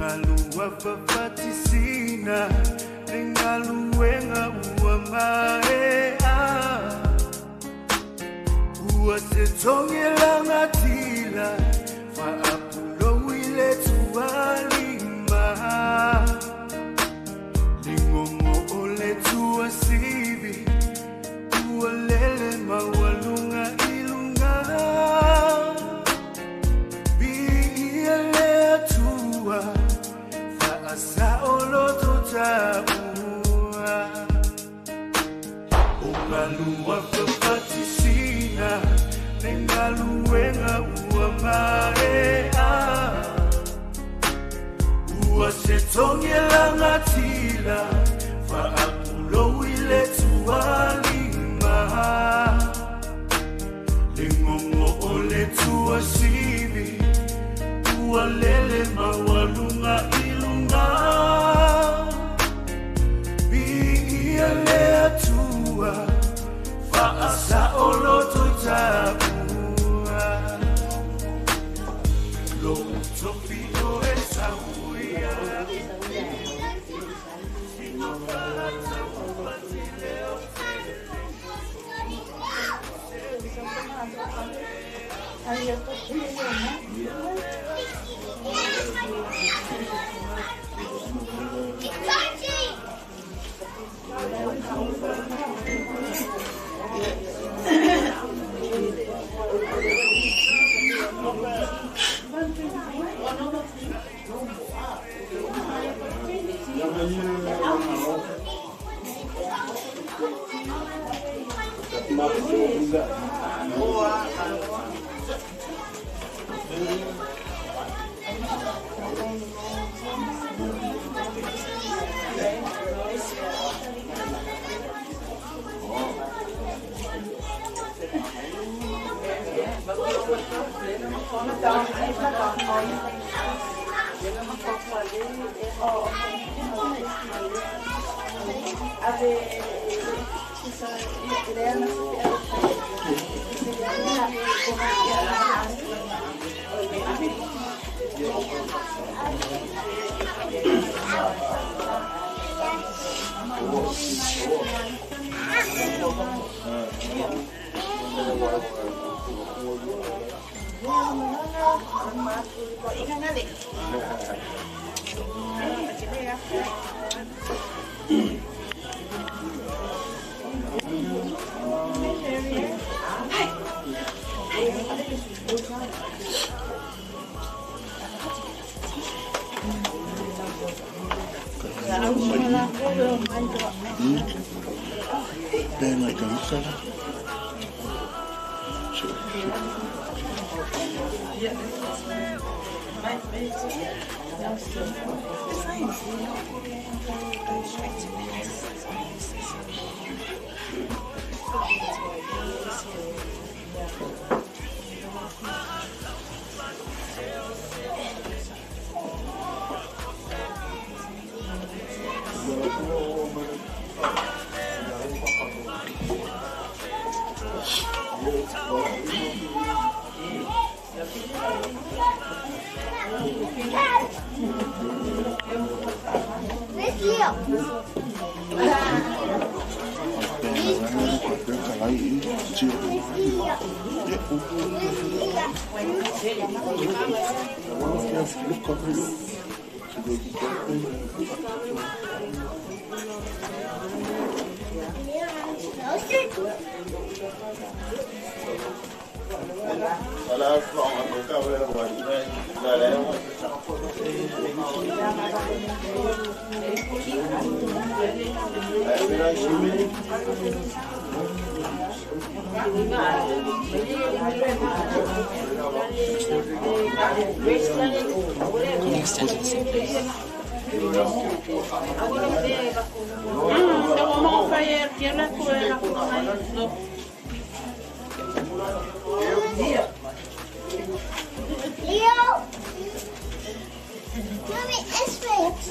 Ungaluwa papatisina, ningaluwenga uamae uwasetongela ngatila, fa apulo wile tuwalima, lingongo ole tuwasibi, uwalele mawalunga ilunga, biiyele atua, fa asa oloto taua, ungaluwa papatisina, ningaluwenga uamae uwasetongela ngatila, fa apulo wile tuwalima, lingongo ole tuwasibi, uwalele mawalunga ilunga, biiyele atua, fa asa oloto taua, lo utopio esa huia, sino para taupatile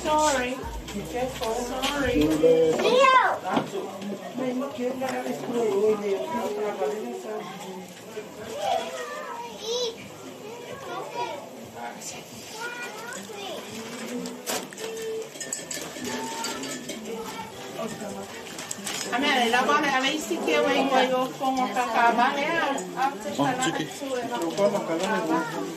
Sorry. Sorry. Leo! A mea, la vale, a lei si che vuoi io con un cacabale, a te sta la su e va.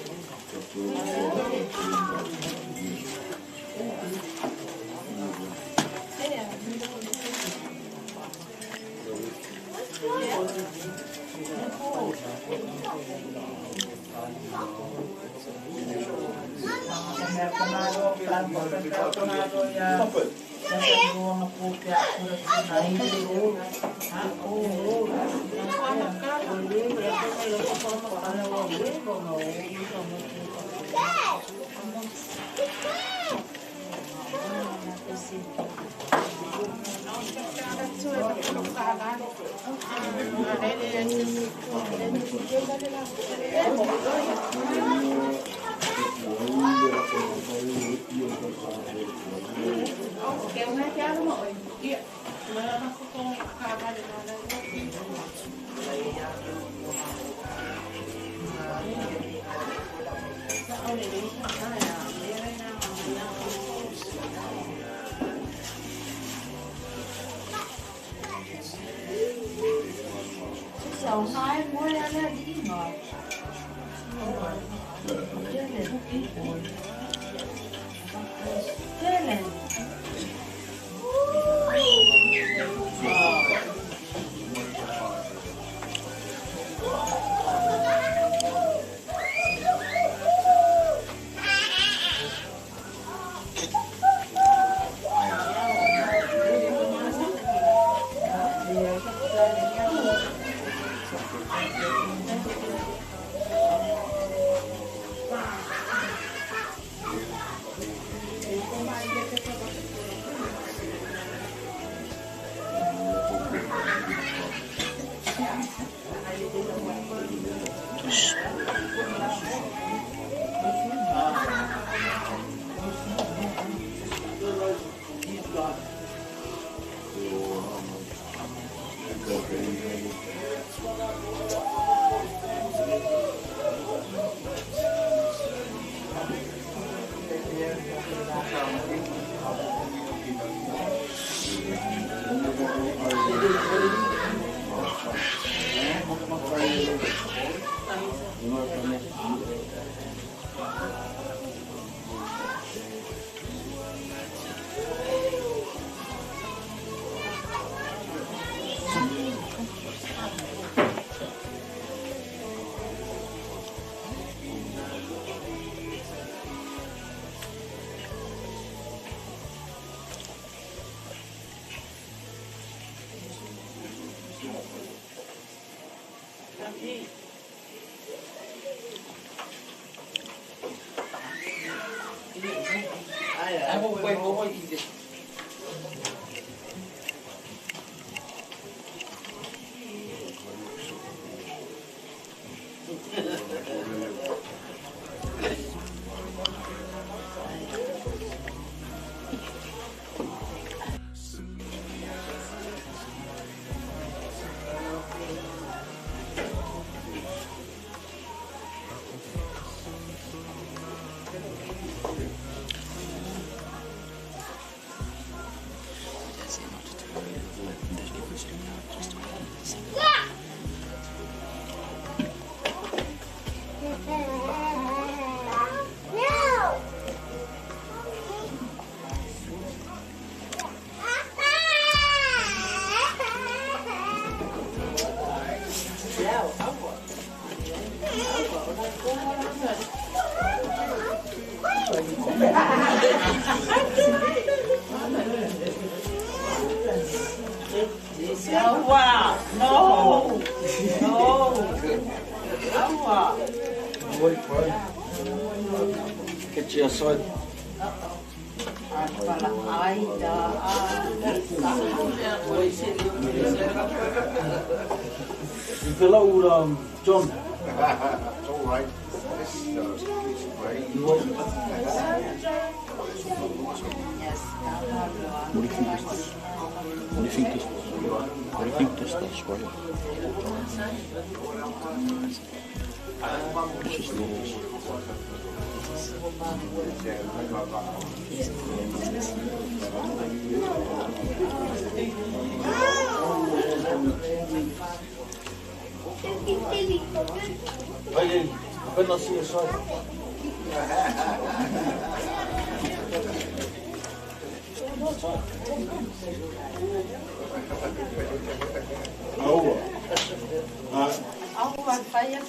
Get you a side. You feel old, John? It's all right. You want? What do you think this is? What do you think this is? What do you think this is? Oye, apenas sí eso. Auckland Faitua.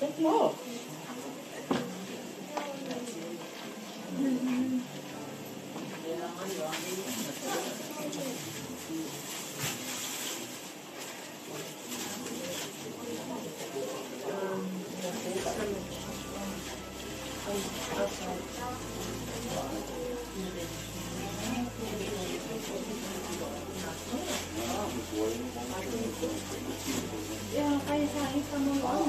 Oh. Ja, kayak saya kamu mau.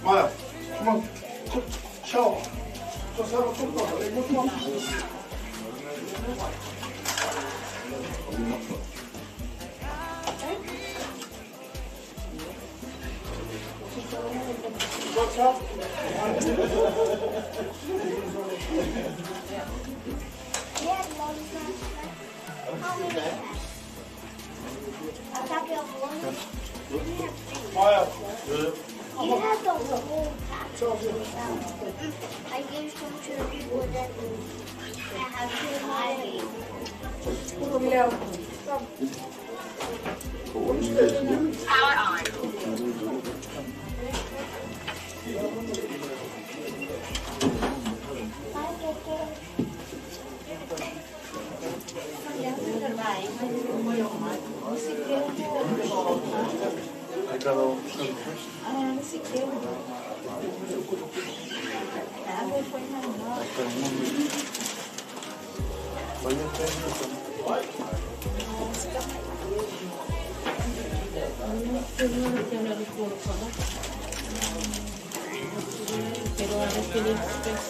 Maya, come on. Ciao. Just have a football. Come on. What's up? Maya. You have the whole pack. I give some to the people that have to hide. Power on. Pero a ver qué después.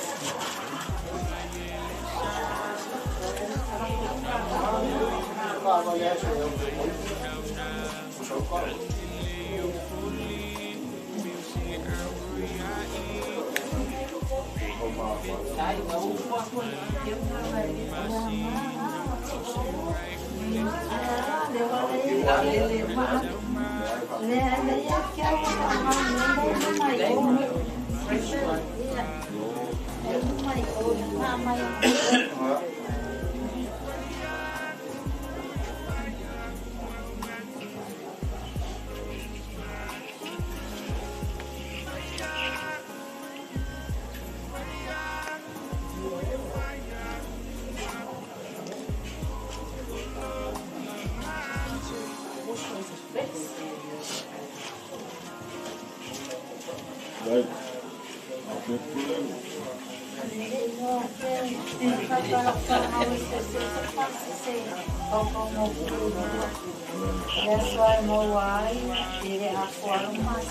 That's why my wife did it for my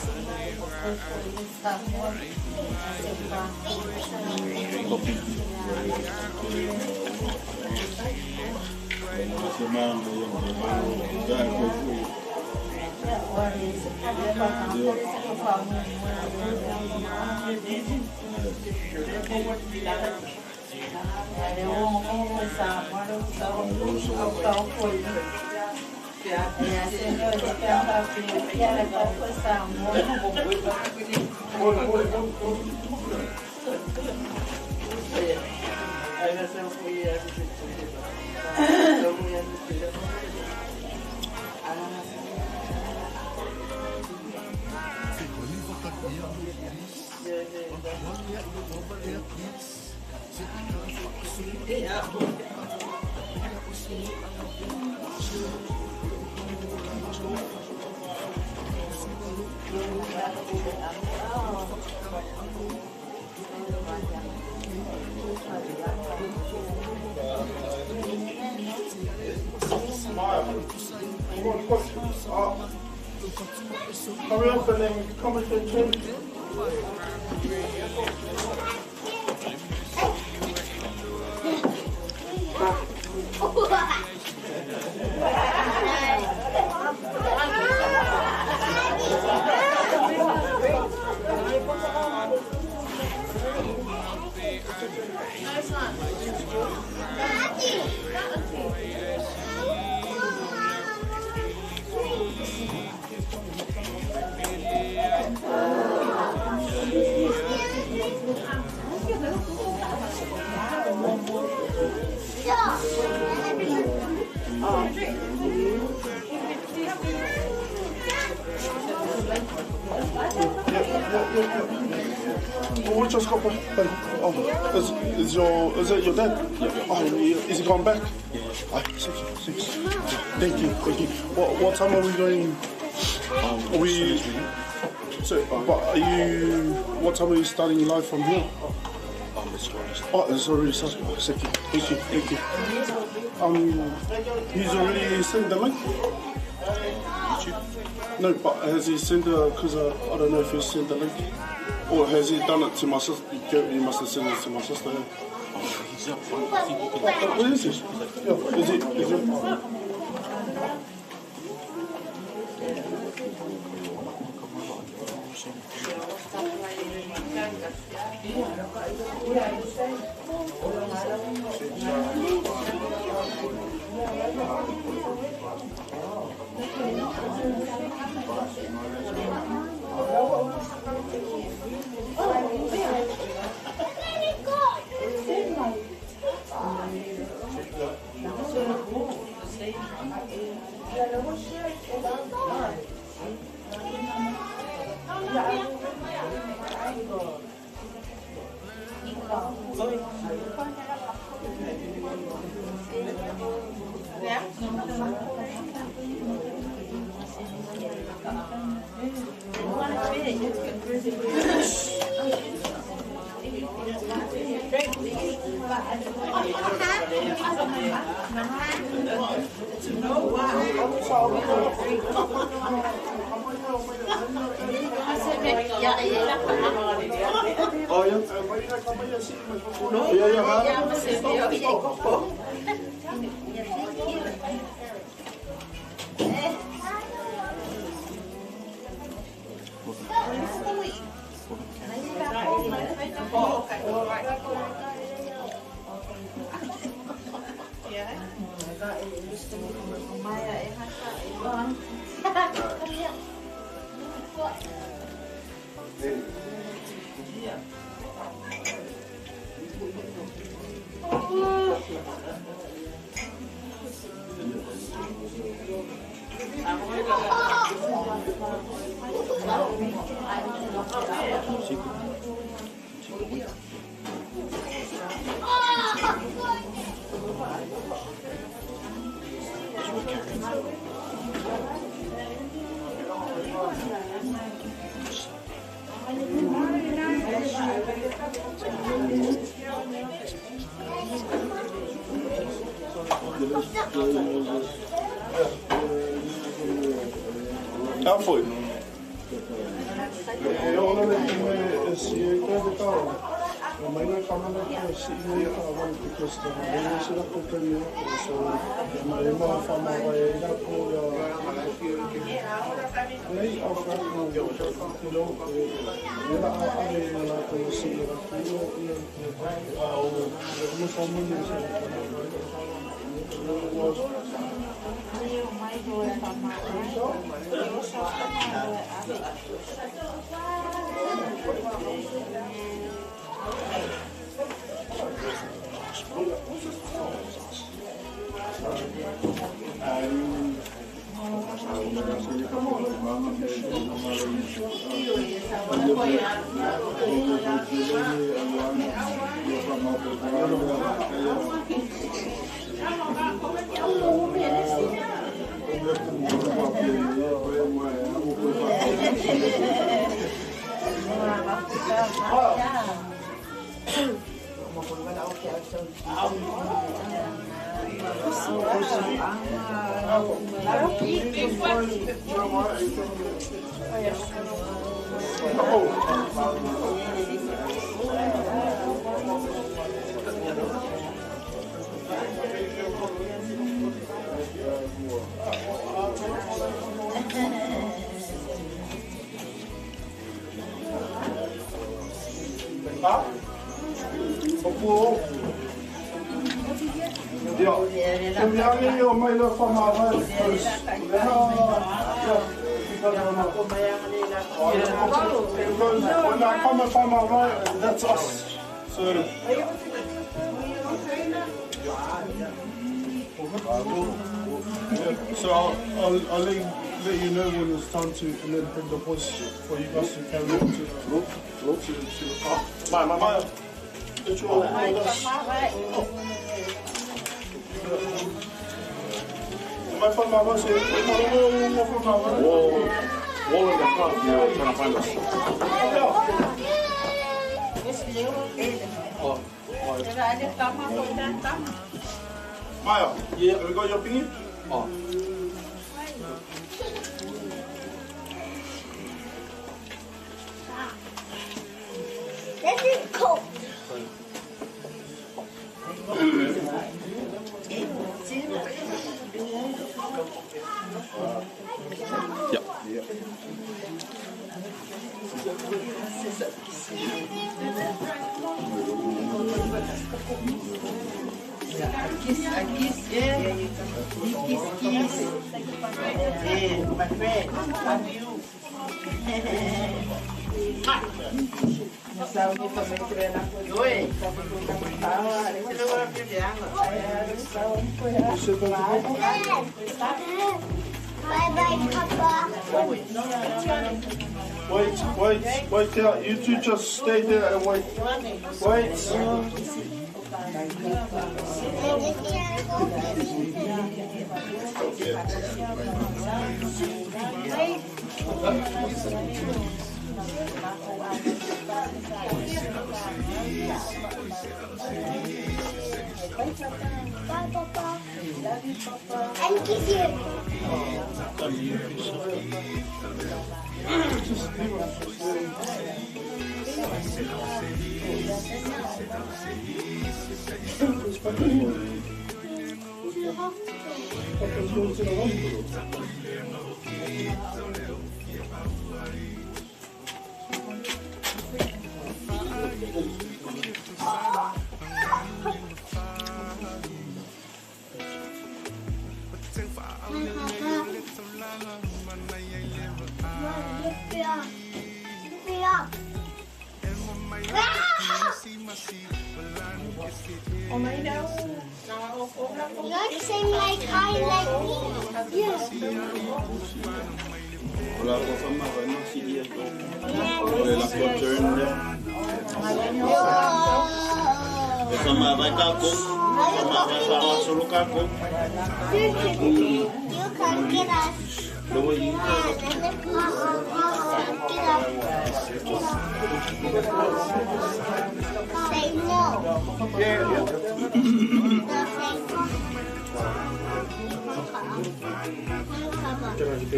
Hurry up and then conversation. We just got back. Oh, is that your dad? Yeah. Oh, is he gone back? Yeah. Six. Thank you. What time are we going? Are we? So, but are you? What time are you starting live from here? It's already started. Thank you. He's already sent the link. No, but has he sent the? Because I don't know if he sent the link. Or has he done it to my sister? He must have sent it to my sister. He's up front. I think you can. What is this? Yeah, is it? Här får vi. Jag håller med jag menar kan man inte se ner av allt det kostar. Det är så att det kan så man är bara för man är där på nej av från jag att se att jag måste ha mun Ja, vi har ju möjlighet för mig when I come from my right, that's us. So I'll let you know when it's time to, and then bring the voice for you guys to carry on to the car. Bye. Get your my phone, my voice. Wall in the car, you're trying to find us. Maya, yeah, have you got your thingy? Oh. This is cold. Yeah. Kiss, yeah. Kiss. Hey, my friend, love you. Bye-bye, Papa. Wait there. You two just stay there and wait. Wait. Bye, Papa. Love you, Papa. And kiss you. O mai daw. You sing like I like me. Yeah. Wala ko sa mga ano, sige ito. Wala lang ko turn niya. Sama ba kako? Sama ba sa sulok ako? You can get us. Dawa yun. Say no. Yeah. No, say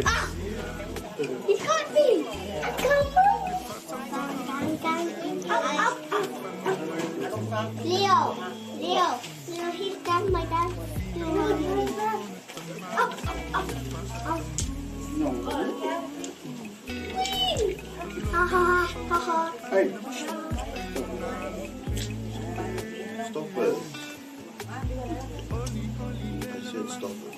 ah! He caught me! Come on! Leo, he's done my dad. Up. Whee! Ha. Hey. Stop it. I said stop it.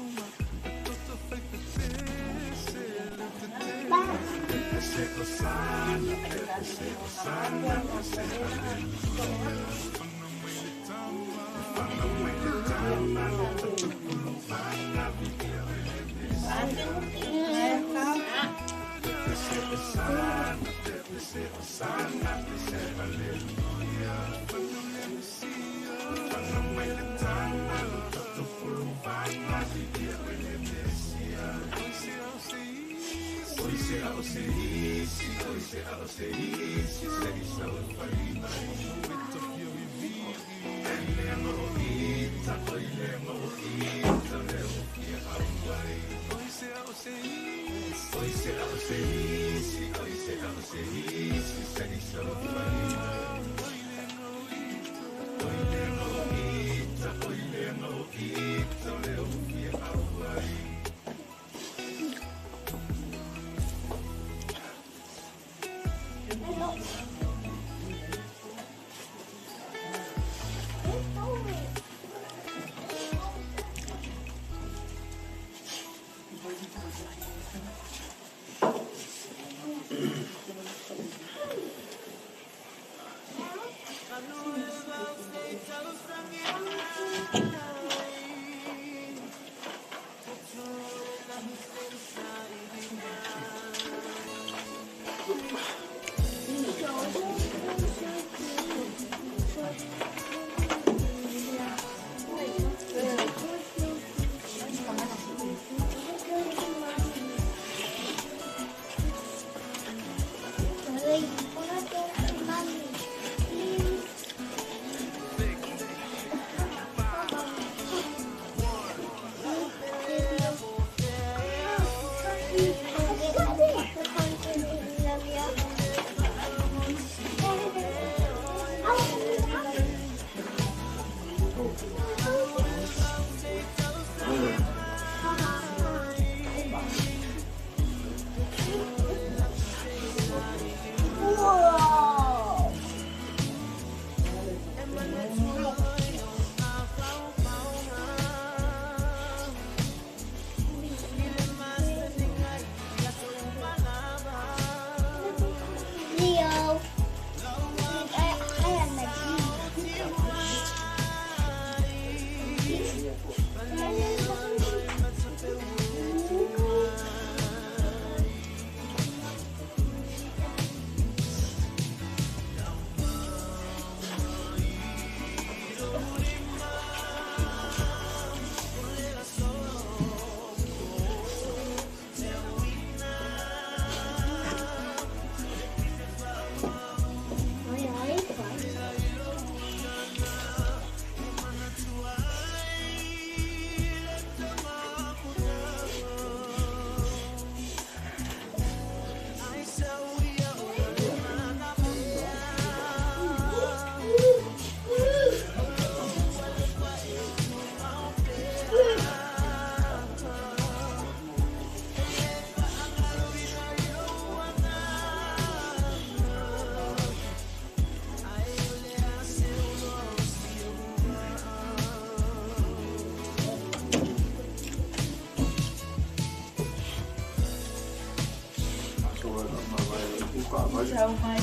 Tchau, mãe.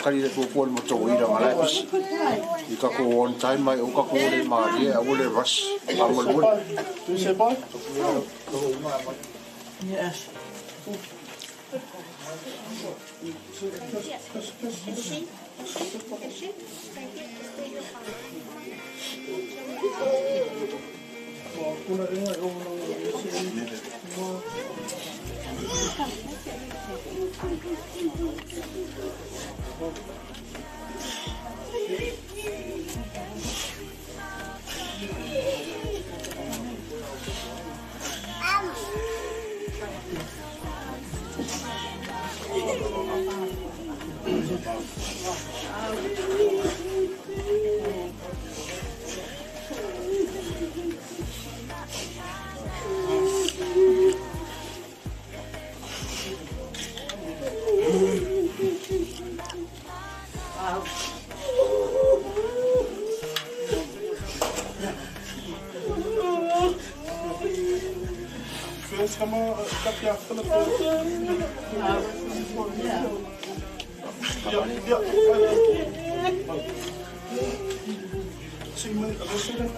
Kali le ko mo to ira mala pis I ka ko on time mai o ka ko le ma ye o le rush pa mo lu tu sais pas Yes. See me, listen.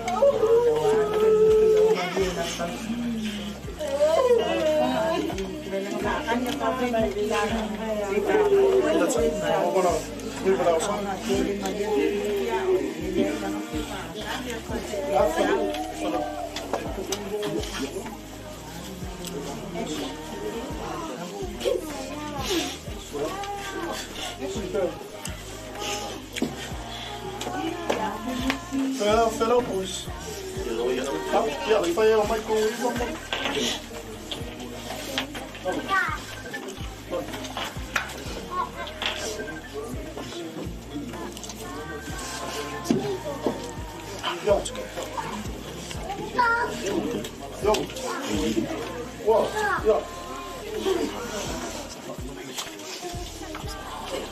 That's it. I'm gonna leave it outside. Fill up, boys. Yeah, if I have a microwave, one more. Yo, what? Yo.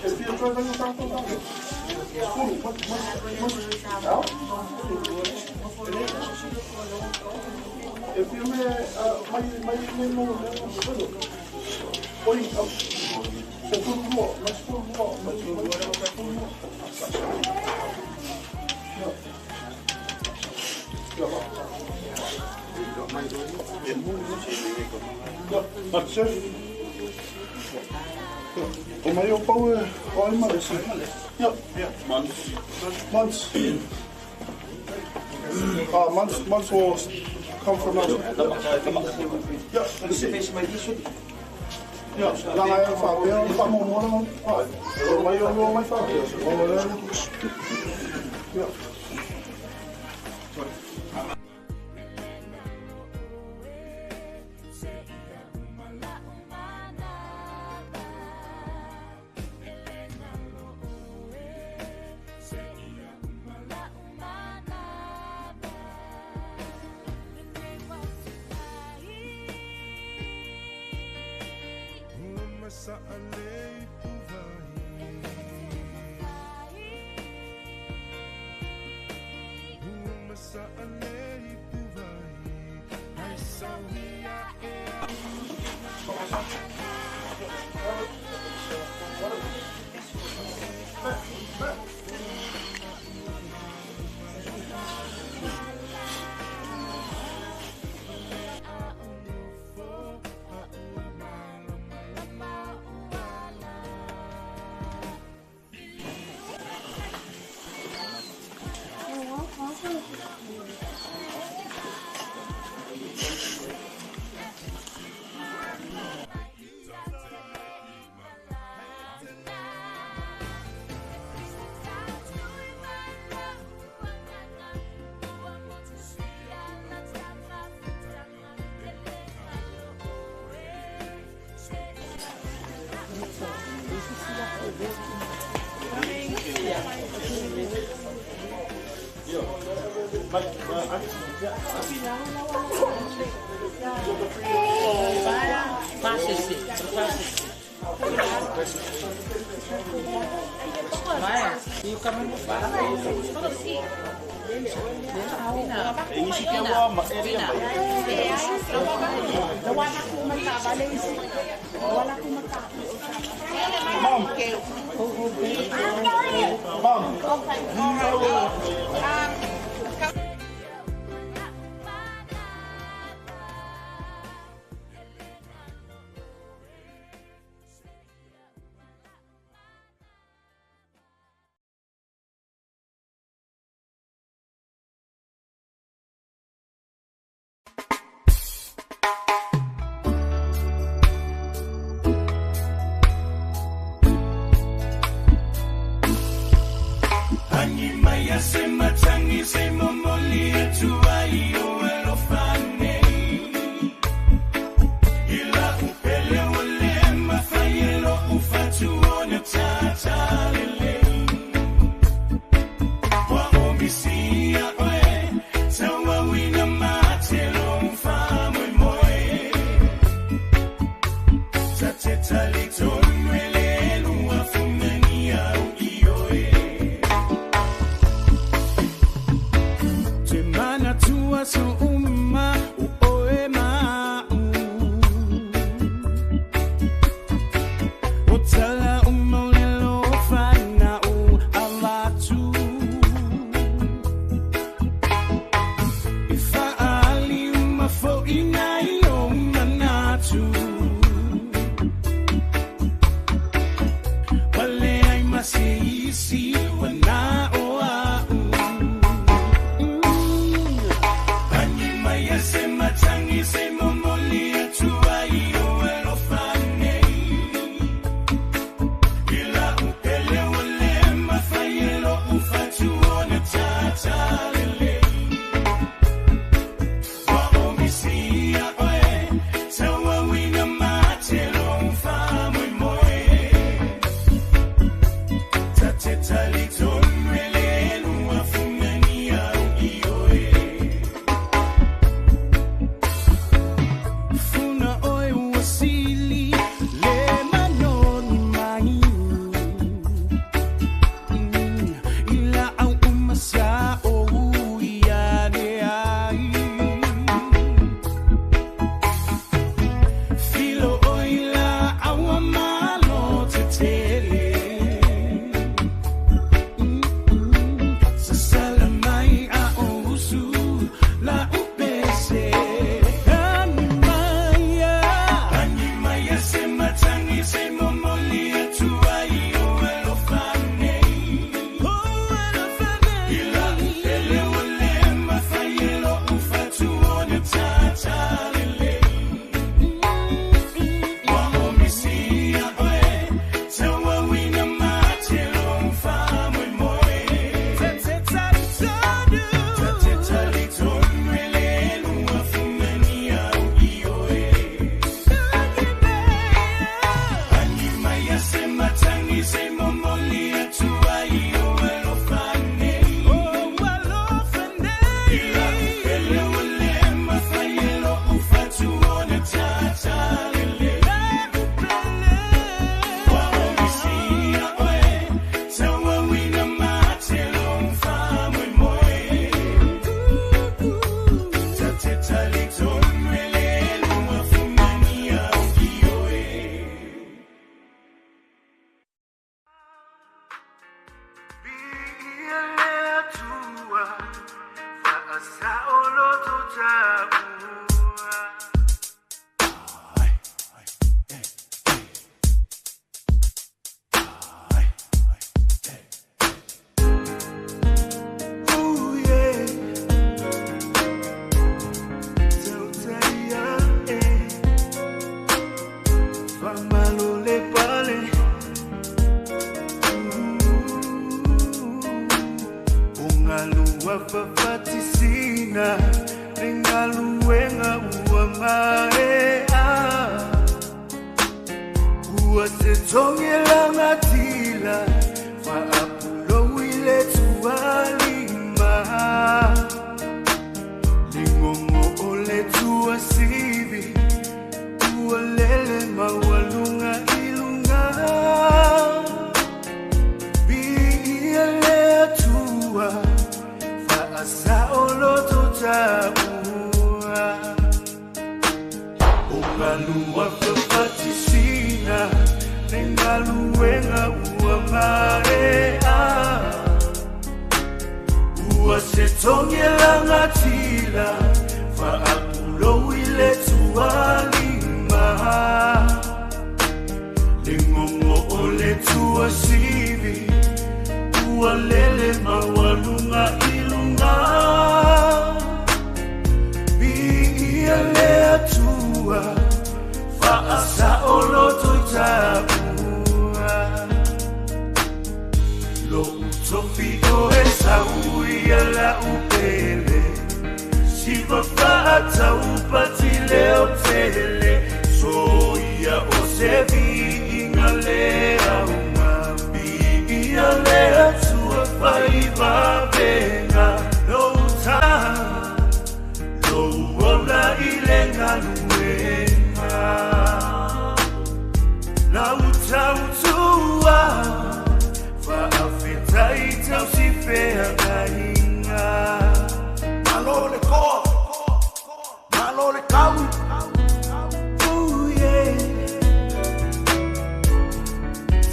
Is die driving on top of that? If you may, my name on Oi, the full walk, my full walk, my full walk. O mai o pau e o ai maresi. Months. Months will come from us. Lang ai fa pe o fa mo mo. O mai o mai fa. Famalole pale Ungaluwa fafatisina Ringaluwenga uamaea Uwasetongela ngatila Fa apulo wile tuwalima Lingongo ole tuwasibi Tuwalele mawalunga ilunga Biialea tuwa Fa asa oloto tabua Ungaluwa fafatisina Nengaluwenga uamarea Uwasetongela ngatila Fa apulo wile tuwalima Lingongo ole tuwasibi Uwalele mawalunga ilunga Biialea tuwa Fa asa oloto tabua Lo utofi esa uiala upele Siva fata upatile otele Soia osevi ingalea umambi Ialea tua faiva venga Lo uta Lo uola ilenga luenga La uta utua Fa afeta ita usifea gainga Malole ko Malole kau Ooh yeah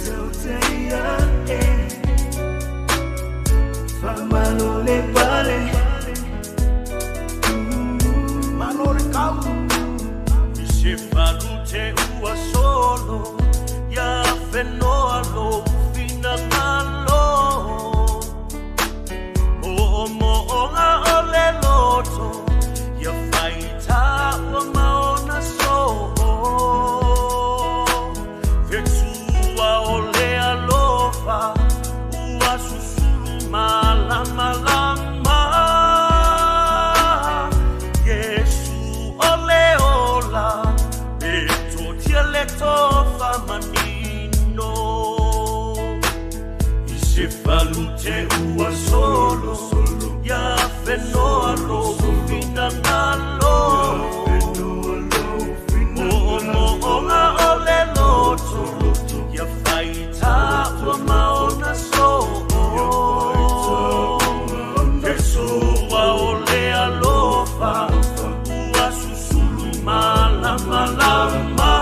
Tauteia Fa malole pale Malole kau Isifalute ua solo Ya fenoa lo fina malo Mo'onga ole loto Ya faita wa maona so Vetua ole alofa Ua susulu malama lama Yesu ole ola Eto tieleto famanino Isifalute ua solo Ya fenoa lo fina malo Mo'onga ole loto Ya faita wa maona so Yesuwa ole alofa Ua susulu malama lama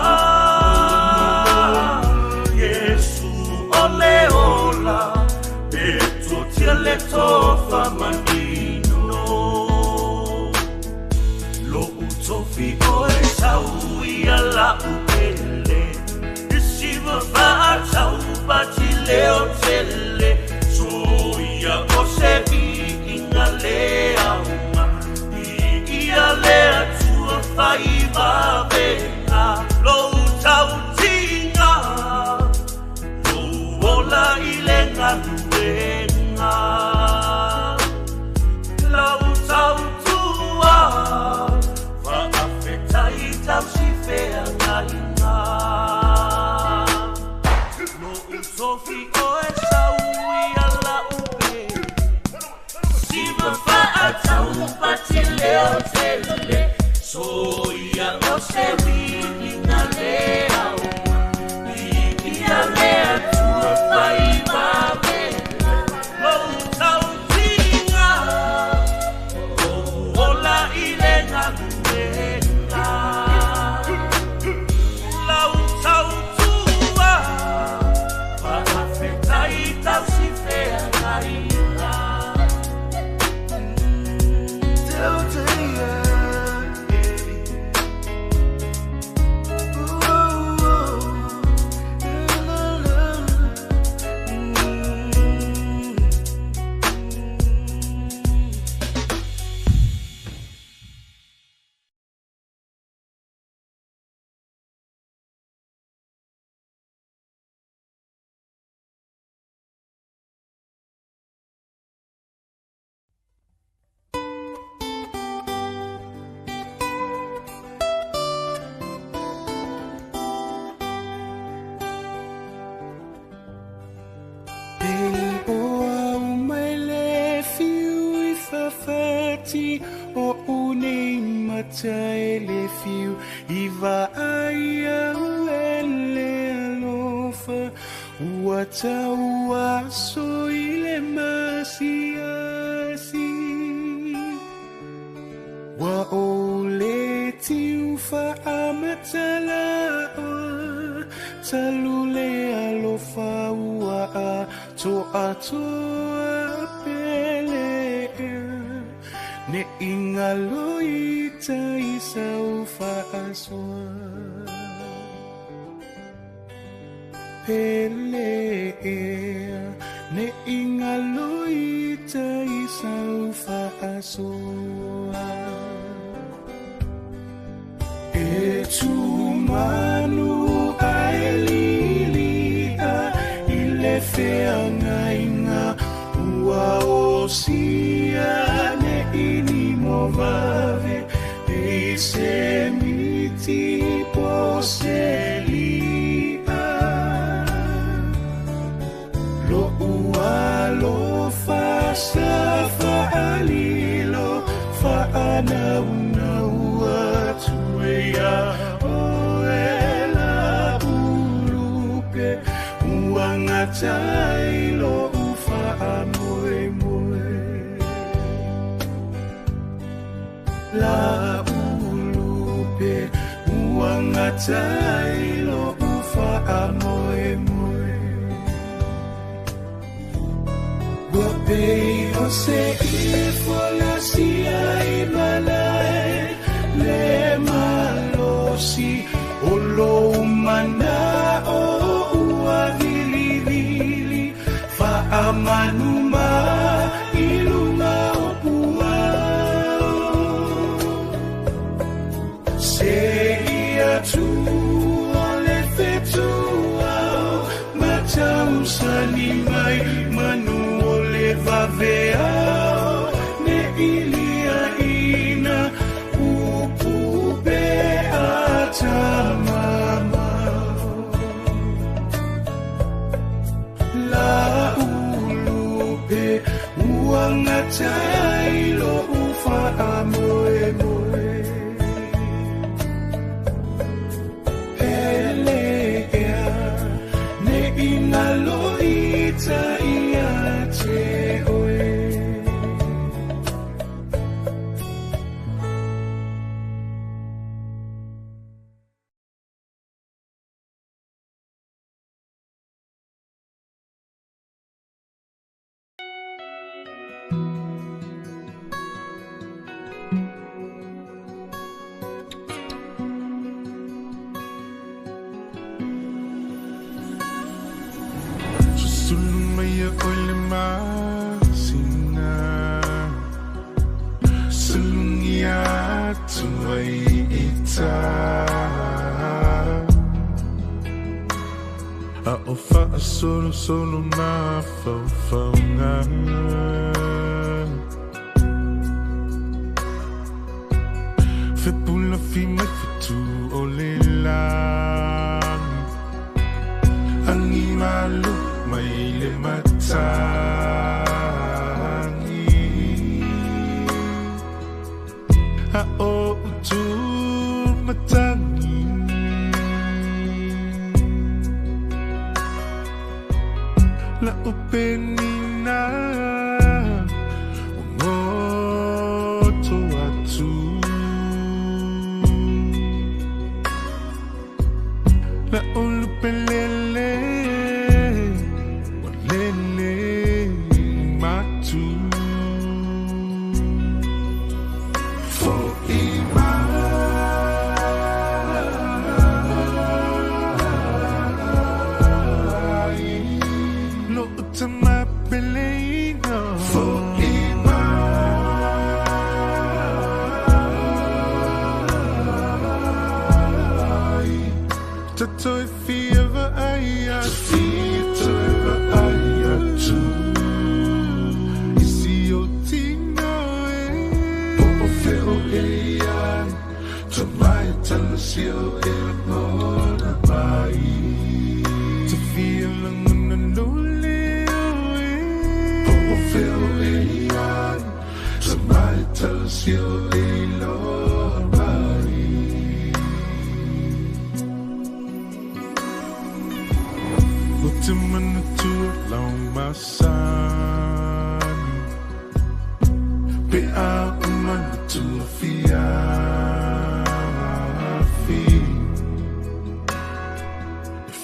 Yesu ole ola Beto tieleto famanino Lo utofi oe saui ala upele Isiva fata upati leo tele Soia osebi ingalea uma Ialea tua faiva venga Lo utautinga Lo ola ilenga luenga La utautua Fa afeta itausifea ngainga Lo utofi oe saui ala upe Siva faata upati leo tele Soia osebi ingalea uma Ialea tua faiva venga Lo utautinga Lo ola ilenga luenga La utautua Fa afeta itausifea ngainga Tauteia ele fiu iva aya ele alofa wata waso ile masiasi wa ole tiu fa amatala talule alofa wa to pele ne ingaloita isaufa aswa pele ne ingaloita isaufa aswa etumanu aelilia ilefeanga inga uaosiane inimovave esemiti poselia lo ualo fasafa alilo faana unauatuea oela ulupe uangatailo ufa amoe la ulupe uangatailo ufa amoe wapei ose ifola sia imalae le malosi olo umana o uavilivili fa amanuma iluma opua seia tu ole fetua matausani mai manu ole vavea ne ilia ina upupe atamama la ulupe uangatailo ufa amoe moe elea ne inaloita iate oe Sulumaya olema sina Sulungia tuai ita A ofa solo na fauna Fe pula fi mai fitu olela Angi malu maile matangi a o tu matangi la openina ngoto atu la olupelele Tell us you're the Lord. Timana tua lau masani Pe a umana tua fiafi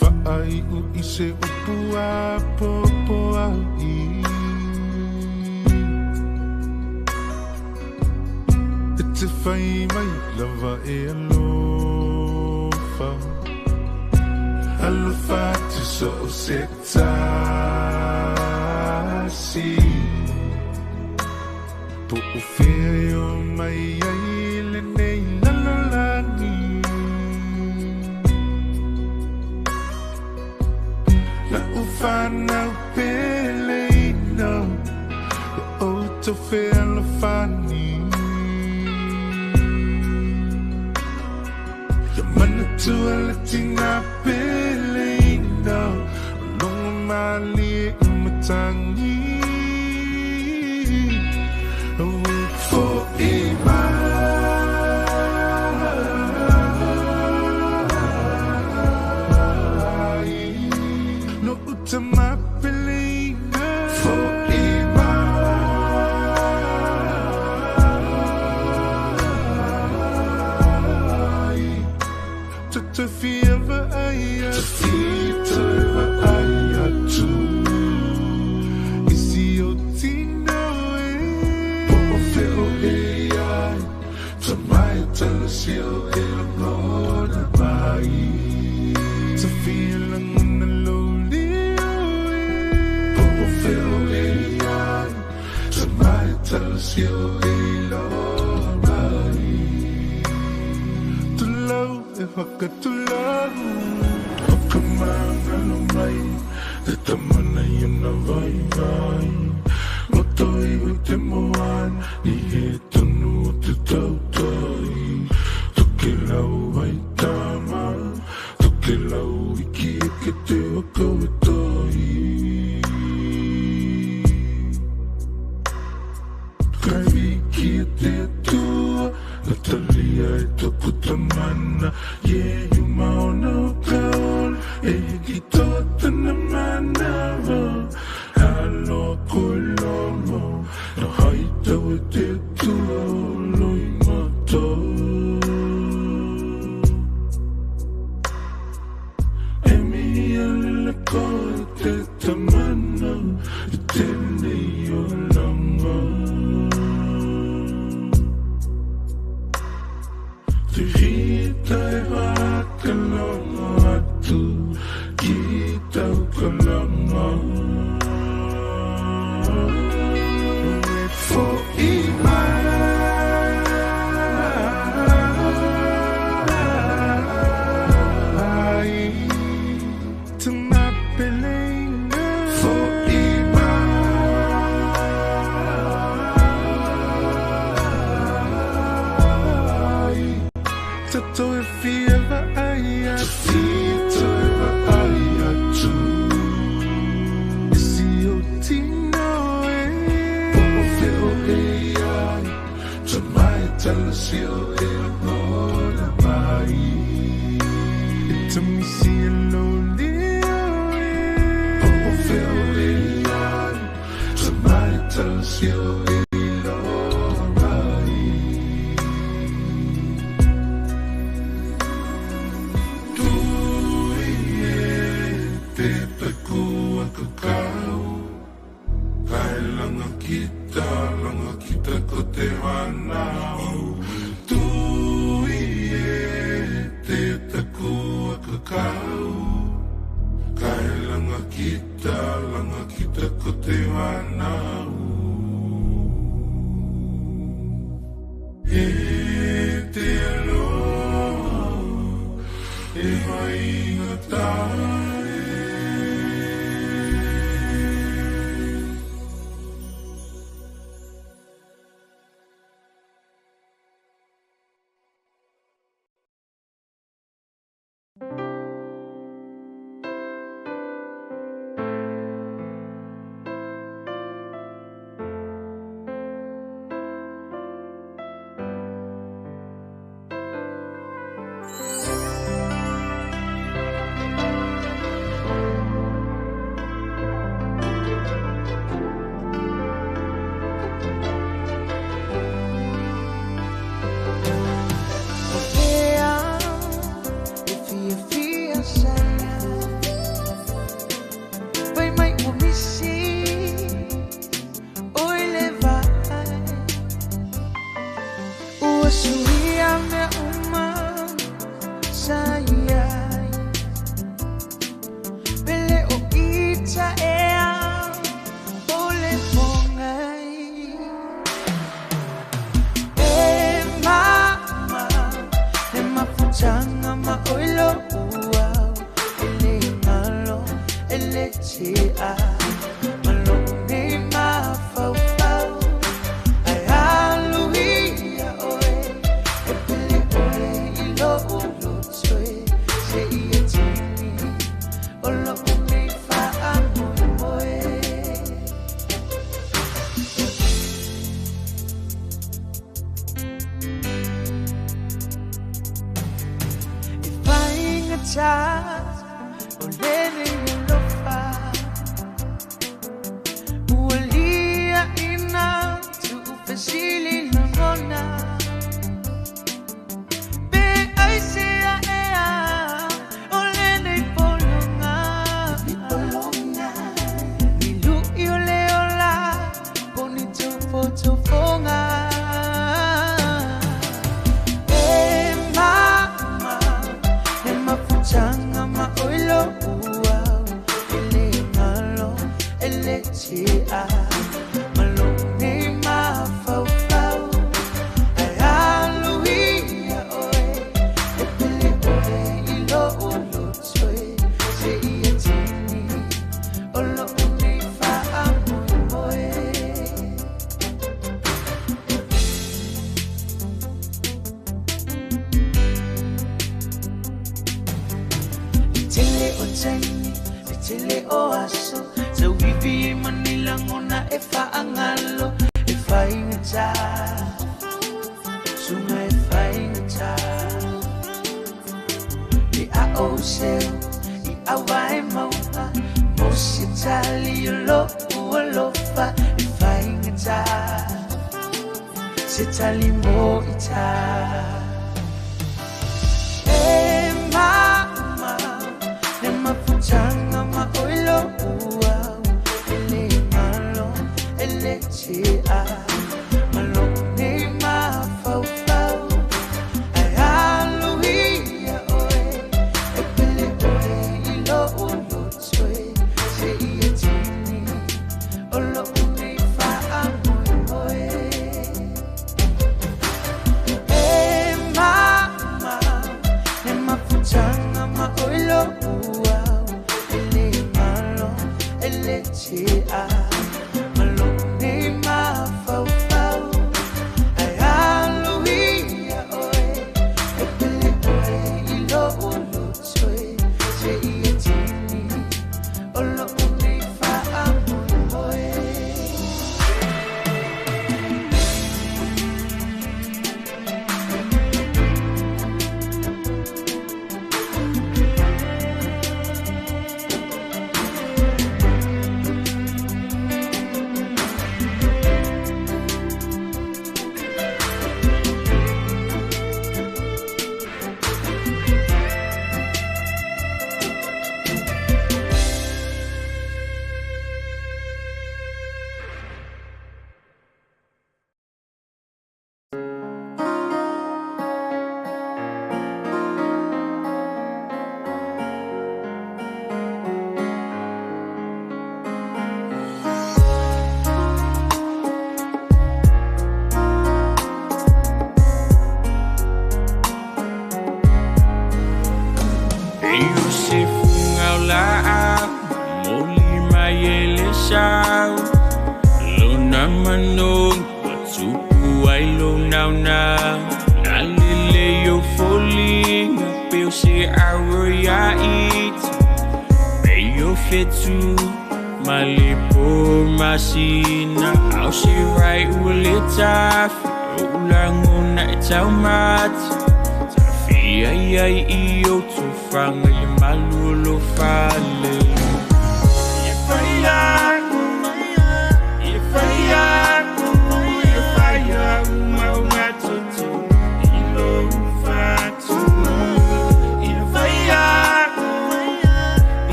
Whaai u ise upua popo au I E te whai mai lava e alofa Alofa te so o se tasi Po o whea o mai ai le nei lalolani Na o whanau peleina O to whea alofani Mana tua latina peleina Longa mali umatangi For Imai No utama peleina For To fieva aya tu Isi o tino e Po feo e ai To mai tala sio e ngona mai To feel ngona loli e Po feo e ai To mai tala sio e lona mai To love e haka to love Kamana no mai Te tamana I na vai vai Motoi o te moan Ni he tonu o te tautoi Toke lau ai tama Toke lau iki e ke te wako e toi Kai wiki e te atua Natalia e toku tamana Yeah, you mauna o kaol E ki tōtana manawa Halo koe lomo No haitau e te tua Loi matou E mihi alele koe te tamana E tenei o langa Te hita e waka longa atu Ki tau kalanga For Imai To my peleina For Imai Tato e fieva aia Tato e aia tu Isi o tino e Popo feo e ai Tamai tala sio e amora mai E tamisi e lolio e Popo feo e ai Tamai tala sio e Langa kita ko te wanau Tui e te takua kakau Kai langa kita ko te wanau E te aloha E mai ngatai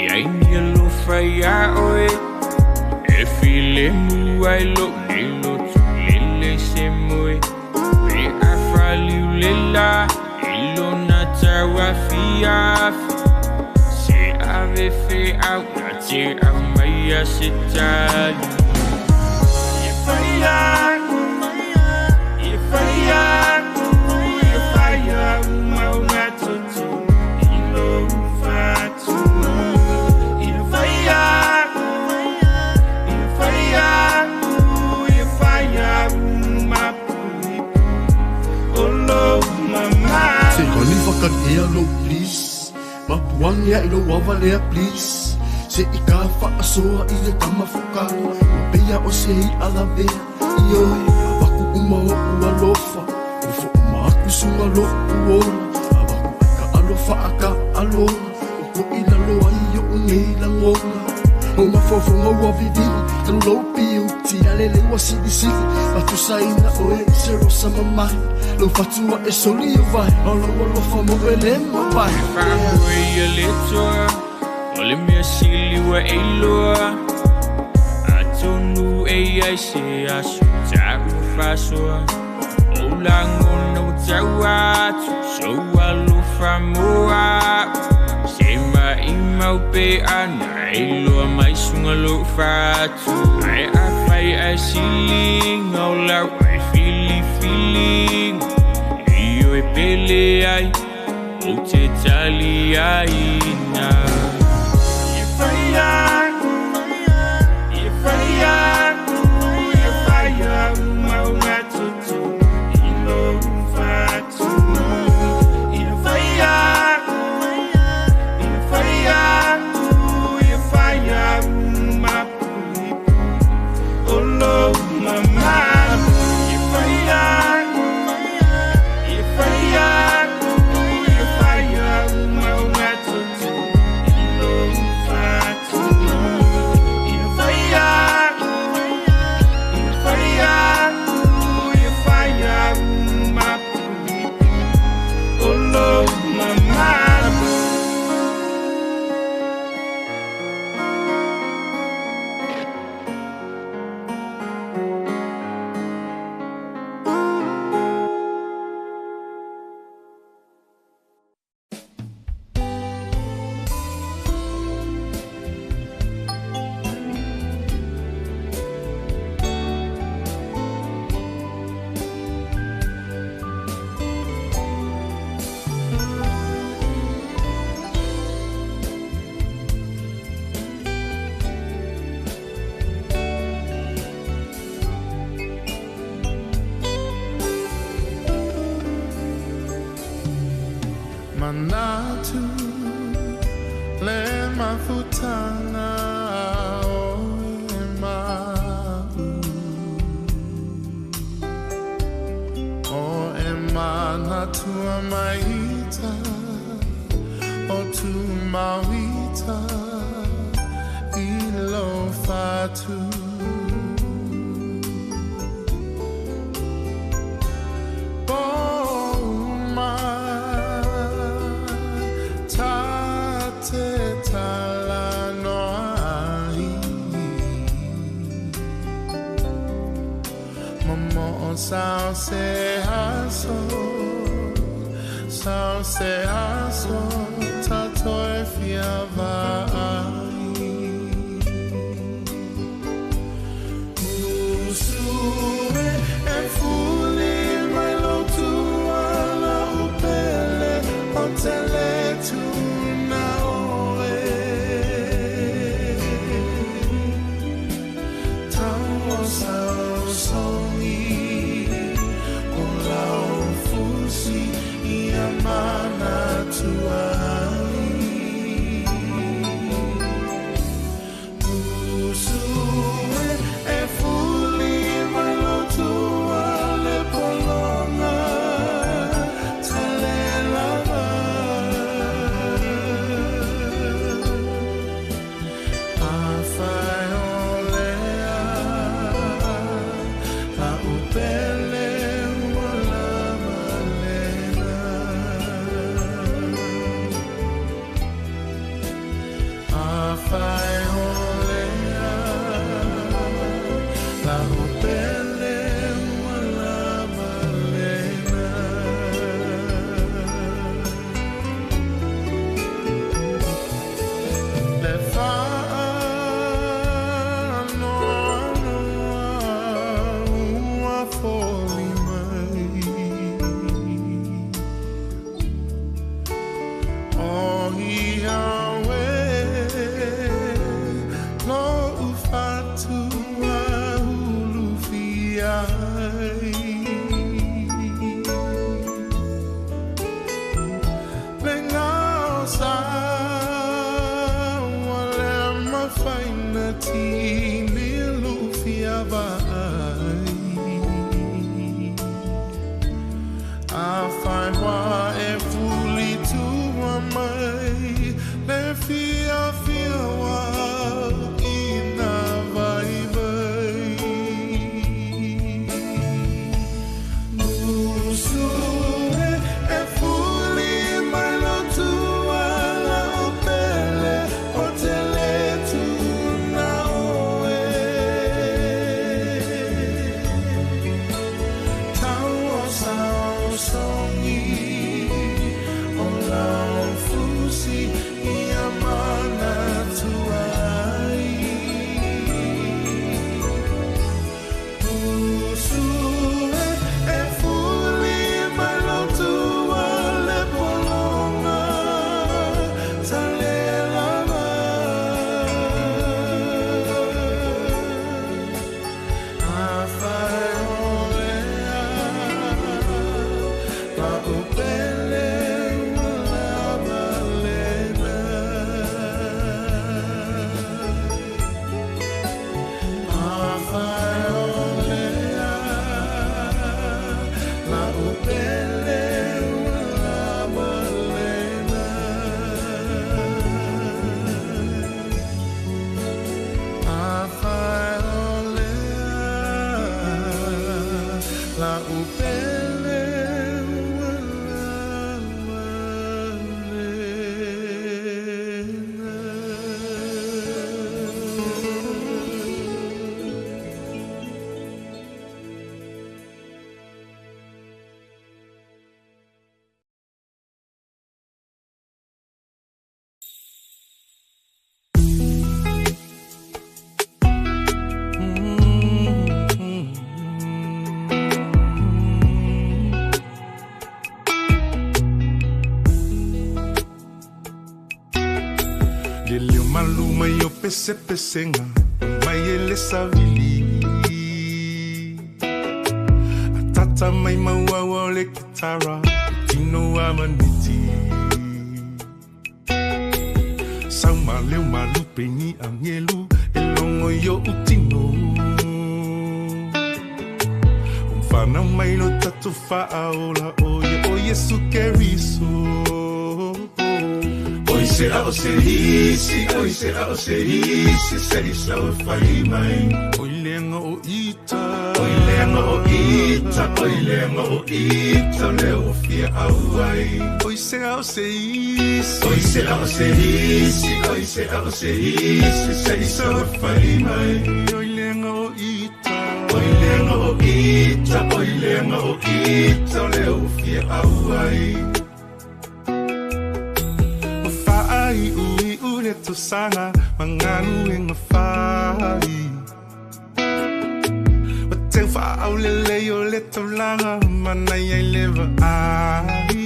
Yaini lo faya oe e file mu ai lo nilo tu lele se moe me afrali ulela ilo na tawa fiafi se ave fe au na te au maia se tali faya maunga tutu ilo fatu Hello, please. Mapuang ya ilo wavalea, please. Se ika whaasoa I le tamafuka. Mapea o se I alavea. Ioe, awaku umao ualofa. Ufo umaaku sunga loku uola. Awaku aka alofa aka alola. Uko ilalo aio ungeila ngola. O mafofonga ua vivili. Talo pi uti alele wa sidi sidi. Matusaina oe se rosa mamai. Lo fatua e soli o vai, alo famo ele vai. Famu e le toa, ole mea sili wa e loa. Atonu e ai se asu, tau fasoa. O lango no tau atu, so alo famoa. Se mai mau pe ana, e loa mai sunga lo fatu. Ai awhai ai siling, au lau ai feeling. E pele ai, o te tali ai na. E whaia, maunga tutu, ilo fatu. E whaia, mapuipu, olo mamanu. E whaia, Manatu le mafutana o manatu maita o tu mawita ilo fatu. Sao se aso, tatoi fiavai. Usue e fuli mai lo tua la upele o tele tu na oe. Tamo sao soni. Mana tuai Usue e fuli mai lo tua le polonga Tale lava Pesenga mai ele savili atata mai maua le kitara tino amaniti sama leu malu peni angelu elongo yo utino umfana mai no tatu faaola oye sukeriso. Hoy será o serisi, serisa o faimai. Hoy lenga o ita, leo fia auai. Hoy será o serisi, serisa o faimai. Hoy lenga o ita, leo fia auai. Ui to sana manganu ing fai. Wateng fa au le yo le to langa manai ai leva ai.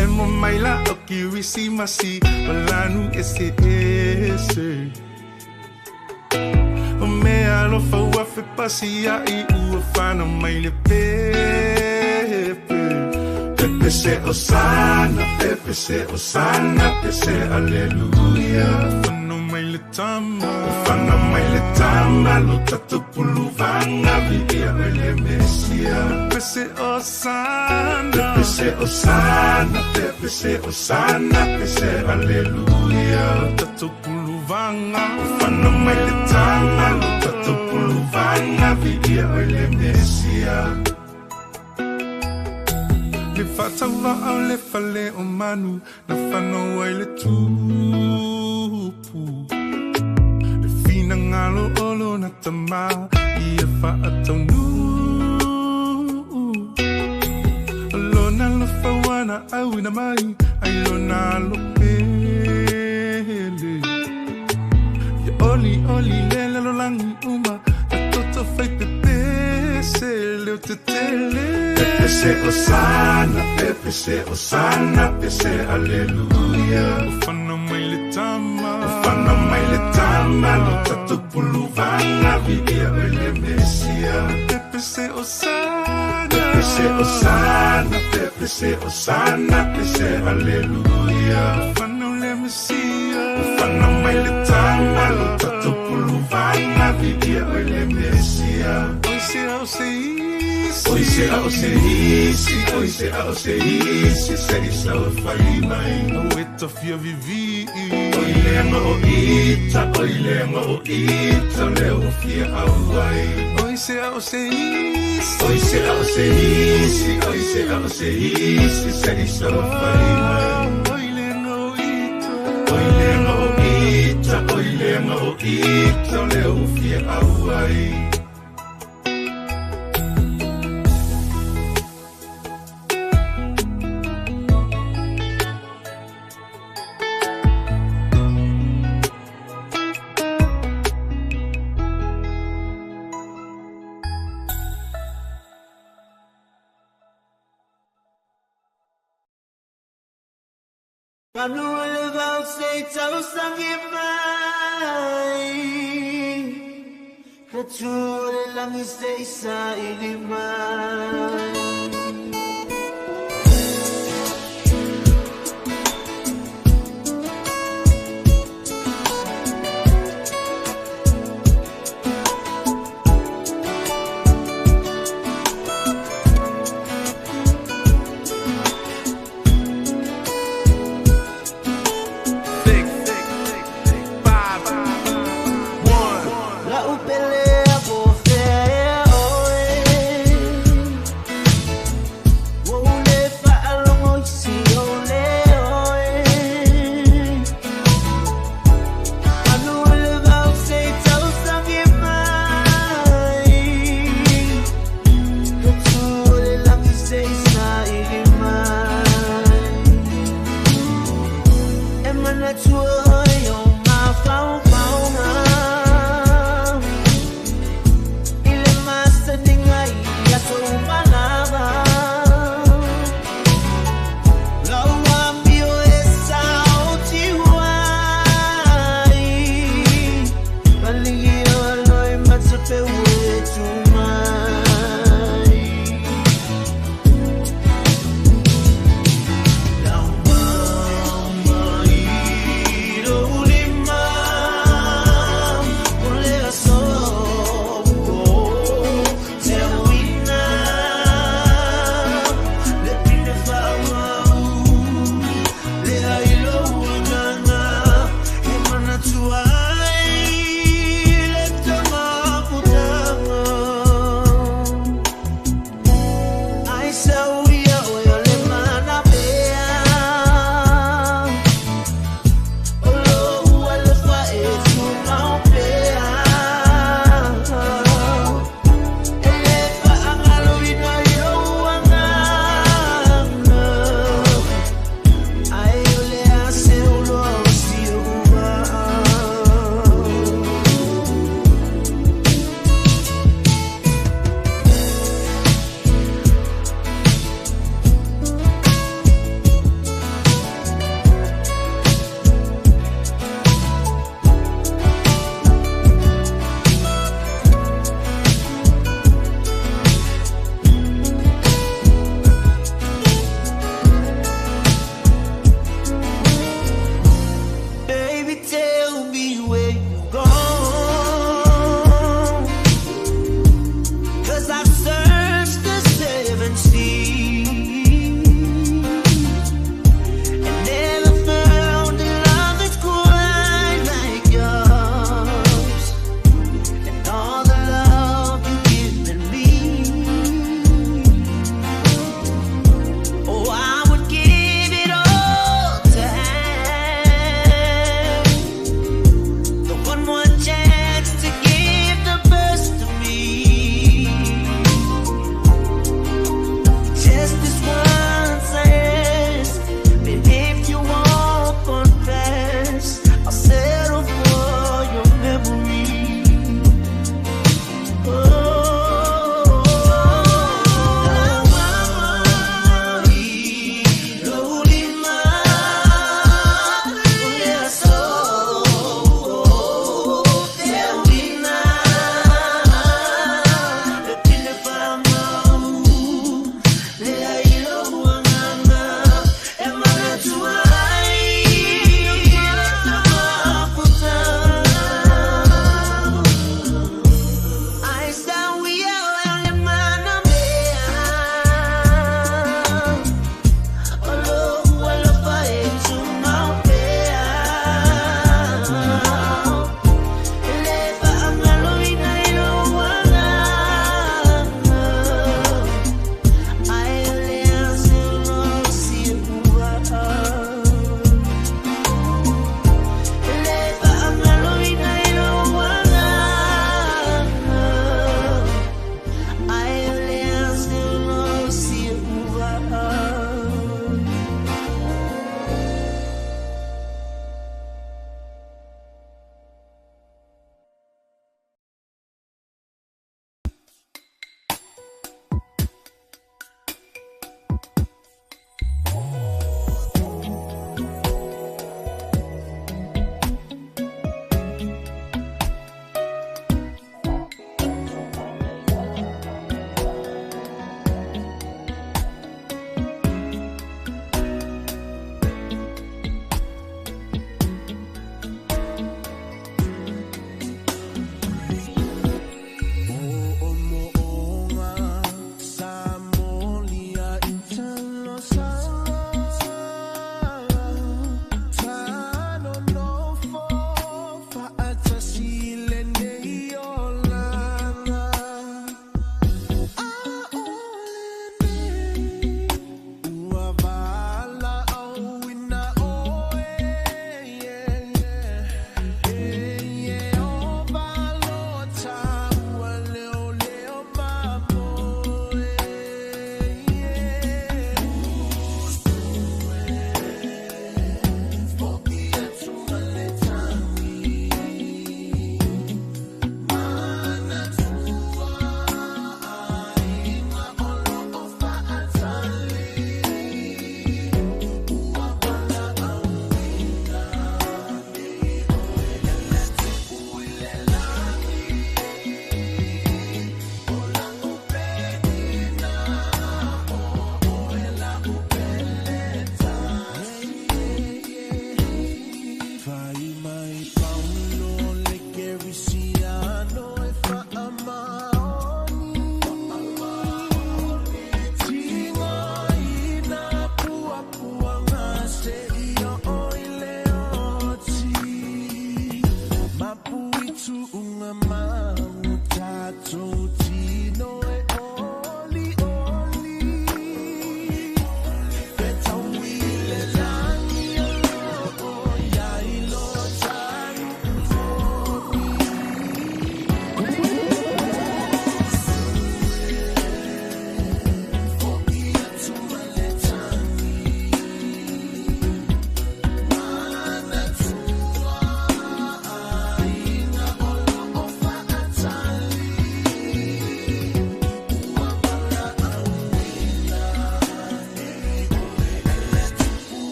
Emo mai la o kirisi masi malanu ese. O me alo fa wa fe pasia I u fana mai le pepe. Pepe se osana, Pepe se aleluya. Fana mai le tama, lo tatu puluvanga, vivia ele mesia. Pepe se osana, Pepe se aleluya. Lo tatu puluvanga, fana mai le tama, lo tatu puluvanga, vivia ele mesia. Le fatawa au le fale o manu na whano ai le tūpu. Le fina ngalo olo na tama ia whaatau nu. Lona lo whawana au ina mai ai lona lo pele. Ia oli oli le lo langi uma ta toto fai pepe se leo te tele. Pepe se osana, pepe se osana, pepe se aleluia. Ufana mai le tama, ufana mai le tama, lo tatu puluvana, vidia ele mesia. Pepe se osana, pepe se osana, pepe se osana, pepe se aleluia. Ufana le mesia, ufana mai le tama, lo tatu puluvana, vidia ele mesia. Oi se ao se isi, oi se ao se isi, se isa o fai mai. O eta fia vivi. Oi lenga o ita, leo fia au ai. Oi se ao se isi, oi se ao se isi, oi se ao se isi, se isa o fai mai. Oi lenga o ita, leo fia au ai. Manuel vau sei tau sangi mai. Kature langi sei sa ini mai.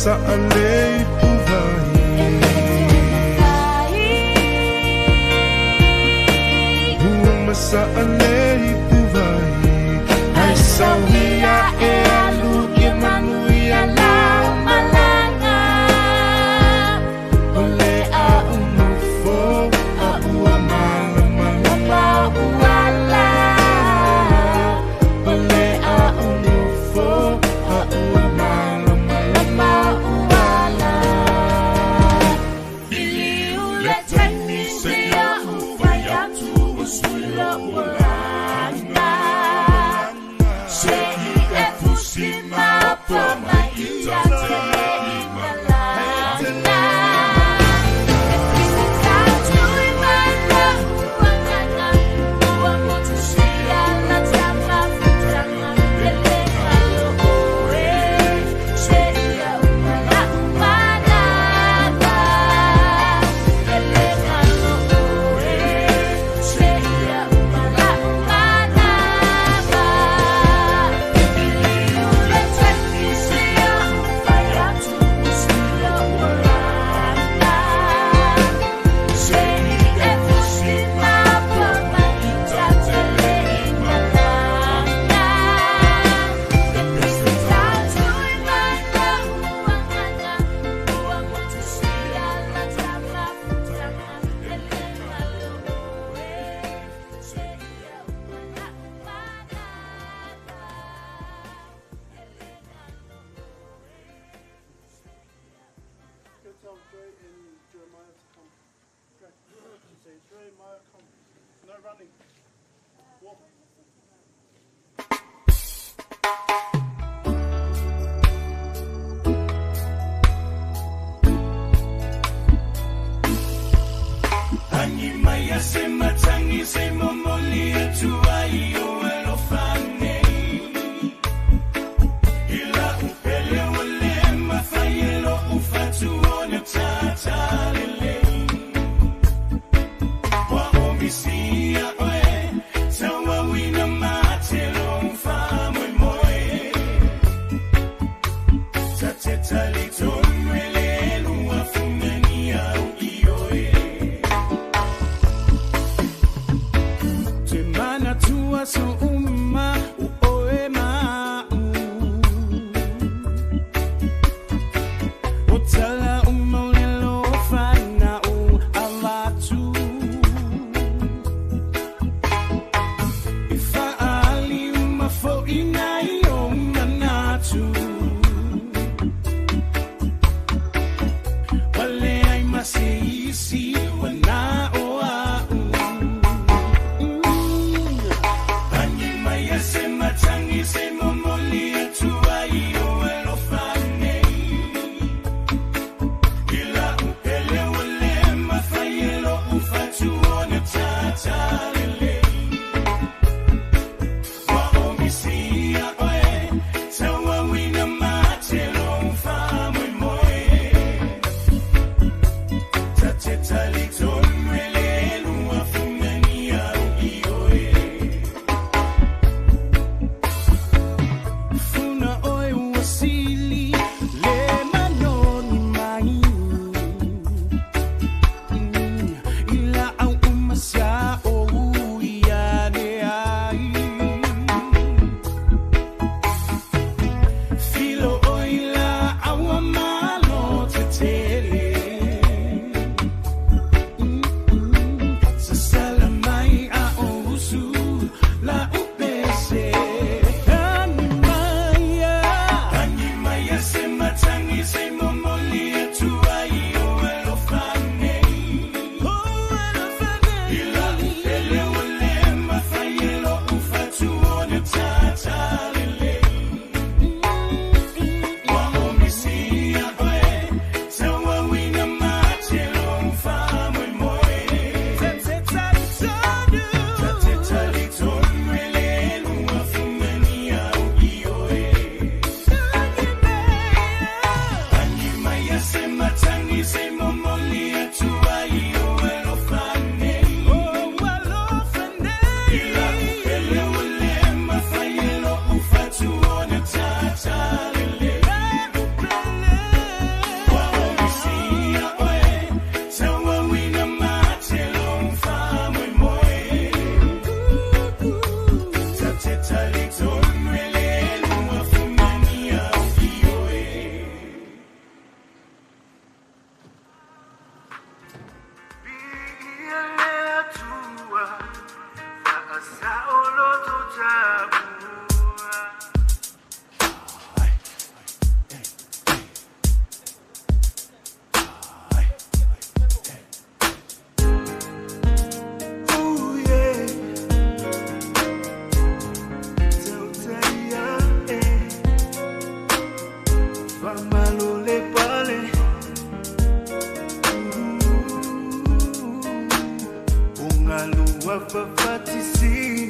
Sa'alay puvahi Sa'alay puvahi Ay sawiya e alu imanuya la malanga Ole a umufo a uamala malama uala Ole a umufo a uamala malama uala Ili ule tani seya ufayatu uswila ulanga Seki e fushima poma itate imalanga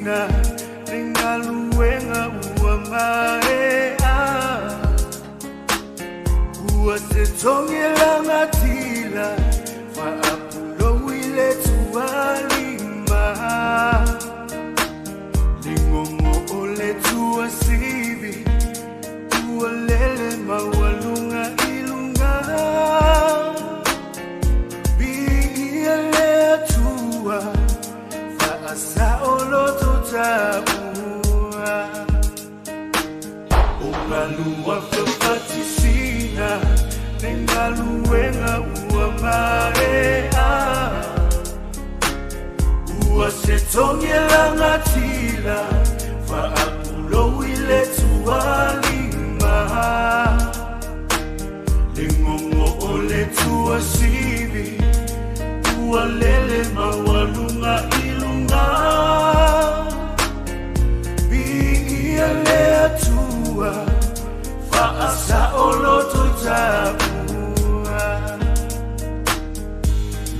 sina Ringaluenga uamaea Uasetongela ngatila Faapulo wile tuwalima Lingongo ole tuwasibi Tuwalele mawalunga ilunga Biile tuwa Faasa olo tutabua Ungaluwa fafatisina Nengaluenga uamarea Uasetongela ngatila Faapulo wile tuwalima Lingongo ole tuwasibi Tuwalele mawalunga ilunga Biile tuwa Faasa olo tutabua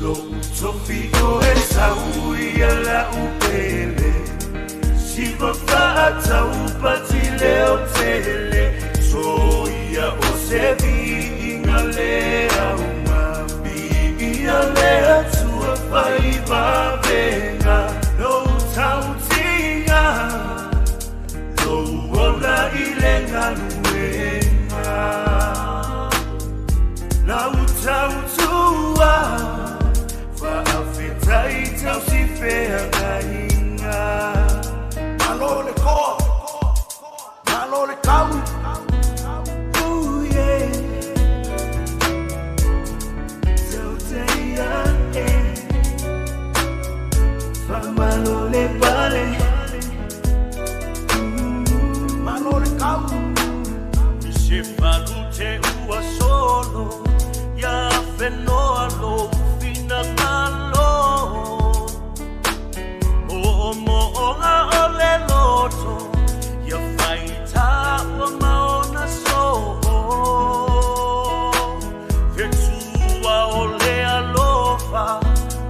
Lo utofio esa uia la upele Siva fata upatile otele Soia osevi ingalea umabi Ialea tua faiva venga Lo utautinga Lo uola ilenga luenga La utautua Faafeta itausifea gainga Malole ko Malole kau Ooh yeah Tauteia Malole bale Malole kau Isifalute ua solo Ya fenoa lo fina malo O moonga ole loto Ya faita wa maona so Vetua ole alofa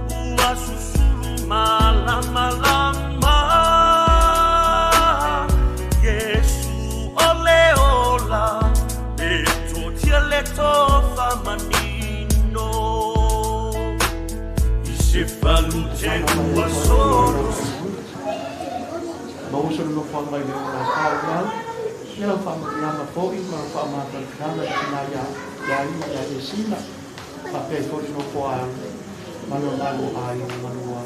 Ua susulu malama lama Yesu ole ola Leto tia leto famanino Isifalute ua solo Mauso no whangai leo na whaunau. Nera whamarianga fōi, kora whamatarikananga tina ia e sina. Pape fōi no whaau. Mano ai manua.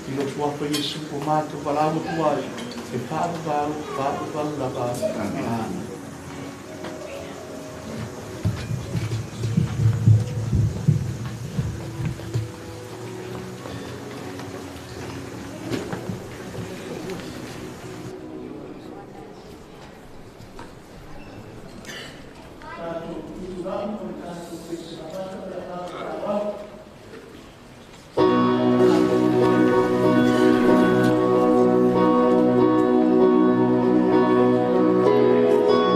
I lo tuapa Yesu po mātu walamu tuai. E whāu lava. Amen. Thank you.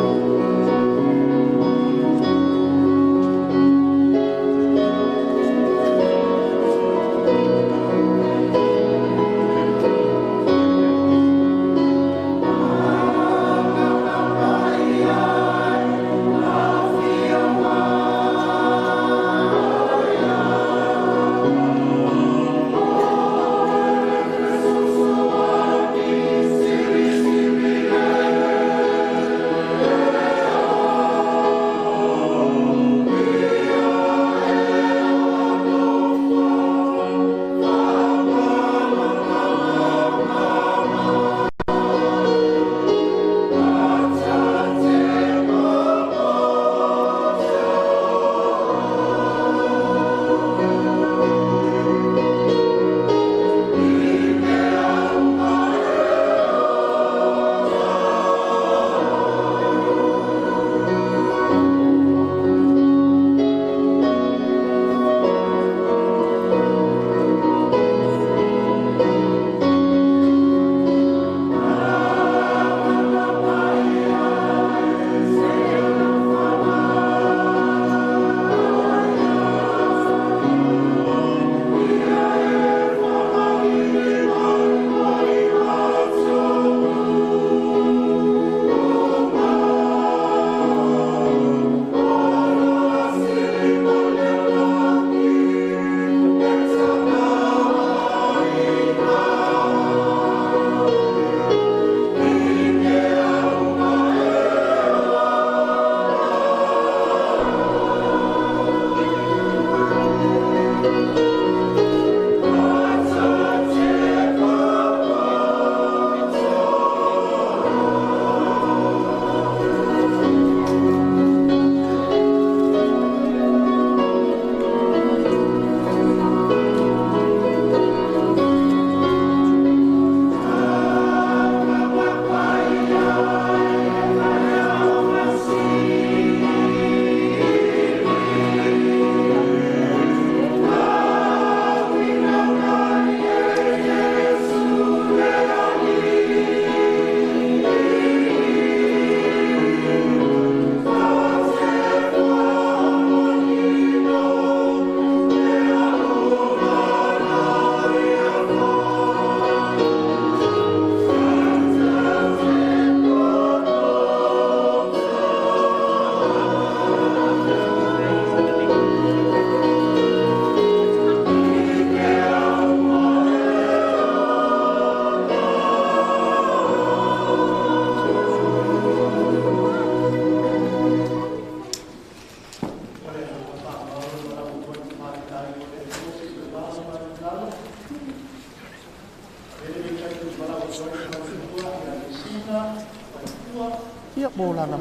Ia mōlana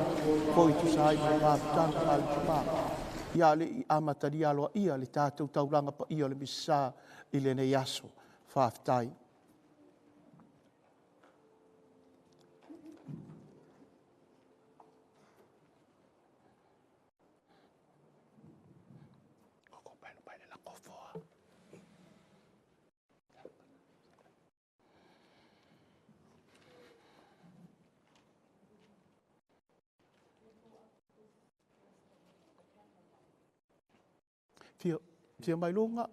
ko i tusai mai wāpitanga pāle tupā. Ia le i amataria aloa ia le tātou tauranga pa ia le misa i le nei aso whāwhitai. Fia mai longa.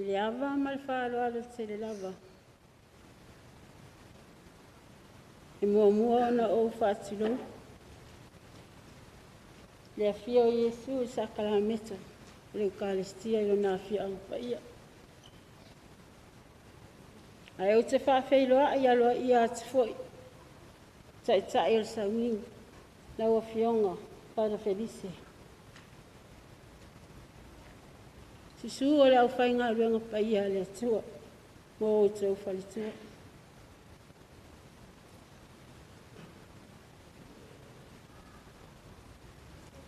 Le ava mal falo ala te le lava. E mua na o fatilo. Le afia o Yesu sa kalameta. Le Eukaristia ilo na afia ang paia. Ai o te whawheiloa i aloa i ati foi. Ta el sa wing. Na ua fionga. Para Felice. Si sua le au whainga ruanga paia le atua. Mō o te au whalitua.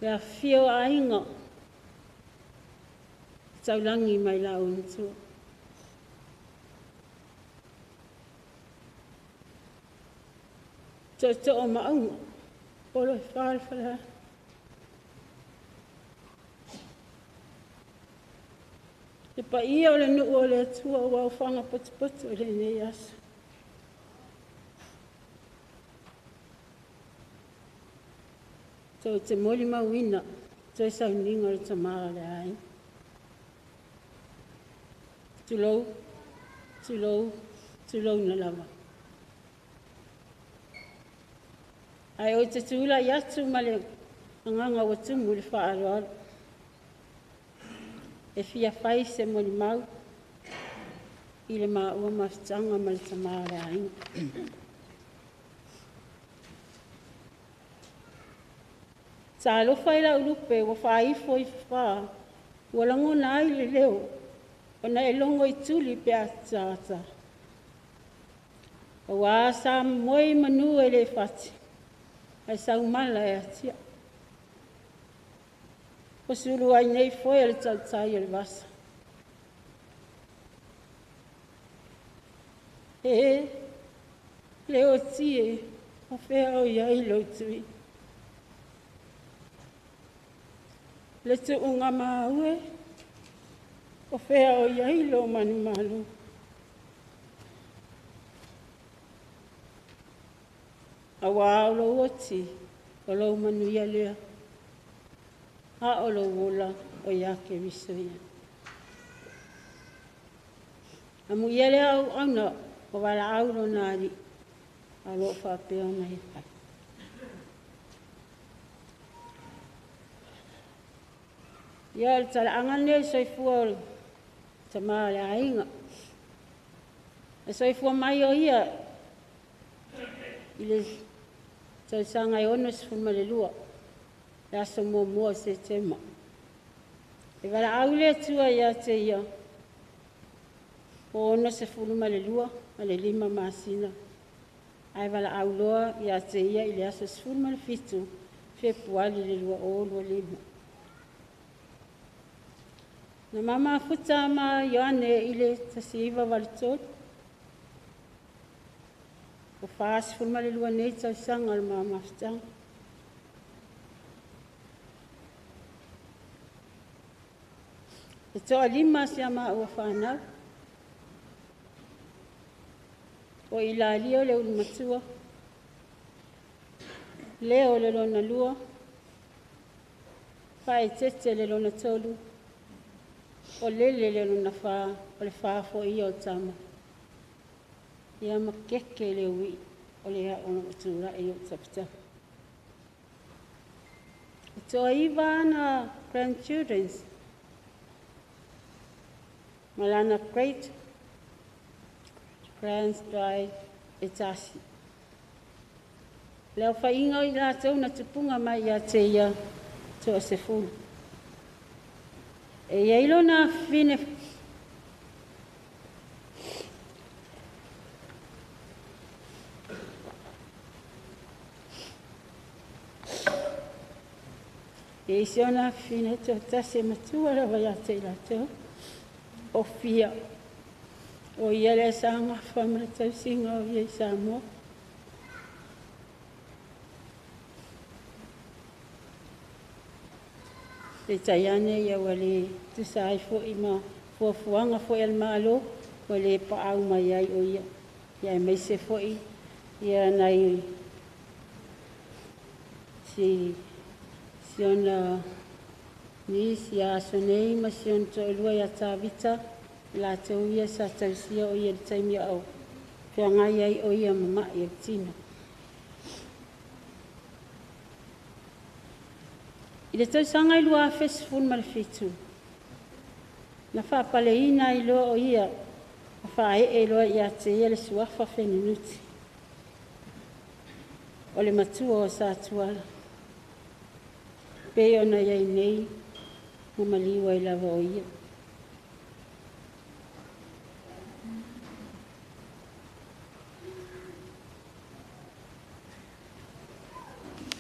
Le a whio a inga. Taulangi mai la o nitua. Te o maunga. Polo e whaalwhala. E pa ia o le nuu o le atua o au whanga potu o le nei aso. Tau te moli mawina, tau sa uninga le tamara le ai. Tulou na lava. Ai o te tula i atu ma le anganga o tumu le whaaroaro. E fia fai se moli mau i le maua mawhitanga ma le tamare ainga. Sa alofa i la urupe wa whaifo i wha ua langona ai le leo o na e longo i tuli pe atata. O wa sa moi manu e le fati ai sa umala e atia. O suru ai nei foi ele tautai ele vasa. Leo tie o whea o iai lo tui. Le tu unga maue o whea o iai lo manu malu. A wao lo oti o lo manu ia lea. A o lo wola o iake visoia. A mu iele au ana o wala au lo nari a lo whapea na i pai. Ia le tala angane soifua o tamaa le ainga. E soifua mai o ia i le tausanga i ono sifuma le lua. E aso mua se tema. E wala au le tua ia te ia. O ono se fuluma le lua, a le lima masina. Ai wala au loa ia te ia i le aso se fuluma le fitu. Februari le lua o lua lima. Na mama futa ma Ioane i le tasiiva valitot. O faa se fuluma le lua nei tau sanga le mama futanga. E toa lima se ama ua whanau. O i la lio le ulimatua. Leo le lona lua. Pae tete le lona tolu. o lele le luna wha, o le whaafo I o tama. Ia makeke le ui, o le ha ono utura I o tapita. So iwa na grandchildren, malana great grandchild etasi. Leo whainga I rātou na tupunga mai a te ia to se fulu. E eilo na whine e isi ona whine to tase matua rawa ia te rātou. O fia. O ia le sanga whamara tau singa o ia sa moa. Te taiane ia wale tu sai fo I ma fuafuanga fo el malo wale pa au mai ai o ia. Ia mai se fo I ia nai si ona ni si aso nei ma si on to lua ia ta vita la tau ia sa tau sia o ia taimi au. Pia ngai ai o ia mama ia tina. I le tau sanga I lua festival ma le fitu. Na whapaleina I loa o ia, na whae loa ia te ia le suafa fenunuti. O le matua o sa tuala. Pe ona iai nei, ma maliwa I lava o ia.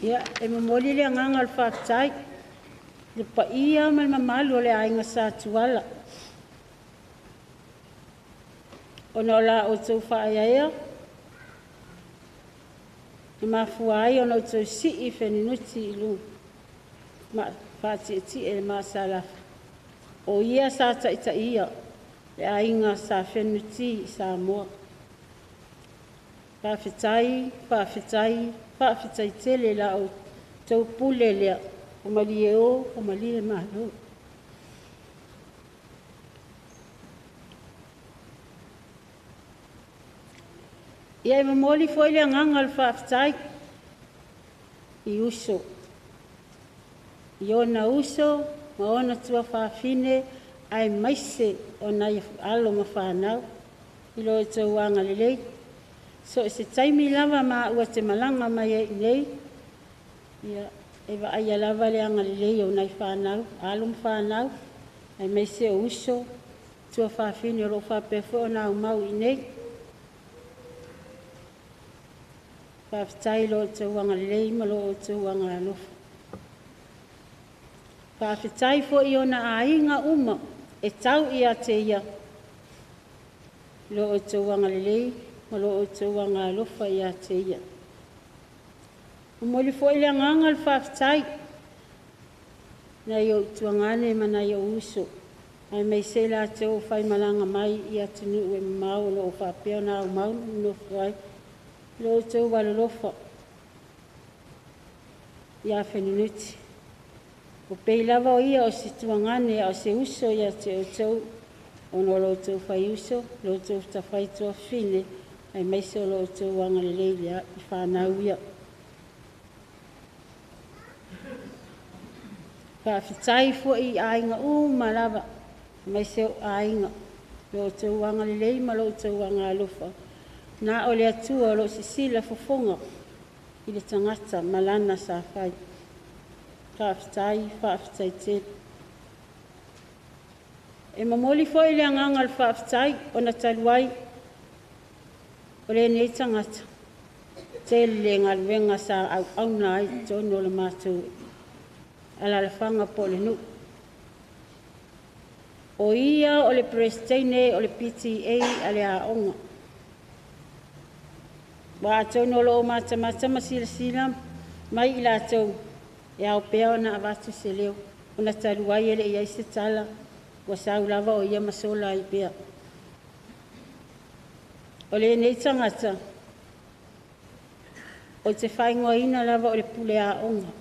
Ia, e mamoli le anganga al whaatai. Le pa ia mal mamalu o le ainga sa tuala. Ona la o tau whaaia. E mafuai ona o tau si I fenunuti I lu. Ma whaati eti e ma sa lafa. O ia sa taita ia. Le ainga sa fenunuti sa moa. Whawhitai tele la o tau pule lea, o mali e o mali e mahalo. Ia e mamoli foi le anganga al whawhitai I uso. I ona uso, ma ona tua whawhine, ai maise o nai alo ma whanau. I lo e tau wanga lelei. So se taimi lava ma ua te malanga mai e nei. Ia e wa aia lava le anga lelei o nai whanau, alum whanau. Ai mai se o uso, tua whawhine o lo whapefo o nau mau I nei. Whawhitai lo te wanga lelei ma lo te wanga alofa. Whawhitai fo I ona ainga uma e tau I a te ia. Lo te wanga lelei. Malo o te wanga alofa I a te ia. O moli fo I le anganga al whawhitai. Nei o tuangane ma nei o uso. Ai mei se la te o whai malanga mai I a tunu ue mau lo o whapea na o mau no whai. Lo o te o walolofa. I a fenunuti. O pei lava o ia o si tuangane o se uso I a te o tau. Ono lo te o whai uso, lo te o ta whai tua fine. Ai mai se o lo te wanga lelei lea I whanau ia. Whawhitai fo I ainga malava. Mai se o ainga. Lo te wanga lelei ma lo te wanga alofa. Nā o le atua o lo sisila fofonga. I le tangata malana sa whai. Whawhitai te. E mamoli fo I le anganga al whawhitai o na taluai. O le nei tangata. Te le ngalwenga sa au nai tono le mātou. Ala le whanga po le nu. O ia o le presteine o le PTA ale a onga. Wa tono lo mata sila mai I lātou. E au pea ona avatu se leo. Ona taluai ele iai se tala. Wa sau lava o ia masola I pea. O le nei tangata, o te whaingoa ina lava o le pule a onga.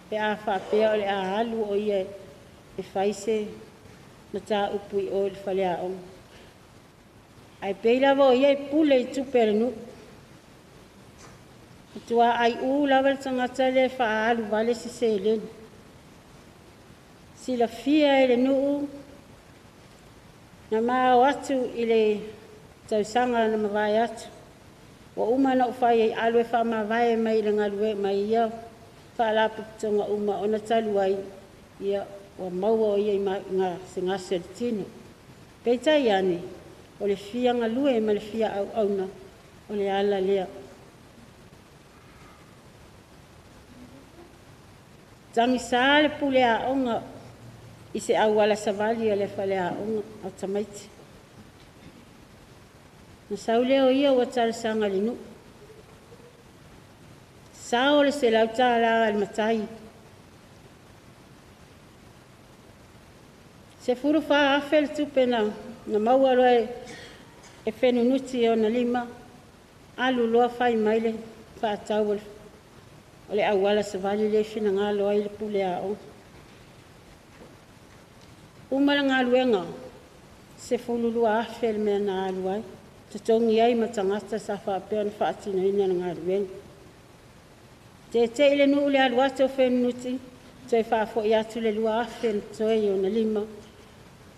Pe a whapea o le a alu o ia e whaise na tā upu I o le whaleaonga. Ai pei lava o ia I pule I tupere nu. Tua ai lava le tangata le whaalu vale si se leni. Sila fia e le nuu, na maa atu I le tausanga na mawai atu. Wa uma na ufai ai alwe wha mawai mai le ngalue mai ia. Whaalapu tonga uma ona taluai ia wa maua o ia I ngā singase le tino. Peitai ane, o le fia ngalue ma le fia au auna, o le ala lea. Tangi saa le pule a onga I se au wala savali a le whale a onga au tamaiti. Na saule o ia wa tala sanga le nu. Sao le se lau tala al matai. Se furu wha afel tupena na maua roe e fenunuti o na lima. Alu loa whai maile wha atawal. O le au wala savali le fina ngā loa I le pule a onga. Umara ngā luenga, se fululua afel mea nā aluai. Te tongi ai matangata sa whapea na whaatino ina ngā luenga. Te ile nuu le aluate o Fenunuti, toi whaafo I atu le lua afel toi o na lima.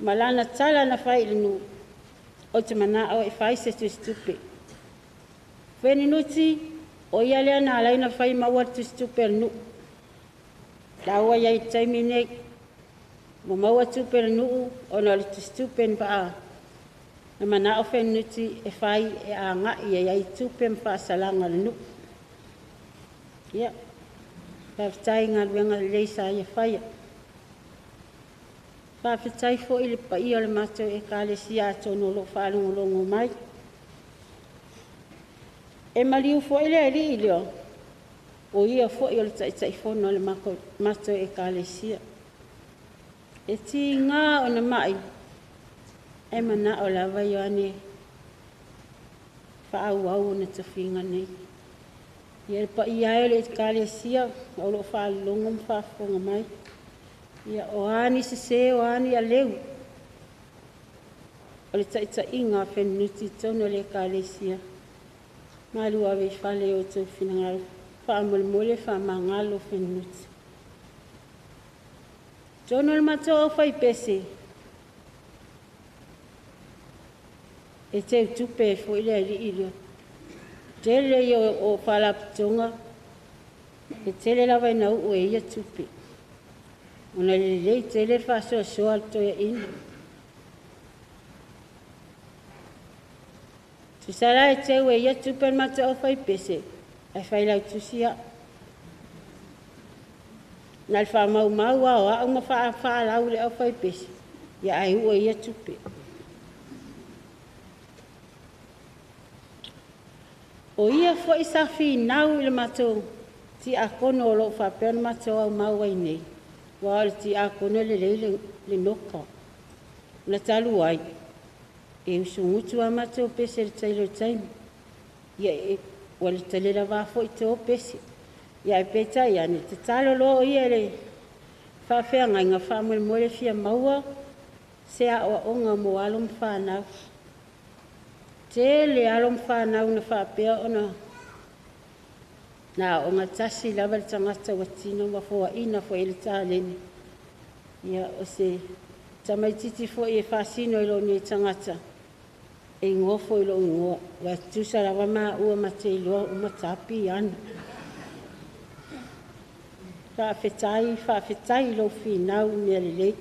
Malana tala na whai le nuu, o te mana o e whai se tu stupe. Fenunuti, o ia lea nā laina whai maua tu stupe nuu. Laua iai taimine, mo maua tupe nuu o na le tupe pa na mana o Fenunuti e whai e a ngai e ai tupe mpa salanga le nuu. Ia, whawhitai ngā ruenga le leisa i a whaia. Whawhitai fo I le pa I o le mato e ka le si atono lo whaalongolongo mai. E maliu fo I le eri I leo, o ia fo I o le taitai fono le mato e ka le sia. E ti ngā o na mai, e mana o lawa Ioane, whaau au na tawhinga nei. Ia pa I ae le kale sia, o lo whaalongom whaafonga mai. Ia o ani se o ani a leu. O le taita inga Fenunuti tono le kale sia. Malu awe whale o tau whinangaro, whaamolmole whaamangalo Fenunuti. Tono le mato o whai pese. E te tupe fo I le ri Tele o whalaputonga, e tele lawa I nau o e ia tupe. Ona le lei tele whasoa soa toia ina. Tusara e teu e ia tupe mata o whai pese, ai whailau tusia. Nal wha mau a unga whaalau le au whai pese, ia ai ua ia tupe. O ia fo I safi nau I le matou, ti a kono o lo whapea na matou au mau ai nei. Wa ole ti a kono le le noka. Na talu ai. E usungutu a matou pese le tailo taimi. Ia e wale tale la wafo I te o pese. Ia e peta iane, te talo lo ia le whawhea ngai ngā whamule mole fia maua, se a o onga mo alom whanau. Te le alom whanau na whapea ona na o ngā tasi lava le tangata watino wa fua ina fo ele tāleni. Ia o se tamaititi fo e whasino ilo ni tangata. E ngofo ilo ngoa. Wa tusa rawa maa ua mate iloa umatapi ana. Whawhetai ilo whinau mea lelei.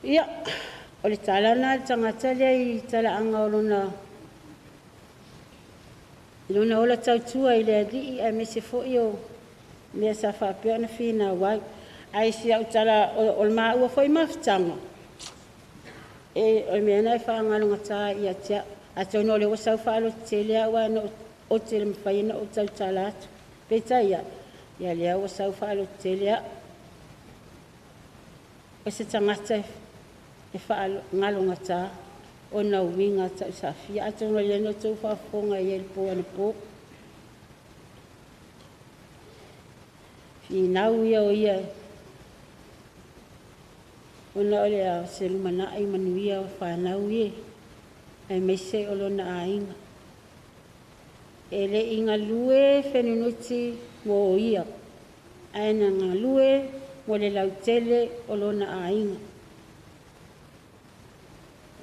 Ia. O le talana le tangata lea I tala anga o lona ola tautua I le alii ai me se fo'i o mea sa whapea na whina wai. Ai si au tala o le maa ua fo'i mawhitanga. E o mea nai whaangalunga tā I atia. A tau no le o sau whaalo te lea ua na o te le mwhaina o tau tala atu. Peta ia. Ia lea o sau whaalo te lea. O se tangata e whaalo ngalunga tā. O na winga tau safia. A tau no le no tau whaafonga I el po ane po. Finau ia o ia. Ona ole a se lumana ai manuia whanau e. Ai mai se olona a inga. E le inga lue Fenunuti mo ia. Ai na ngā lue mo le lautele olona a inga.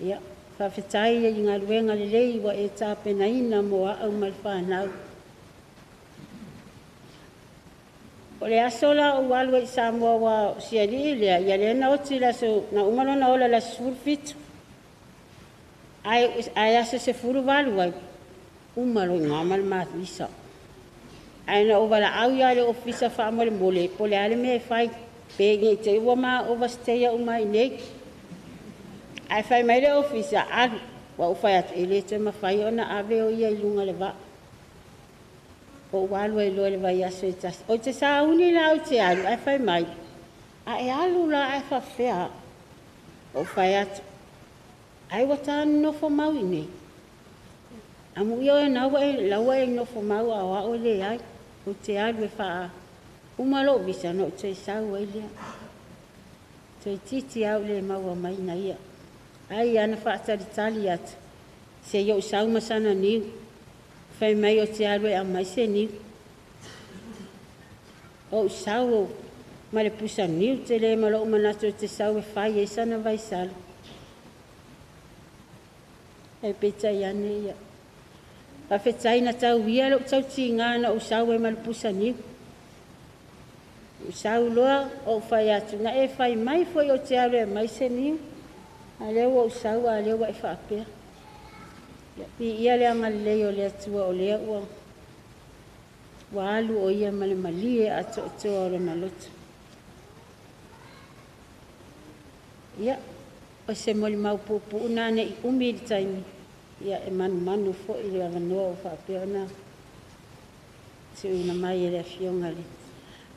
Ia, whawhetai e ngā luenga le lei wa e tāpena ina mo a au mal whanau. O le asola o walua I Samoa wa siari lea, ia le na oti la so na umalona ola la sifuru fitu. Ai asa se furu walua, umalo ngā malama isa. Ai na o wala au ia le ofisa whaamole mole, po le ale mea whai, pe nge te ua maa overstaya umai nei. Ai whai mai le ofisa alu, wa ufai atu e le te mawhai ona ave o ia ilunga le wa. O walua I loa le vai aso e tasi. O te sa uni la au te alu, ai whai mai. A e alu la ai whawhea. O whai atu. Ai wata anu nofo mau I nei. Amu ia e naua e laua e nofo mau a wao le ai. O te alu e wha umalo visa no te sau e lea. Te titi au le mau a mai na ia. Ai ana wha atari atu. Se iau sau masana niu. Whai mai o te alu e a mai se niu. O sau o ma le pusa niu te le malo o manato te sau e whai e sana vai salo. E peta I ane ia. Pa whetai na tau ia lo tau ti ngana o sau e ma le pusa niu. O sau loa o whai atu. Na e whai mai foi o te alu e mai se niu. A leo o sau a leo wa e whaapea. Pi ia le anga leo le atua o lea ua. Wa alu o ia male malie ato atua o le malotu. Ia, o se moli mau pupu unane I umi I taimi. Ia e manu fo I le avanoa o whaapea ona. Se una mai e le afionga le.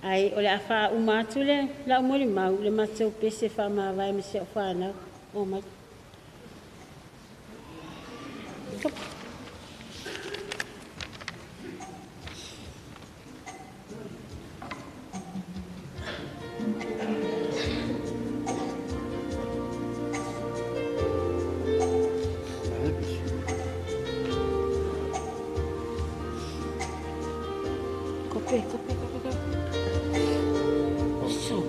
Ai, o le awha umatu le, la moli mau, le matau pese wha maa vai me se o whanau. O mai. Kope. So.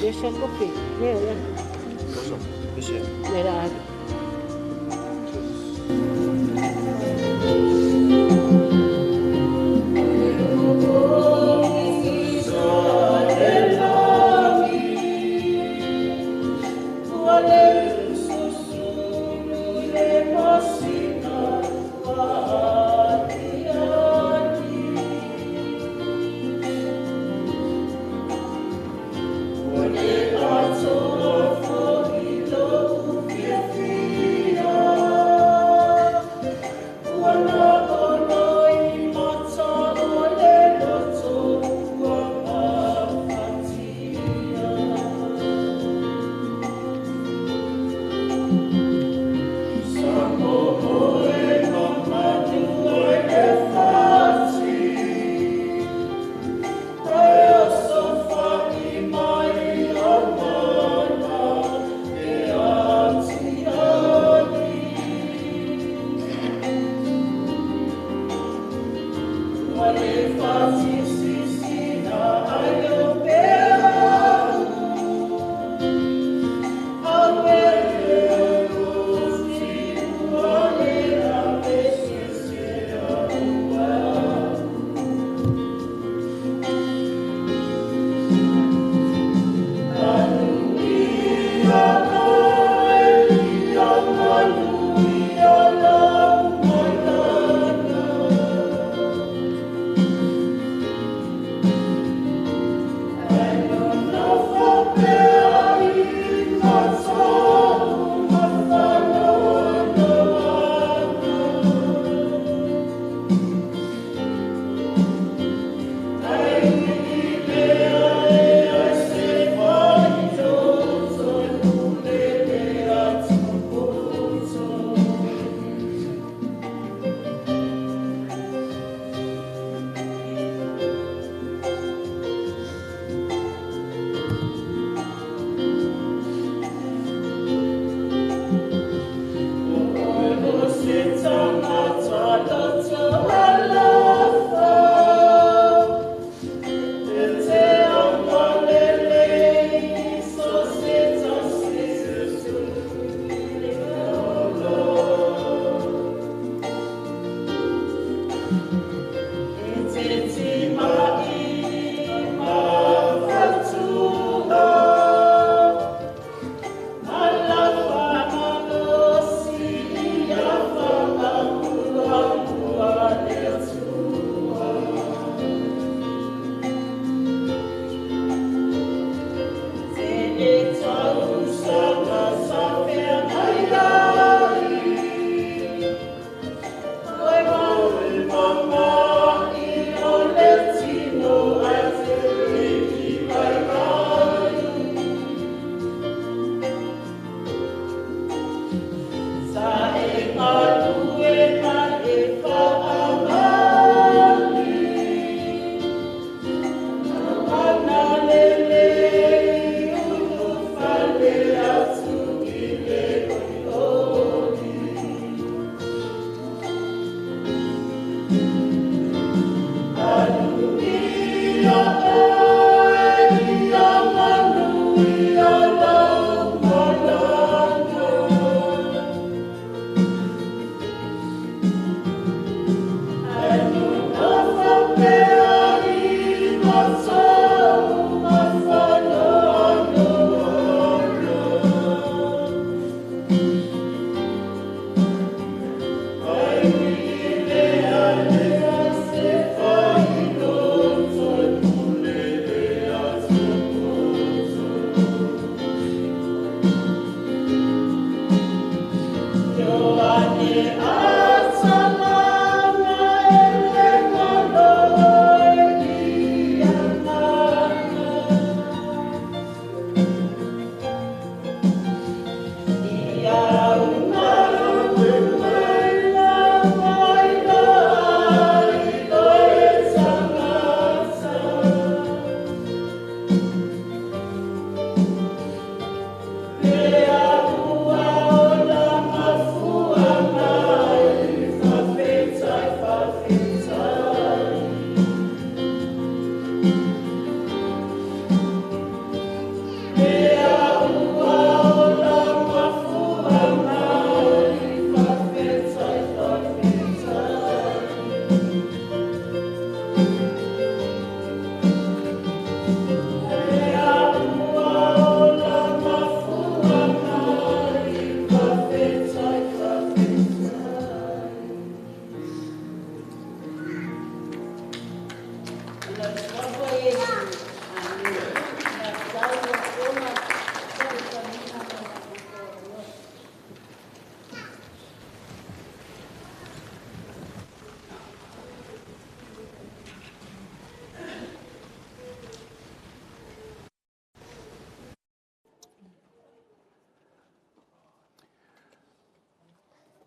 There's some coffee. Yeah. There.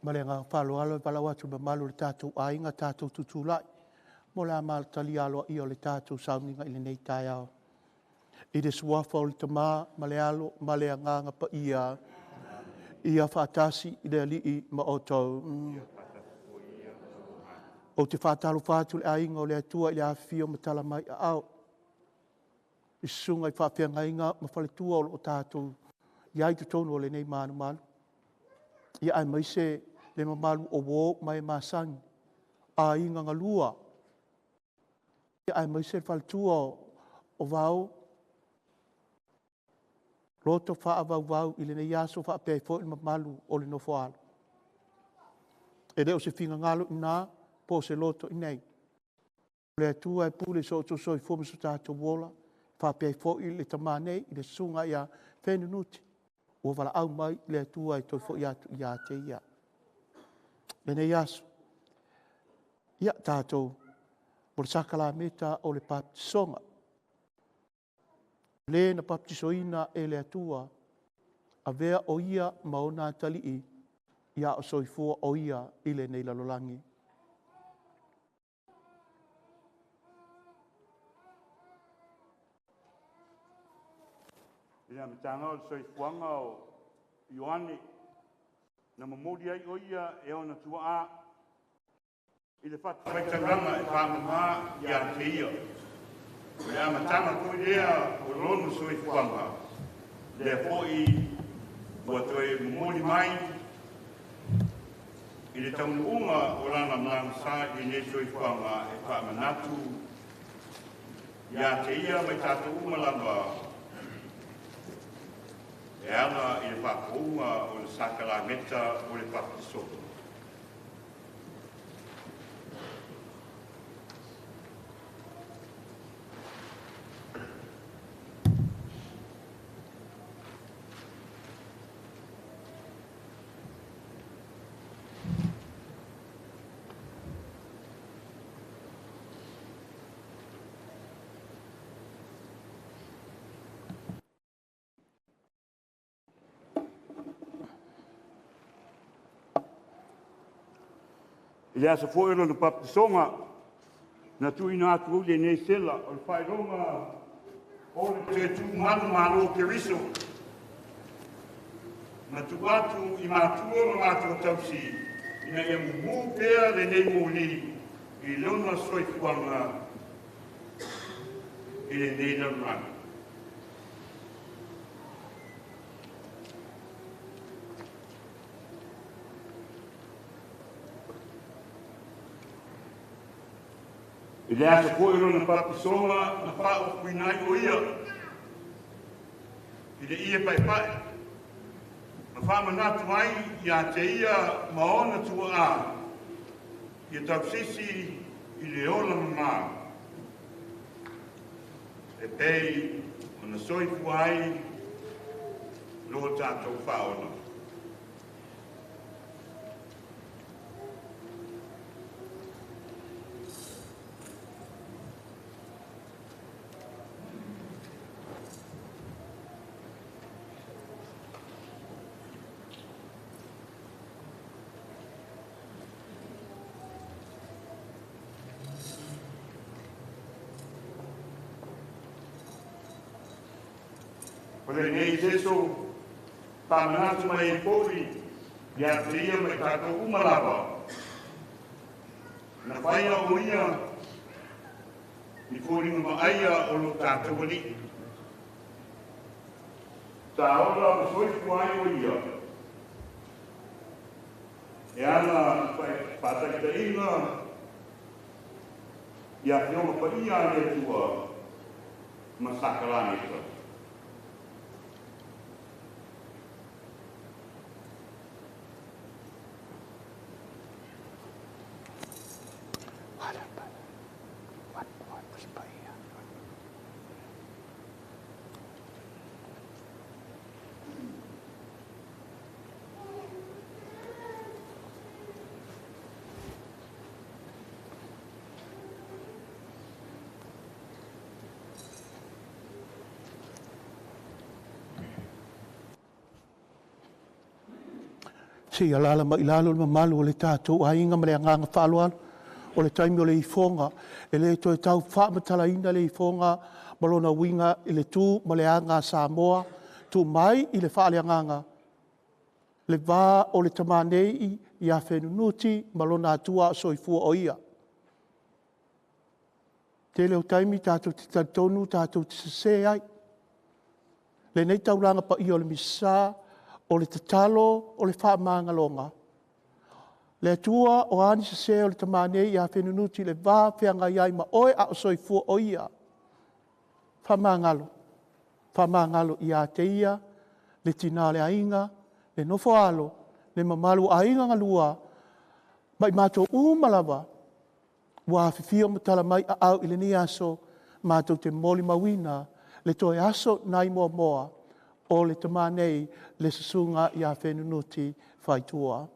Malenga whalo alo pala watu ma malu le tātou ainga tātou tutulai. Mo la mal tali alo i o le tātou sauninga i le nei tai au. I de suafa o le tamā, male alo, male anganga pa ia. Ia whaatasi i le alii ma o tau. O te whaatalo whātu le ainga o le atua i le awhio ma tala mai a au. I sunga i whawhianga inga ma whale tua o tātou. Iai te tonu o le nei manu manu. Ia ai mai se le mamalu o wō mai māsangi. A inga ngalua. Ia ai mai se whale tua o vau. Roto wha vau vau i le nei aso wha pēi fo i mamalu o le nofo alo. E leo se whinga ngalo i nā, po se loto i nei. Le atua e pule so to so i fo so tātou wola. Wha pēi fo i le tamā nei i le sunga ia Fenunuti. O wala au mai le atua i toi fo i atu i a te ia. Le nei aso. Ia tātou. O le sakala meta o le papisonga. Le na papisoina e le atua. A vea o ia maona tali i. Ia o soifua o ia i le nei lalolangi. Ia matanga o soifuanga o Ioane. Na mamodi ai o ia e ona tua a. I le fatu whaitanganga e whamama i a te ia. Ia matanga koe lea o lono soifuanga. Lea poi ua toe mamodi mai. I le taunu unga o lana mlanga sa i ne soifuanga e whamanatu. Ia te ia mai tātou unga lamba. E ana i le whakounga o le sakala meta o le whakisoto. I le asa fōero na papisonga, na tui nā atu le nei sela, o le whaironga o le te tū manu o Therese. Na tu atu i mātua na mātua tausi, ina ia mumu pēr le nei mōli, i leona soifuanga, i le nei lauranga. I le asa koe rona papisonga na wha o kuinai o ia. I le ia pai pai. Na wha manatu ai i a te ia maona tua a. I a tausisi i le ola mama. E pei o na soifu ai lo tātou whaona. Pole nei teso, pamanatu mai e pōri, ia te ia mai tātou umalawa. Na whaia o ia, i pōri ngama aia o lo tātou wani. Tā ora o soifu ai o ia. E ana pātakita inga, ia whionga pa ia le tua, masakalani tua. Si alala ma ilalo ma malu o le tātou a inga ma le anganga whaaloalo o le taimi o le ifonga e le to e tau whaamatala ina le ifonga malona winga i le tū ma le anga Samoa tu mai i le whaale anganga le vā o le tamanei i a Fenunuti malona atua soifua o ia. Te leo taimi tātou te tatonu, tātou te sase ai. Le nei tauranga pa i o le misa, o le tatalo, o le whaamangalonga. Le atua o ani sase o le tamanei i a Fenunuti le vā whianga iai ma oe a soifua o ia. Whamangalo. Whamangalo i a te ia, le tina le ainga, le nofo alo, le mamalu a inga ngalua, mai mātou umalawa, wa whiwhio matala mai a au ili ni aso, mātou te moli mawina, le toi aso nai moa moa, o le tamanei le sasunga i a Fenunuti Faitua.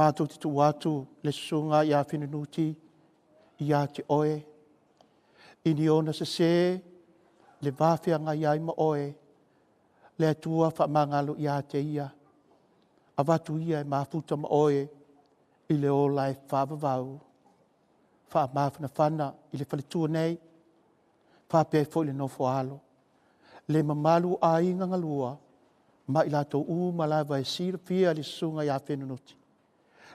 Mātou te tu watu le sunga i a Fenunuti i a te oe. I ni ona se se le wāwhianga i ai ma oe. Le atua whamangalo i a te ia. A watu ia e mafuta ma oe i le ola e whawawau. Whamawhana whana i le whalitua nei. Whapea fo le nofo alo. Le mamalu a inga ngalua. Ma i lato malaiwa e sira pia le sunga i a Fenunuti.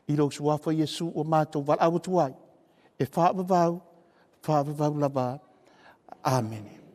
I lo suafa Yesu o mātou wal awatuai. E whaavavau lava. Amen.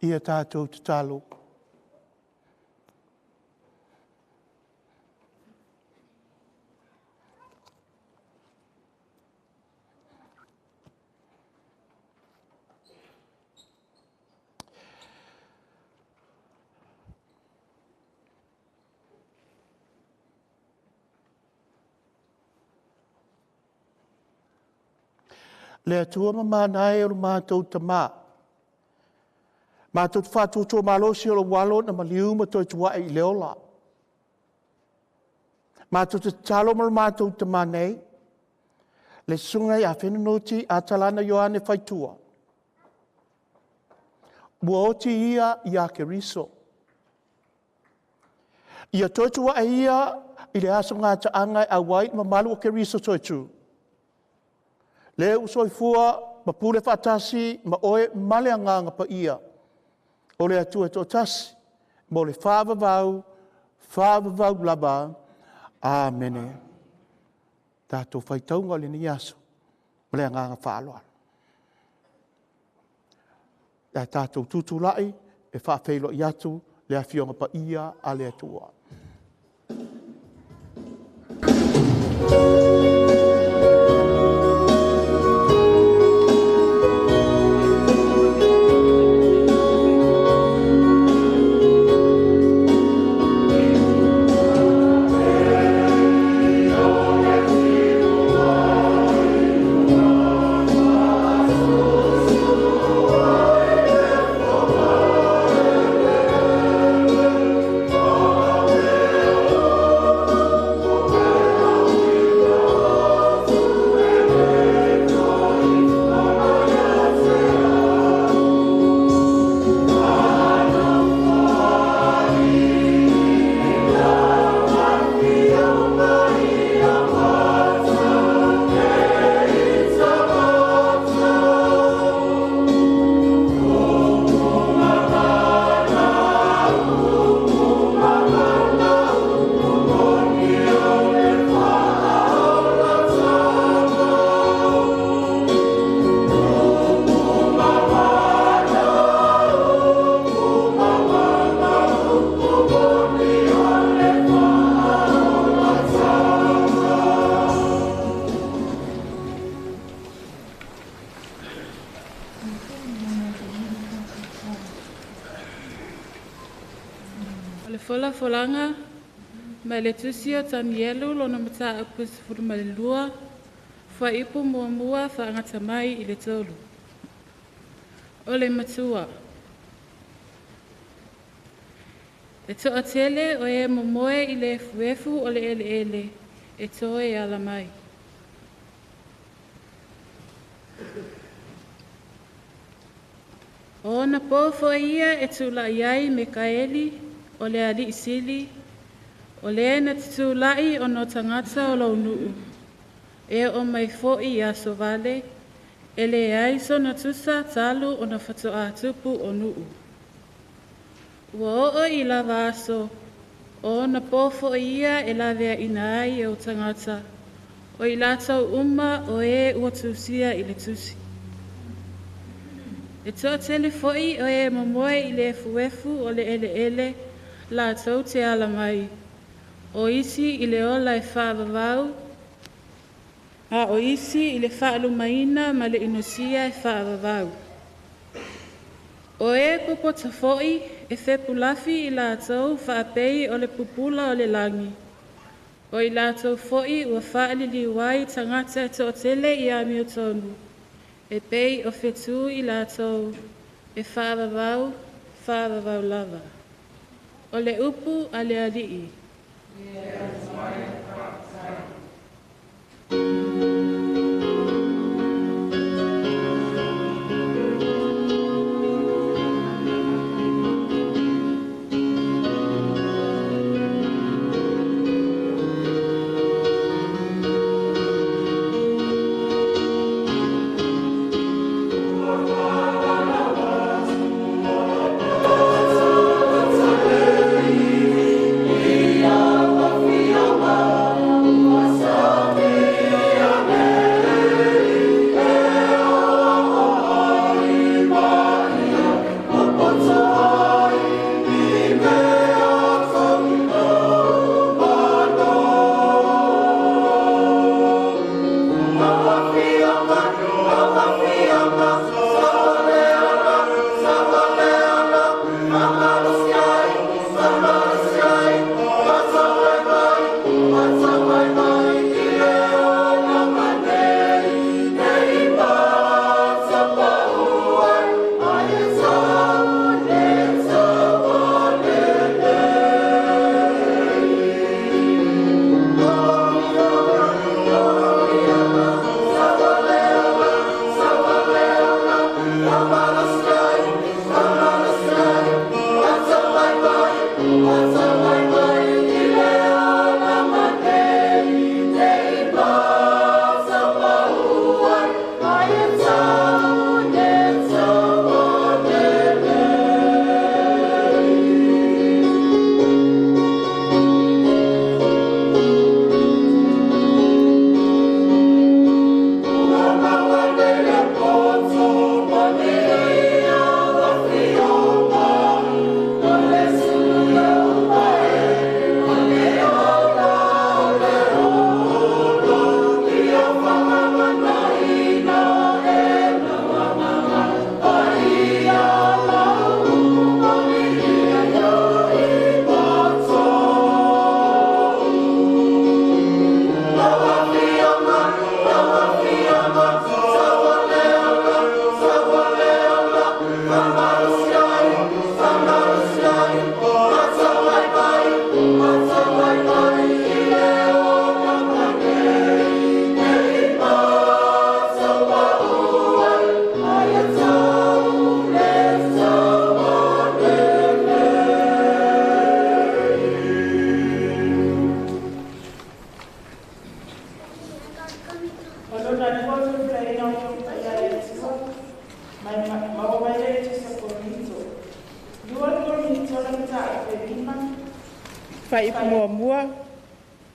ia tātou te talo. Le atua mamana e o mātou ta mā. Mātou te whātua tō mālosi o lo walo na maliu ma toi tua e i leola. Mātou te talo ma mātou ta mā nei. Le sunga i a Fenunuti Atalana Ioane Faitua. Ua oti ia i a keriso. Ia toi tua e ia i le aso ngā ta anga a wai ma malu o keriso toi tu. Le usoi fua, ma pule whaatasi, ma oe male anganga pa ia. O le atu e tō tasi, mo le whaavavau laba, āmene. Tātou whaitaunga le ni aso, ma le anganga whaaloa. Ia tātou tutulai, e whaafeilo i atu, le awhionga pa ia a le atua. Folanga, mai le tusi o tanielu lona mata apus furu malilua, fa ipu mua fa angata mai i le tolu. O le matua. E toa tele o e momoe i le fuefu o le ele, e toe e ala mai. O na pofo ia e tula iai me kaeli, o le ali isili, o le na titulai o no tangata o lau nuu, e o mai foi a sovale, e le aiso na tusa talu o na fatoa tupu o nuu. Ua o i lava aso, o na pofo ia e lavea ina ai o tangata, o i latau uma o e ua tusia i le tusi. E toa tele foi o e mamoe i le fuefu o le ele, la tau te ala mai, o isi i le ola e whaavavau, a o isi i le whaalumaina ma le inosia e whaavavau. O e popo tafoi e whepulafi i la tau whaapei o le pupula o le langi, o i la tau foi ua whaalili wai tangata e toa tele i a mio tonu, e pei o whetu i la tau e whaavavau lava. O le upu a le alii. Feel Whai ipu mua,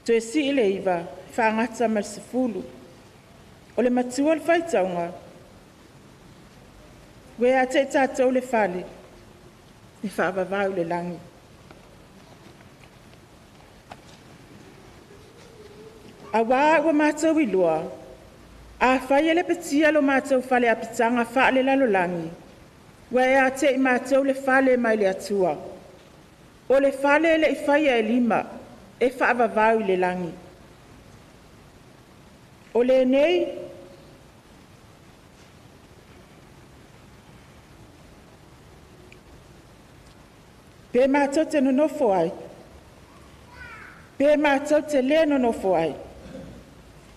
to e si ile iwa, whaangata ma se fulu. O le matua le whaitaunga. Wea te tātou le whale, ni whaavavau le langi. A wā ua mātou i loa, a whai ele petia lo mātou whale a pitanga whaale lalo langi. Wea te i mātou le whale mai le atua. O le whale le i whai e lima, e whaavavau le langi. O le nei, pe mātou te nonofo ai. Pe mātou te le nonofo ai.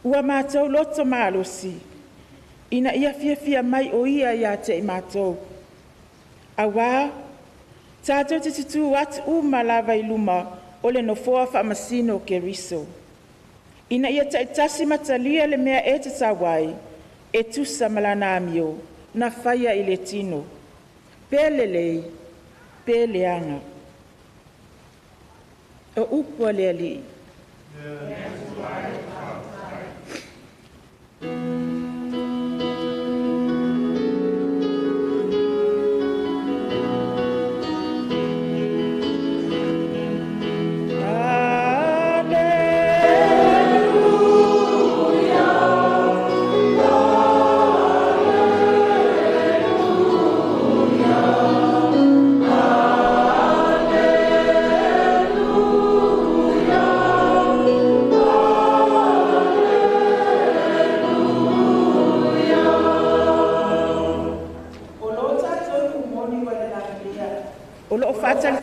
Ua mātou loto mālosi. Ina ia fia mai o ia ia te i mātou. A wā, tātou te tutu atu malawa i luma o le nofoa whaamasino ke riso. Ina ia te tasi matalia le mea e te tawai, e tusa malana amio, na whaia i le tino. Pelelei, peleanga. O upua le ali.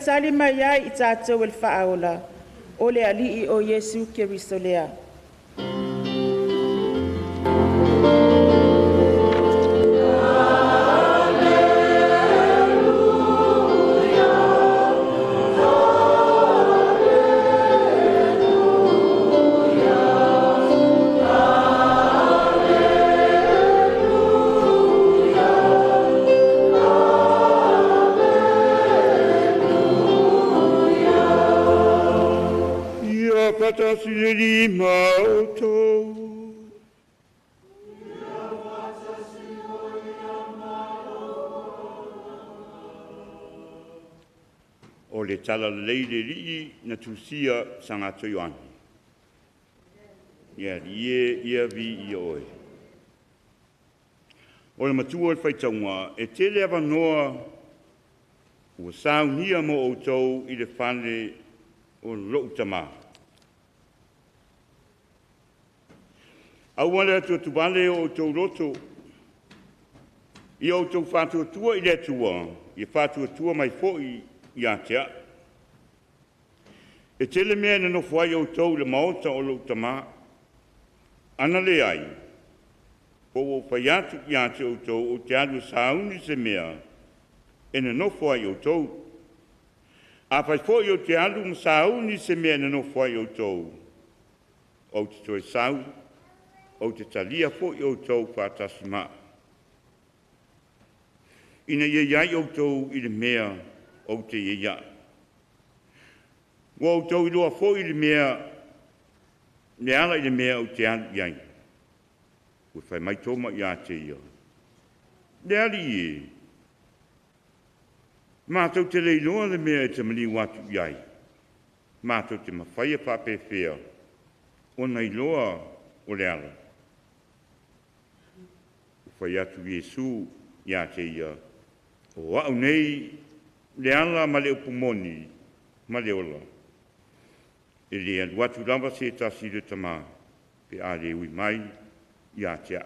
Tali mai ai I tātou el whaaola, o le alii o Yesu Keriso lea. O le tala leile rii na tusia sangato Ioane. Ia ia vi ia oe. O le matua le whaitaunga, e tele awa noa ua saunia mo outou I le whane o lou tamā. Auale atu tuvale o outou roto, I outou whātua tua I le atua, I whātua tua mai fo'i ia tea. E tele mea na nofo ai outou le maota o lou tamā, ana le ai, po o whai atu ia te outou o te alu sauni se mea, e na nofo ai outou. A whai fo'i o te alu ma sauni se mea na nofo ai outou, o te toe sau, o te talia fo'i outou whātasi maa. Ina ia iai outou I le mea, o te ia. Wa o tau I loa fo I le mea, me ala I le mea o te anu iai. Ua whai mai toma I a te ia. Le ali e. Mātou te leiloa le mea e te mani watu iai. Mātou te mawhaia whape whea. O nei loa o le ala. Ua whai atu Iesu I a te ia. O au nei le ala ma le upumoni, ma le ola. E le aluatu lava se tasi le tamā, pe a le ui mai, I a tea.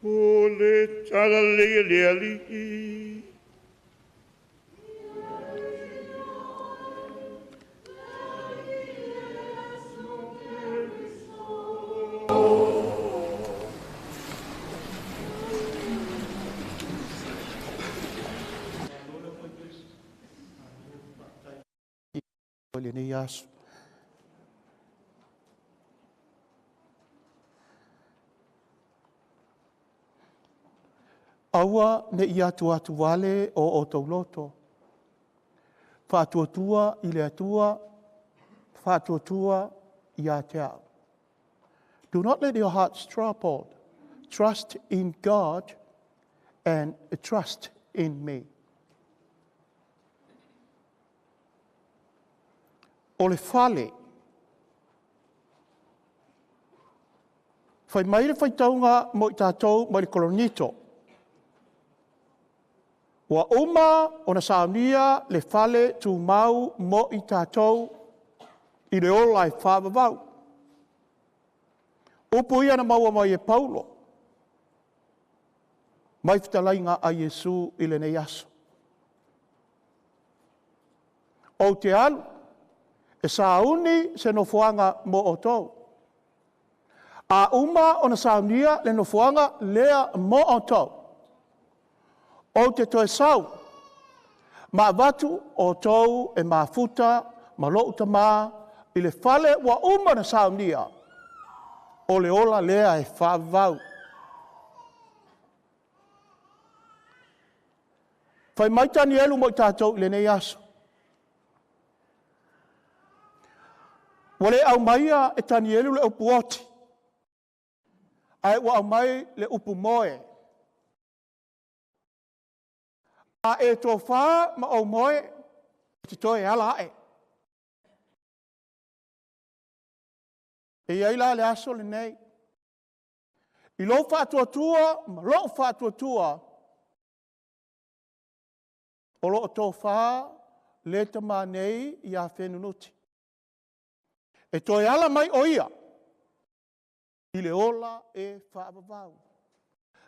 O le tala le ali. Le nei asu. Aua ne I atu wale o tauloto. whātuatua i le atua, whātuatua i a te ao. Do not let your hearts troubled. Trust in God and trust in me. O le whale, whai maire whai taunga mo i tātou mo i kolonito. Wa uma o na saunia le whale tū mau mo i tātou i le ola i whāwawau. Upu ia na maua mai e Paulo. Mai whitalainga a Yesu i le nei aso. O te alu, e sauni se nofuanga mo o tau. A uma o na saunia le nofuanga lea mo o tau. O te toe sau, ma watu o tau e ma futa, ma lo utama, i le whale wa uma na saunia, o le ola lea e whawau. Whai maitani elu mo i tātou le nei aso. Wale au maia e tani elu le upu oti. Ai wa au mai le upu moe. A e tō whā ma au moe, te toi ala e. E iai la le aso le nei. I lo whātua, ma lo whātua, o lo tō whā le tama nei i a Fenunuti. E toi ala mai o ia, i le ola e whaavavau.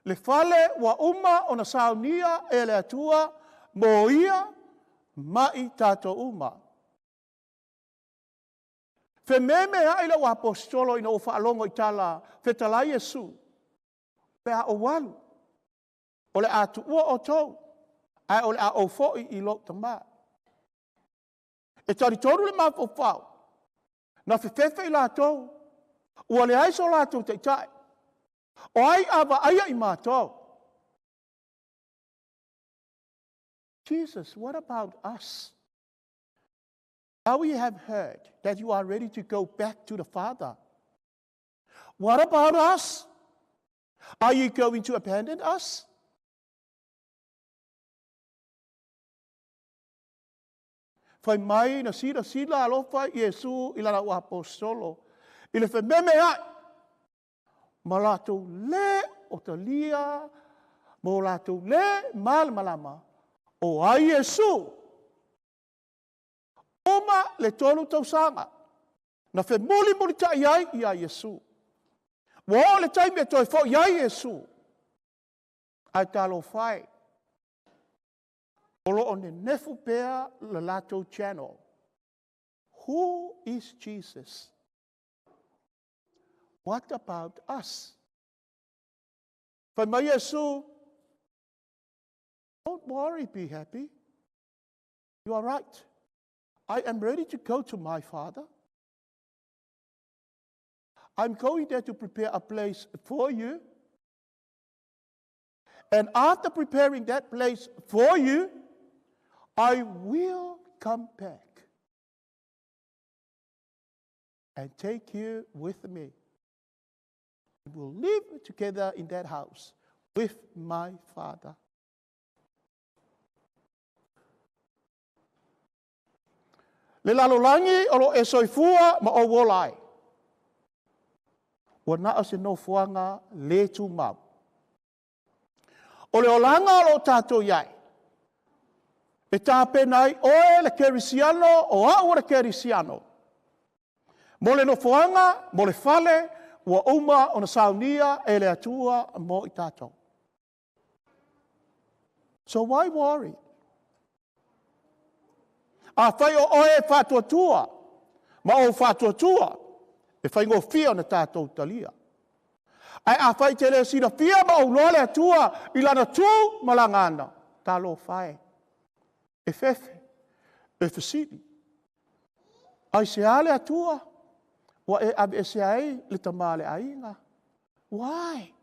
Le whale wa uma o na saunia e le atua mo ia mai tātou uma. Fe meme haile wa apostolo ina o whaalongo i tala whetala Yesu. Pe a o walu. O le atu ua o tau. Ai o le a o foi i lo tama. E tari toru le mafo whao. Na whewhewhe i la tau. Ua le aiso la tau te tai. O ai awa aia i mātou. Jesus, what about us? Now we have heard that you are ready to go back to the Father. What about us? Are you going to abandon us? Whai mai na sila alofa Yesu i lana ua apostolo. I le whememe ai. Ma lātou le o ta lia, mo lātou le malama o ai Yesu. Oma le tolu tausanga, na whe muli ta iai i a Yesu. Wa le taimi e toi fo iai Yesu. Ai talo whai. Olo o ne nefu pea le lātou channel. Who is Jesus? What about us? Whai mai Yesu, don't worry, be happy. You are right. I am ready to go to my Father. I'm going there to prepare a place for you. And after preparing that place for you, I will come back and take you with me. We'll live together in that house with my Father. Le lalolangi o lo e soifua ma o wolai. Wa na se no fuanga le tu mau. O le olanga o lo tato iai. E tā penai oe le kerisiano o au le kerisiano. Mo le no fuanga, mo le fale, ua uma o na saunia e le atua mo i tato. So why worry? A whai o oe whātuatua, ma o whātuatua, e whai ngō whia na tātou talia. Ai a whai te le sina whia ma o lole atua, i lana tū malangana, tā lo whai. E whewhe, e whasini. Ai se ale atua, wa e abe se ai le tamale ainga. Why?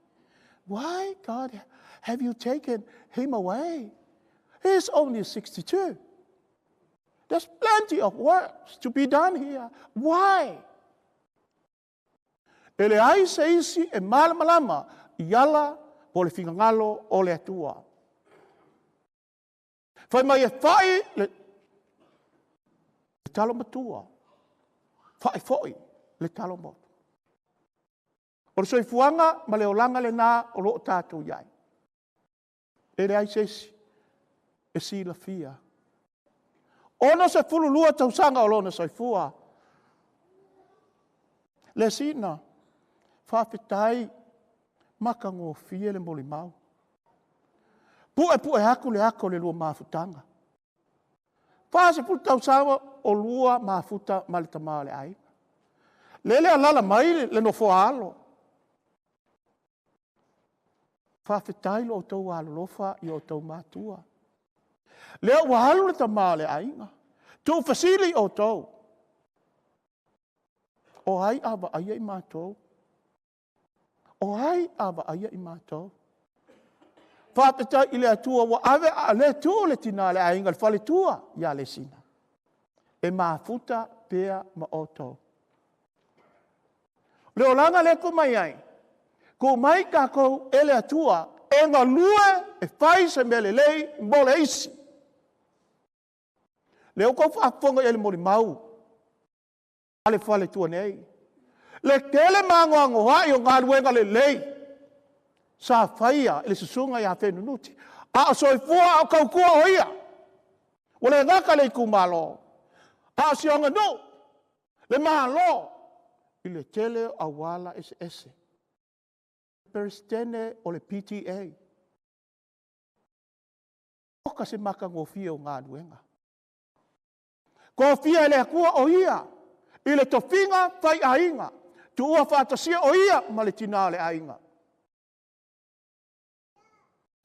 Why, God, have you taken him away? He's only 62. There's plenty of work to be done here. Why? Ele ai se isi e malama i ala o le fingangalo o le atua. Fai mai e fai le talo matua. Fai foi le talo mo. O le soifuanga ma le olanga le nā o lo tātou iai. Ele ai se isi e si la fia. Ono se fululua tausanga o lona soifua. Le sina, whawhitai, maka ngō fie le moli mau. Pue haku le ako le lua mafutanga. Whase pu tausanga o lua mafuta ma le tamale ai. Lele alala mai le no foalo. Whawhitai lo o tau alolofa i o tau matua. Leo wahalu le tamale ainga. Tu fasili o tau. O hai ava aia i mātou. O hai ava aia i mātou. Whāpeta i le atua wa ave a le tua le tina le ainga le whale tua ia le sina. E māfuta pēa ma o tau. Leo langa le ko mai ai. Ko mai kako e le atua e ngā lue e whai se mele lei mbole isi. Leo kou whaafonga e le mori mau. Ale whale tua nei. Le tele mangoango hai o ngā luenga le lei. Sa whaia e le susunga i a Fenunuti. A soifua o kaukua o ia. O le ngaka le kumalo. A sionga no. Le malo. I le tele a wala ese ese. Peristene o le PTA. Oka se maka ngofia o ngā luenga. Ko fia le akua o ia. I le tofinga fai ainga. Tu ua whātasia o ia ma le tina le ainga.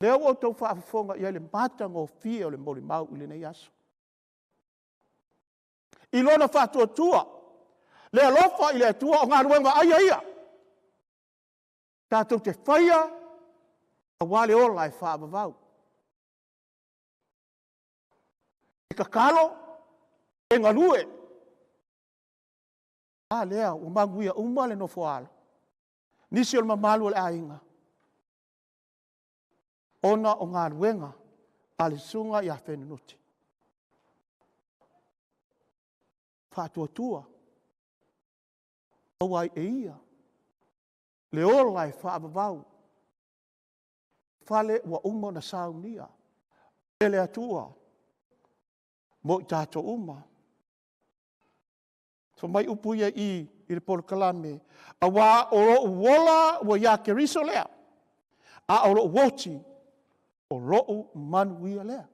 Leo o tau whaafonga i le matanga o fia o le mori mau i le nei aso. I lona whātua tua. Le alofa i le atua o ngā ruenga aia ia. Tātou te whaia a wale ola e whaavavau. I kakalo e ngā lue. Lea, o manguia umale no foala. Nisi o mamalu le ainga. Ona o ngā ruenga a le sunga i a Fenunuti. Whātua tua. Awai e ia. Le ola e whaavavau. Whale wa umo na saunia. Ele atua. Mo i tātou uma. So mai upuia i le polo kalame. A wā o lo uola wa ia keriso lea. A o lo uoti o lo manuia lea.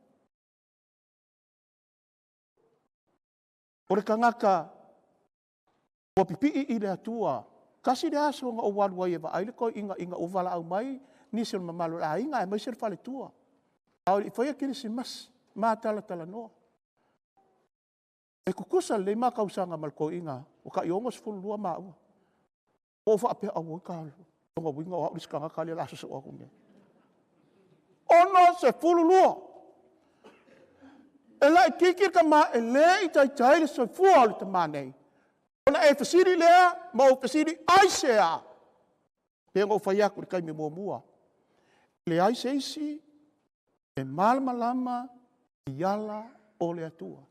O le kangaka o pipi i le atua. Kasi le aso nga o walua ia wa aile ko inga uwala au mai nisi o mamalu la inga e mai se le fale tua. Au i whaia kirisi mas maa tala noa. E kukusa le ma kausanga malko inga o ka iongo se fulu lua maa ua. O wha apea au ka onga winga o haurisi kanga kali la aso o akunge. Ono se fulu lua. E la i kikir ka maa e le i tai le so fua le ta maa nei. Ona e fasiri lea ma o fasiri aisea. Pea ngau whaiaku le kaimi mua. Le aise isi e malama i ala o le atua.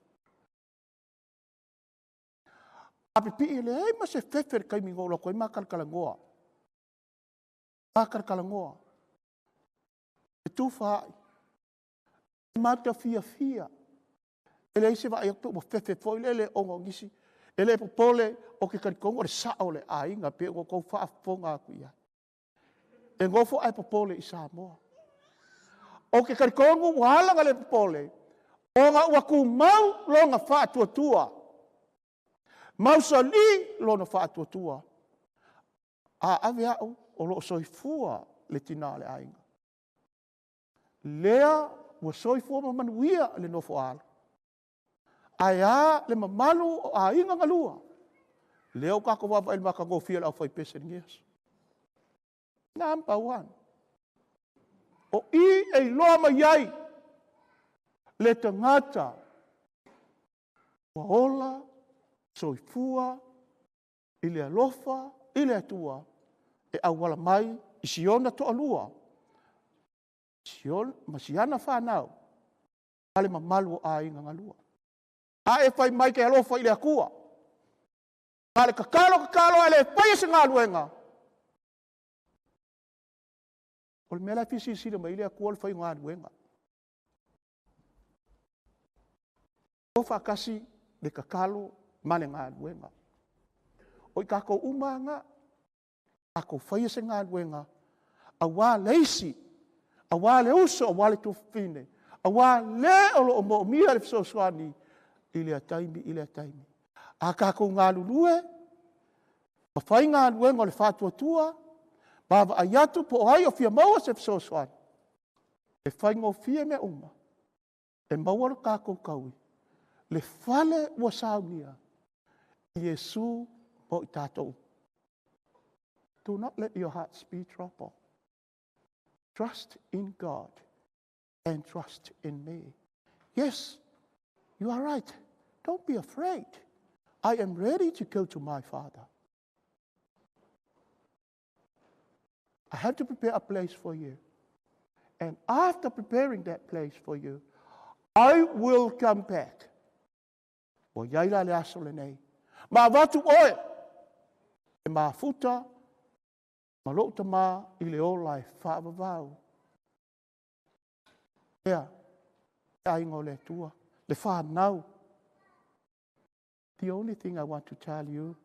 Apipi le ai ma se fefer kai mingo lo koi makar kalangoa. Makar kalangoa. E tu fai. Mata fia. Ele ise va ai mo fefer foi lele ongo ngisi. Ele popole o ke karikongo le sao le ainga pe o ko fa fonga ku ia. E ngofo ai popole i Samoa. O ke karikongo wala ngale popole. O nga waku mau lo nga fa tua. Mausali lo na fa tua. A ave au o lo soifua le tina le ainga. Lea wa soifua ma manuia le nofo ala. Aia le mamalu o ainga ngalua. Leo kako wawa ilma ka go fia au fai pese ngias. Number 1. O i e loa mai ai le tangata Ua ola, soifua, i le alofa, i le atua, e awala mai, i siona to alua. Sion, ma siana whanau, ale ma malu a inga ngalua. A e whai mai ke alofa i le akua. Ale kakalo, ale e whai se ngā luenga. O le mea fisi sira mai le akua le whai ngā luenga. O whakasi le kakalo, male ngā luenga. O i kako umanga, kako whai se ngā luenga, a wā leisi, a wā le uso, a wā le tufine, a wā le olo o mo mia le fisoswani, i le ataimi. A kako ngā lulue, ma whai ngā luenga o le whātua tua, Bava ayatu po ai o fia maua se fisoswani. E whai ngō fia me uma, e maua lo kako kaui, le fale ua saunia, Yesu po i tātou. Do not let your hearts be troubled. Trust in God and trust in me. Yes, you are right. Don't be afraid. I am ready to go to my Father. I have to prepare a place for you. And after preparing that place for you, I will come back. O yaila le aso le nei. Ma watu oe. E ma futa. Ma lota ma i le ola e whaavavau. Ea. E aingo le tua. Le whanau. The only thing I want to tell you,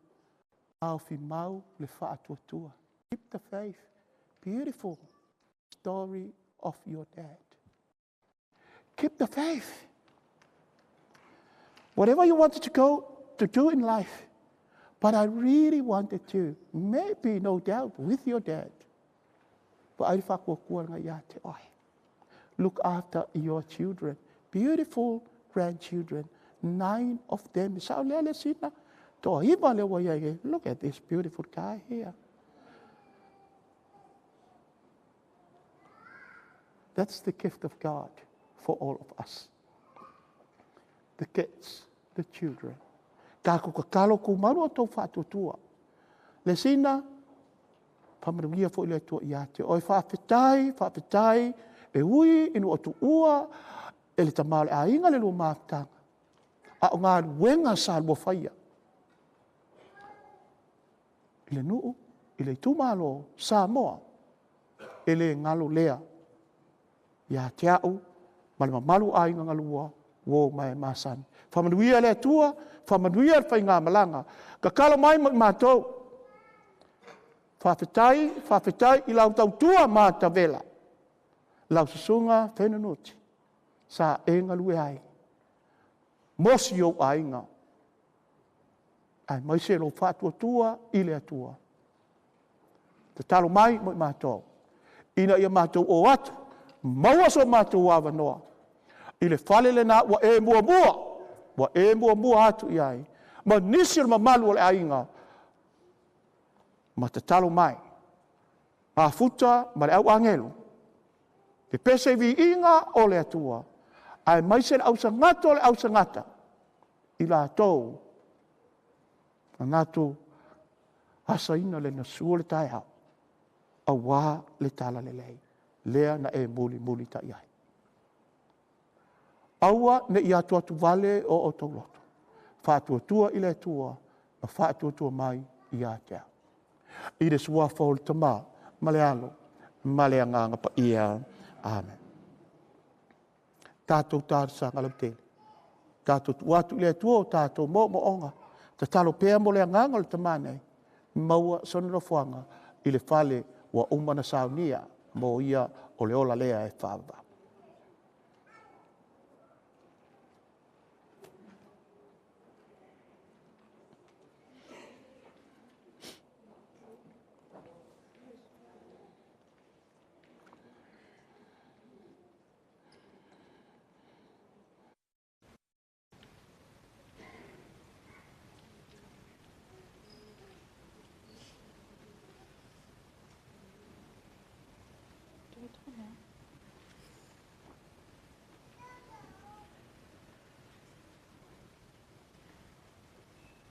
au fi mau le whaatua tua. Keep the faith. Beautiful story of your dad. Keep the faith. Whatever you wanted to do in life, but I really wanted to, maybe no doubt with your dad. But I look after your children, beautiful grandchildren, 9 of them. Look at this beautiful guy here. That's the gift of God for all of us. The kids, the children. Kako kakalo ku maru ato whaatutua. Le sina, pamarugia fo ile tua iate. Oi whaafetai, e ui, inu atu ua, e le tamale a inga le lua maafutanga. A o ngā wenga sa lua whaia. Ile nuu, ile tumalo, sa moa, ele ngalo lea. Ia te au, malama malu a inga ngalua, wo mai masani. Whamanuia le tua, whamanuia le whai ngā malanga. Ka kala mai mātou. Whawhetai i lau tau tua māta vela. Lau susunga Fenunuti. Sa e ngalue ai. Mosi o a inga. Ai mai se lo whātua tua i le atua. Te talo mai mo mātou. Ina ia mātou o atu. Maua so mātou awa noa. I le whale le nā, wa e mua. Wa e mua atu i ai. Ma nisi ma malu o le ainga. Ma te talo mai. A futa, ma le au angelu. Te pese vi inga o le atua. Ai mai se le au sangata o le au sangata. I la tau. Ngatu asa ina le nasua le tai hao. A wā le tala le lei. Lea na e muli ta iai. Aua ne ia atu vale o tauloto. Whātua tua i le tua, ma whātua tua mai i a tea. I le sua whaul tamā, malealo, malea nganga pa ia. Amen. Tātou tāru sa ngalau tele. Tātou tuatu i le tua o tātou mo onga. Ta talo pēa mo lea nganga le tamā nei. Maua sonoro fuanga i le whale wa umana saunia. Mo ia o le ola lea e whaava.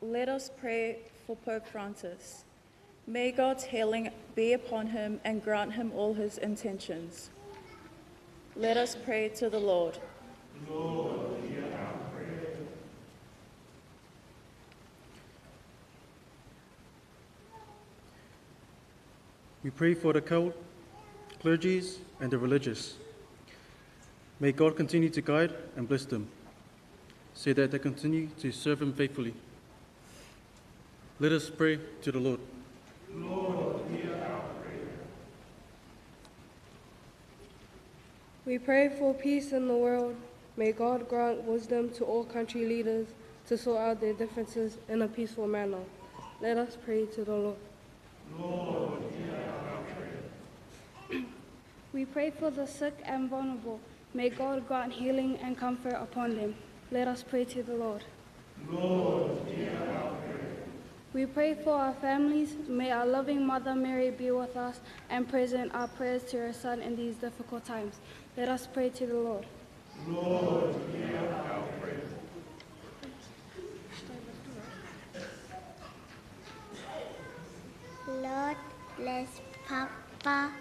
Let us pray for Pope Francis. May God's healing be upon him and grant him all his intentions. Let us pray to the Lord. Lord, hear our prayer. We pray for the clergies and the religious. May God continue to guide and bless them, so that they continue to serve him faithfully. Let us pray to the Lord. Lord, hear our prayer. We pray for peace in the world. May God grant wisdom to all country leaders to sort out their differences in a peaceful manner. Let us pray to the Lord. Lord, hear our prayer. We pray for the sick and vulnerable. May God grant healing and comfort upon them. Let us pray to the Lord. Lord, hear our prayer. We pray for our families. May our loving Mother Mary be with us and present our prayers to her Son in these difficult times. Let us pray to the Lord. Lord, hear our prayer. Lord, bless Papa.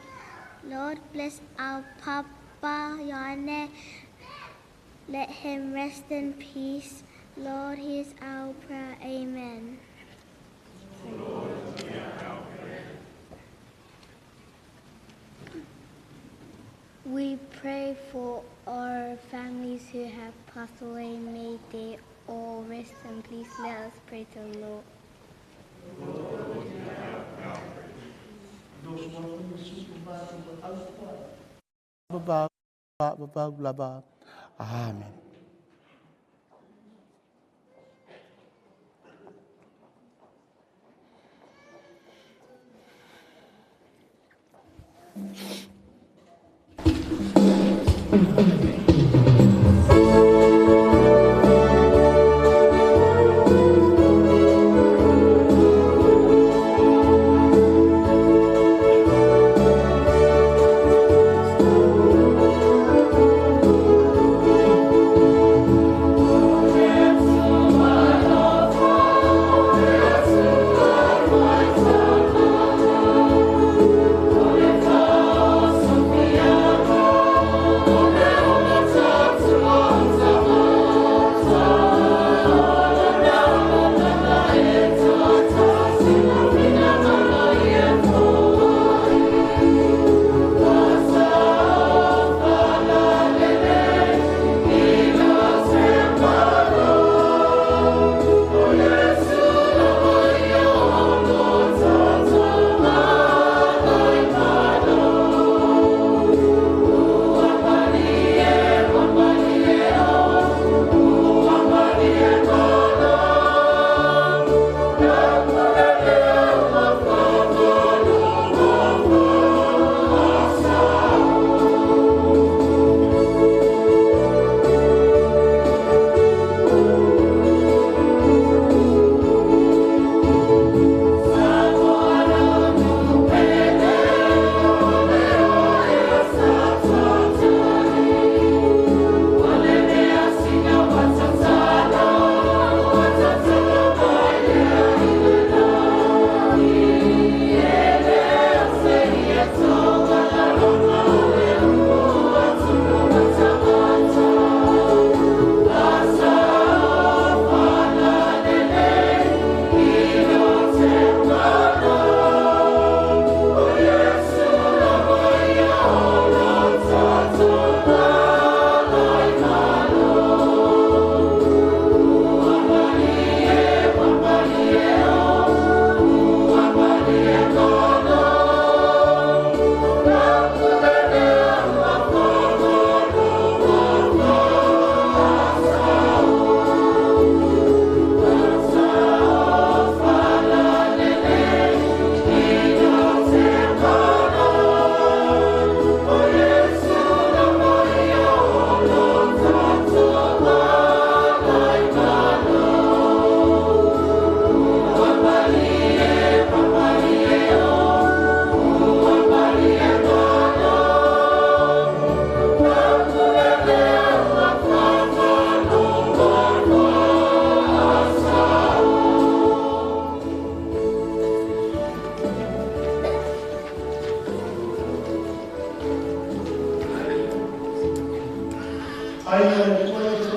Lord, bless our Papa Ioane. Let him rest in peace. Lord, hear our prayer. Amen. Lord, hear our prayer. We pray for our families who have passed away. May they all rest in peace. Let us pray to the Lord. Lord, hear our prayer. Amen. Thank you.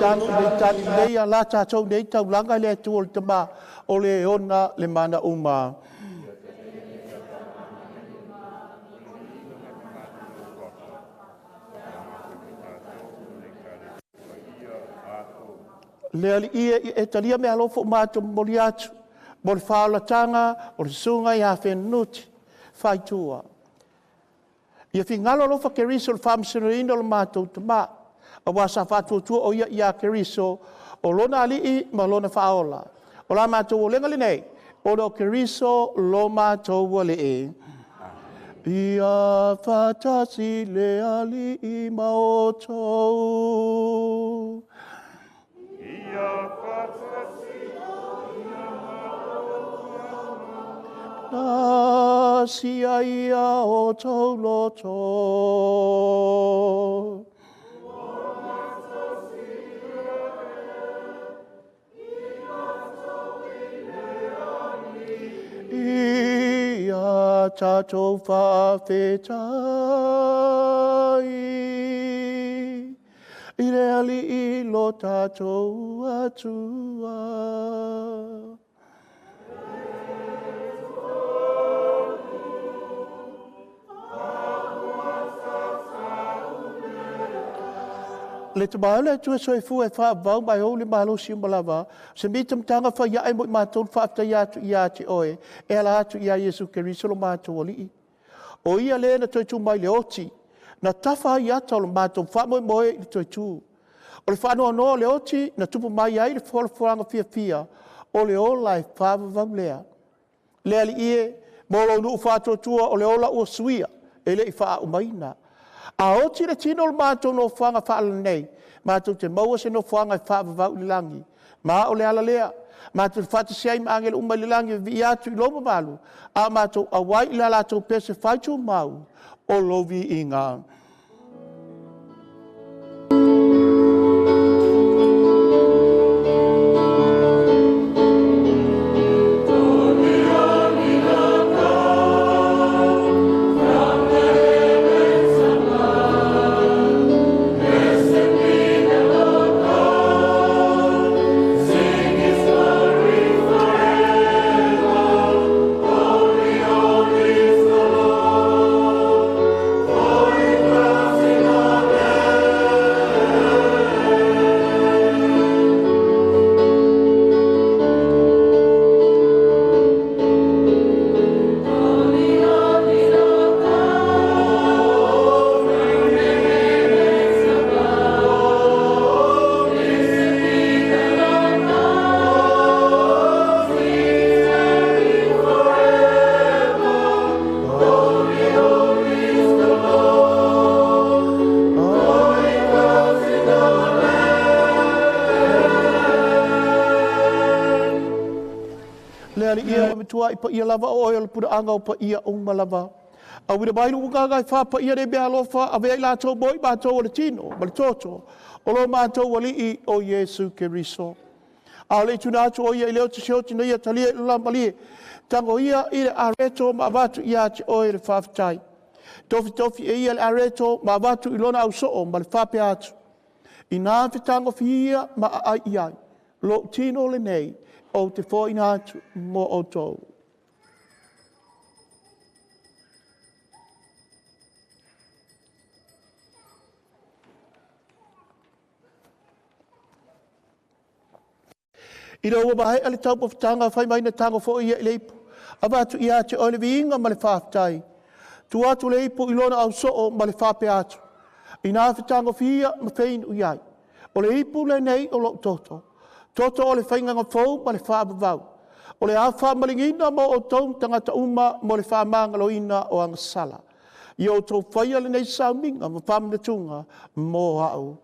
Tango nei tani nei a la tātou nei taulanga le atu o le tama o le ona le mana uma. Le ali ia e talia me alofo mātou mori atu, mo le whaolatanga, o le sunga i a Fenunuti Faitua. Ia whingalo alofa keriso le whamsinoina o le mātou tama, a wasa whātua o ia i a keriso, o lona alii ma lona whaola. O la mātou o lenga le nei, o lo keriso lo mātou o le e. Ia whatasi le alii ma o tou. Na sia ia o tau loto. Ia tatou whawhetai. I le ali I lo tātou atua. Le te maale tua soifu e whaavau mai o le malo si umalawa, se mi tamtanga wha ia e mo I mātou whaafta ia atu ia te oe, e ala atu ia Jesu Keriso lo mātou ali. O ia le na toi tu mai le oti, na tafa ia tau lo mātou whamoe moe I toi tu. O le whanua noa le oti, na tupu mai ai le whalafuanga fia fia, o le ola e whaavavau lea. Le ali ie, mo lo nuu whātua tua o le ola ua suia, e le I wha umaina. A oti le tino le mātou no whanga whaala nei, mātou te maua se no whanga I whaavavau I langi. Mā o le ala lea, mātou whata siai Māngere umai le langi vi atu I loma malu, a mātou awai I la lātou pese whaitu mau, o lovi I ngā. Tua I pa ia lava o le pura anga o pa ia o malava. A wira mai lunga ngai wha pa ia re mea lofa a vea I lātou moi mātou o le tino, ma le toto. O lo mātou wali I o Jesu Keriso. A le tuna atu o ia I leo te seo tina ia talia I lula malie. Tango ia I le areto ma vatu ia te oe le whawhitai. Tofi e ia le areto ma vatu I lona au soo ma le whape atu. I nā whitango whia ma a iai. Lo tino le nei. O te fōina atu mo o tōu. I rau mahe ale tau pawhitanga whai mai na tango fo ia I leipu. A watu I ate o le viinga ma le whawhitai. Tu atu leipu I lona au soo ma le whape atu. I nā whitango whia ma whain uiai. O le ipu le nei o lo toto. Toto o le whainganga fau ma le whaabavau. O le awha malingina mo o tau tangata uma mo le whaamangaloina o angasala. I o tau whaia le nei sauminga ma whaamnatunga mo hau.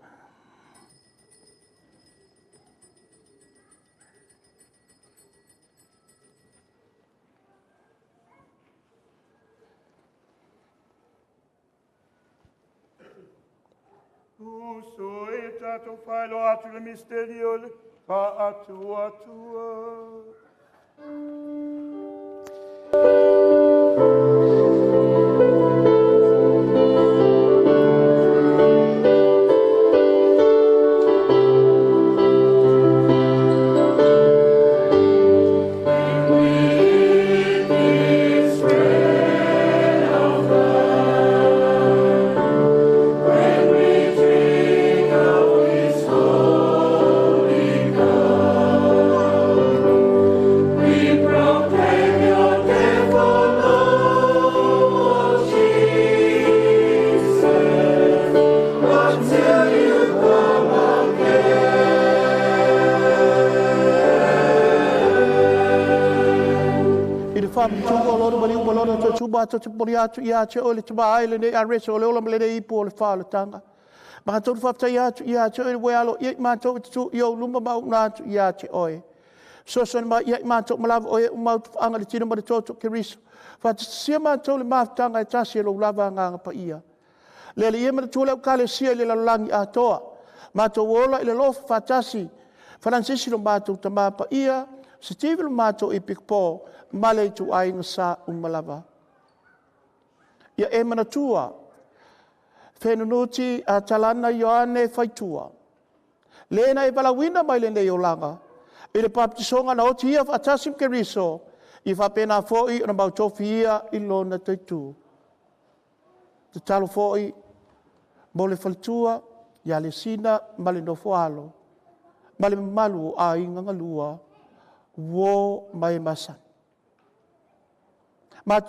So e tato whaelo atu le misterio le pa atua. Tuko loro mali upa loro to tuba to pori atu ia che ole tuba ai le arreso ole ola mele i po le fala tanga ma to fa ia che ole we alo ia ma to tu yo luma ma na ia che oi so ma ia ma to mala oi ma anga le tino ma to keris fa sia ma to le ma tanga ta sia lo lava nga pa ia le ia ma to le kale sia le langi a toa ma to ola ile lo fa tasi Francisco ma to tama pa ia Steve ma to i pikpo male tu ai ngasa umalava. Ia e mana tua. Fenunuti Atalana Ioane Faitua. Lena e balawina mai le nei o langa. I le papisonga na oti ia whatasim ke riso. I whapena fōi na mautofia i lona teitu. Te talo fōi mo le faltua ia le sina male no foalo. Male malu a inga lua. Wo mai masan.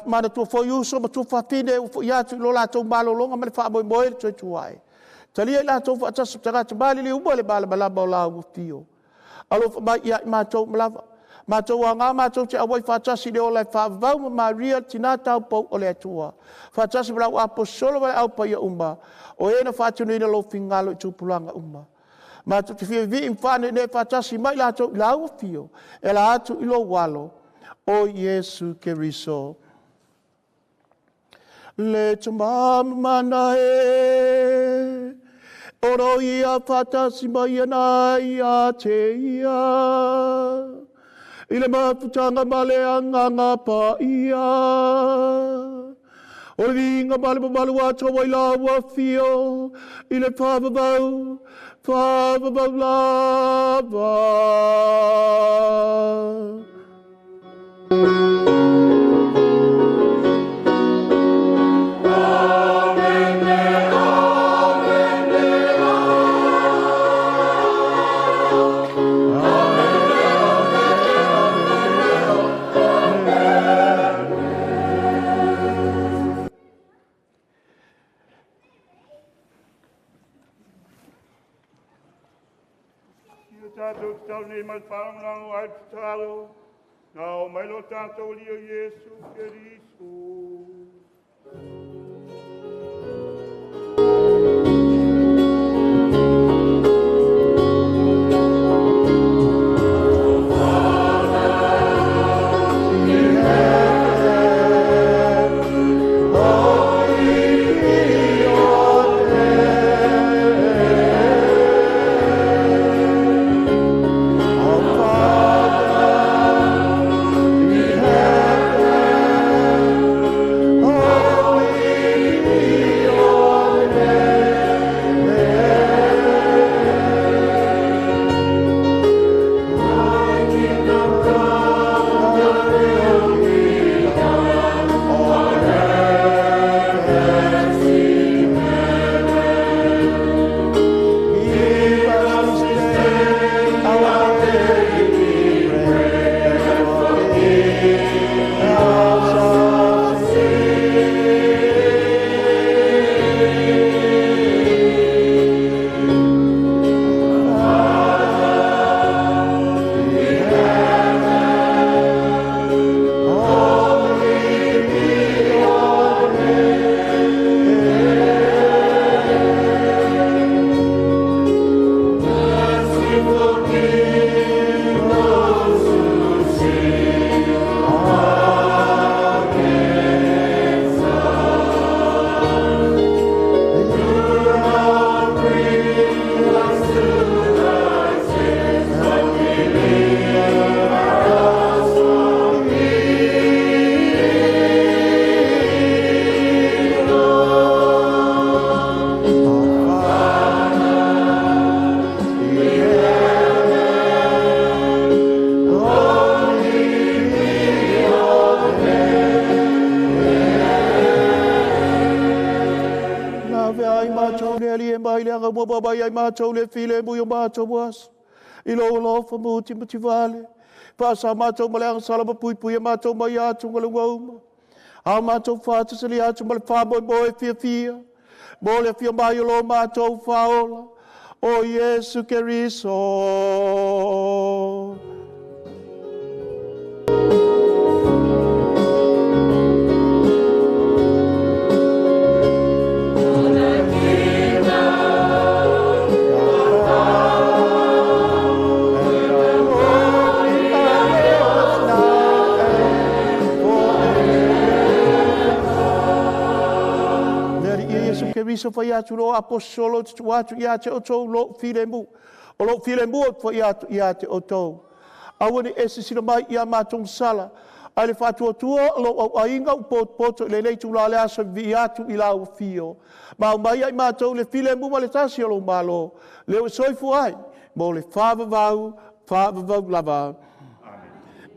Mana tua foi uso, ma tua fatine, ia tu lo la tau malo longa, ma le wha moi moi, tui tuai. Talia la tau wha tasu tanga te bali li umba le bala malamba o la ufio. Alo mai ia ma tau malava. Ma tau a ngā ma tau te awai wha tasi le o lai wha vau ma Maria tina tau pau o le atua. Wha tasi mala apo solo wale au pa ia umba. O ena wha tunu ina lo fingalo i tupulanga umba. Ma tau te fia vi imfane ne wha tasi mai la tau la ufio. E la atu ilo walo. O Yesu Keriso. Le tumamana e oro ia fatasi mai ana ia te ia ile mafutanga male anga pa ia o vinga male malu ato wai la wa fio ile favavau lava Tātou tau nei mai whanau ai tālo. Nau mai lo tātou lio Yesu Keriso. Baba ai mātou le file mui o mātou was. I lo fa muti vale. Pasa mātou maleanga salama pui a mātou mai atu ngala wauma. A mātou whātasali atu male whāboi fia. Mo le fia mai o lo mātou whaola. O Yesu Keriso. Keriso fai atu lo apostolo tu atu ia te o tou lo filemu. O lo filemu o fai atu ia te o tou. Awani ese sina mai ia mātou sala. Ale whātua tua lo au ainga u poto le nei tu la le asa vi atu i lau fio. Ma o mai ai mātou le filemu ma le tasi o lo malo. Le o soifu ai. Mo le whāvavau lava.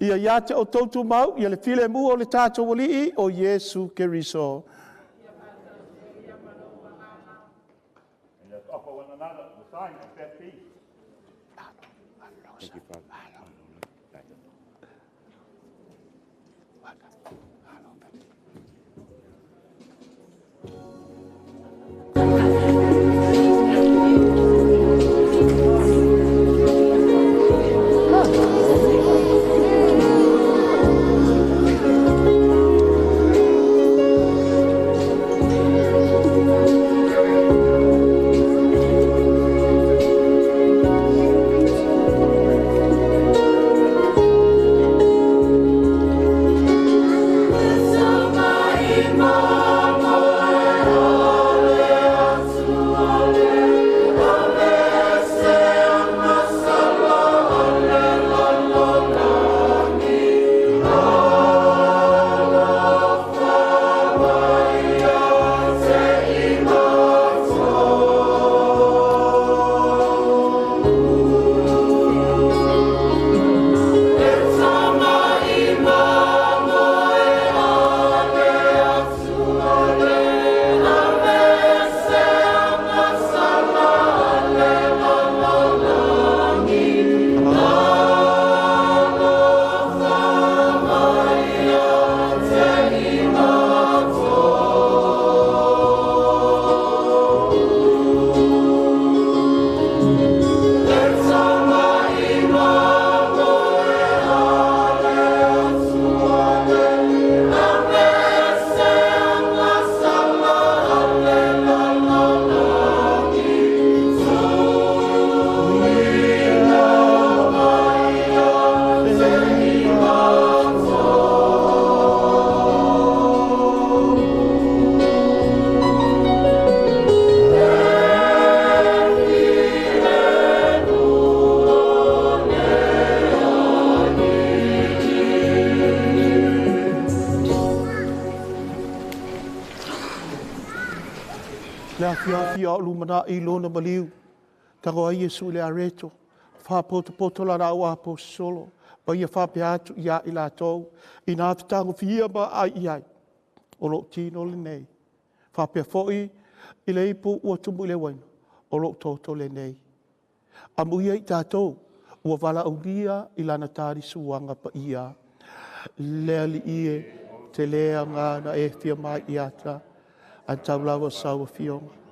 Ia ia te o tou tu mau, ia le filemu o le tātou wali o Yesu Keriso. Thank you, Father. Fia o lumana I lona maliu. Tango ai Yesu le areto. Wha poto la rau a po solo. Pa ia wha pe atu ia I la tau. I nā fitango fia ma ai iai. O lo tino le nei. Wha pe foi I le ipu ua tumu le waino. O lo toto le nei. A muia I tātou. Ua wala au nia I lana tāri suanga pa ia. Lea li ie te lea ngā na e fia mai I ata. A tau lawa sawa fionga.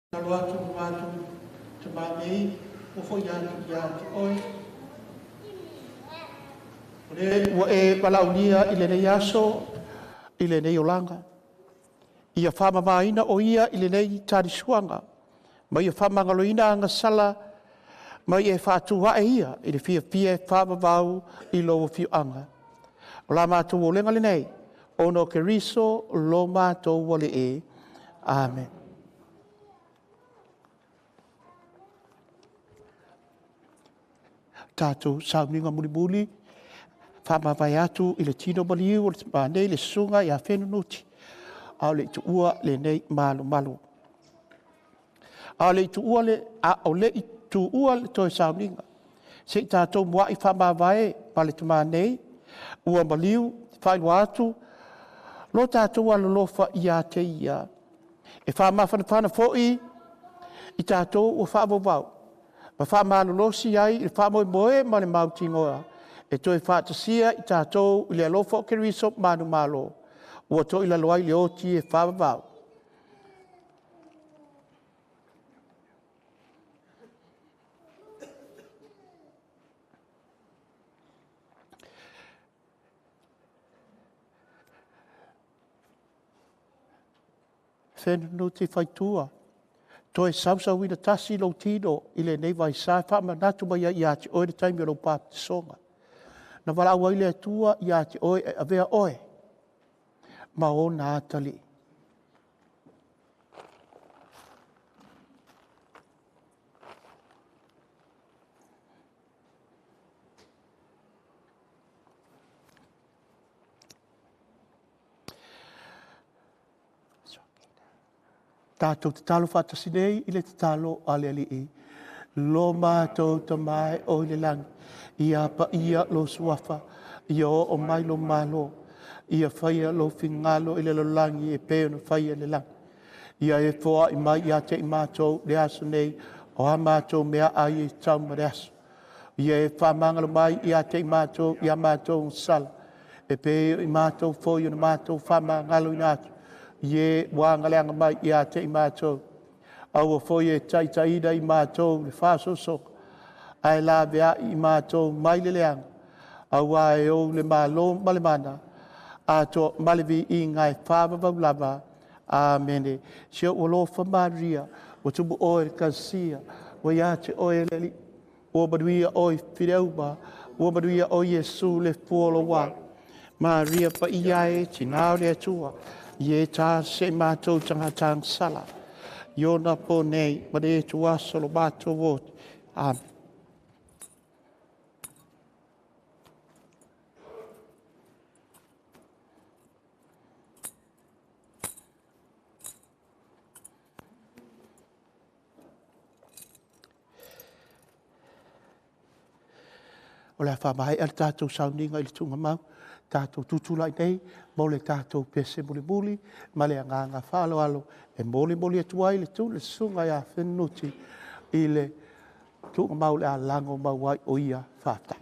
Talo atu watu te mānei, o fo ia te oi. Ua e palaunia i le nei aso, i le nei olanga. Ia whamamaina o ia i le nei tarisuanga. Ma ia whamangaloina anga sala, ma ia whātua e ia, i le fia fia whamavau i lo fiu anga. O la mātou o lenga le nei, ono ke riso lo mātou wale e. Amen. Tātou sauninga muli whamawai atu i le tino maliu o le mānei le sunga i a Fenunuti. Au le tu ua le nei malo. Au le tu ua le, au le tu ua le toi sauninga. Se tātou mua i whamawai pa le tu mānei, ua maliu, whainua atu, lo tātou alolofa i a te ia. E whamawhanawhana fōi, i tātou ua whamawau. Ma whamalolosi ai, i whamoe ma le mautingoa. E toi whātasia i tātou i le alofa o keriso manu malo. Ua toi la loai le oti e whamawau. Fenunuti Faitua. Toi sausau ina tasi lo tino i le nei vai sa whamanatu mai i ati oe le taimi o lo papi songa. Na wala awa i le atua i ati oe e avea oe. Ma o na atali. Tātou te talo whātasi nei, i le te talo ale ali i. Lo mātou ta mai o le langi. Ia pa ia lo suafa. Ia o mai lo malo. Ia whaia lo fingalo i le lo langi e peo na whaia le langi. Ia e fōa i mai ia te i mātou le aso nei. O ha mātou mea ai e tau ma le aso. Ia e whamangalo mai ia te i mātou sala. E peo i mātou fōia na mātou whamangalo i nātou. Ie wangaleanga mai i a te i mātou. Au a fōi e taitaida i mātou le whāso soko. Ai la vea i mātou mai le leanga. Au a e o le mālo malemana. A to malevi i ngai whāwawau lava. Amene. Sia o lofa Maria. O tubu oe kasia. O ia te oe leli. O maduia oe whireuma. O maduia oe Jesu le fuolo wa. Maria pa ia e tinao le atua. Ie tā se mātou tangatang sala. Iona po nei, ma re tua solo mātou wot. Amen. O le whamai al tātou sauninga i le tunga mau. Tātou tutulai nei, mo le tātou pese muli, ma le anganga whalo e moli atuai le tu le sunga ia Fenunuti i le tunga mau le a lango mauai o ia whata.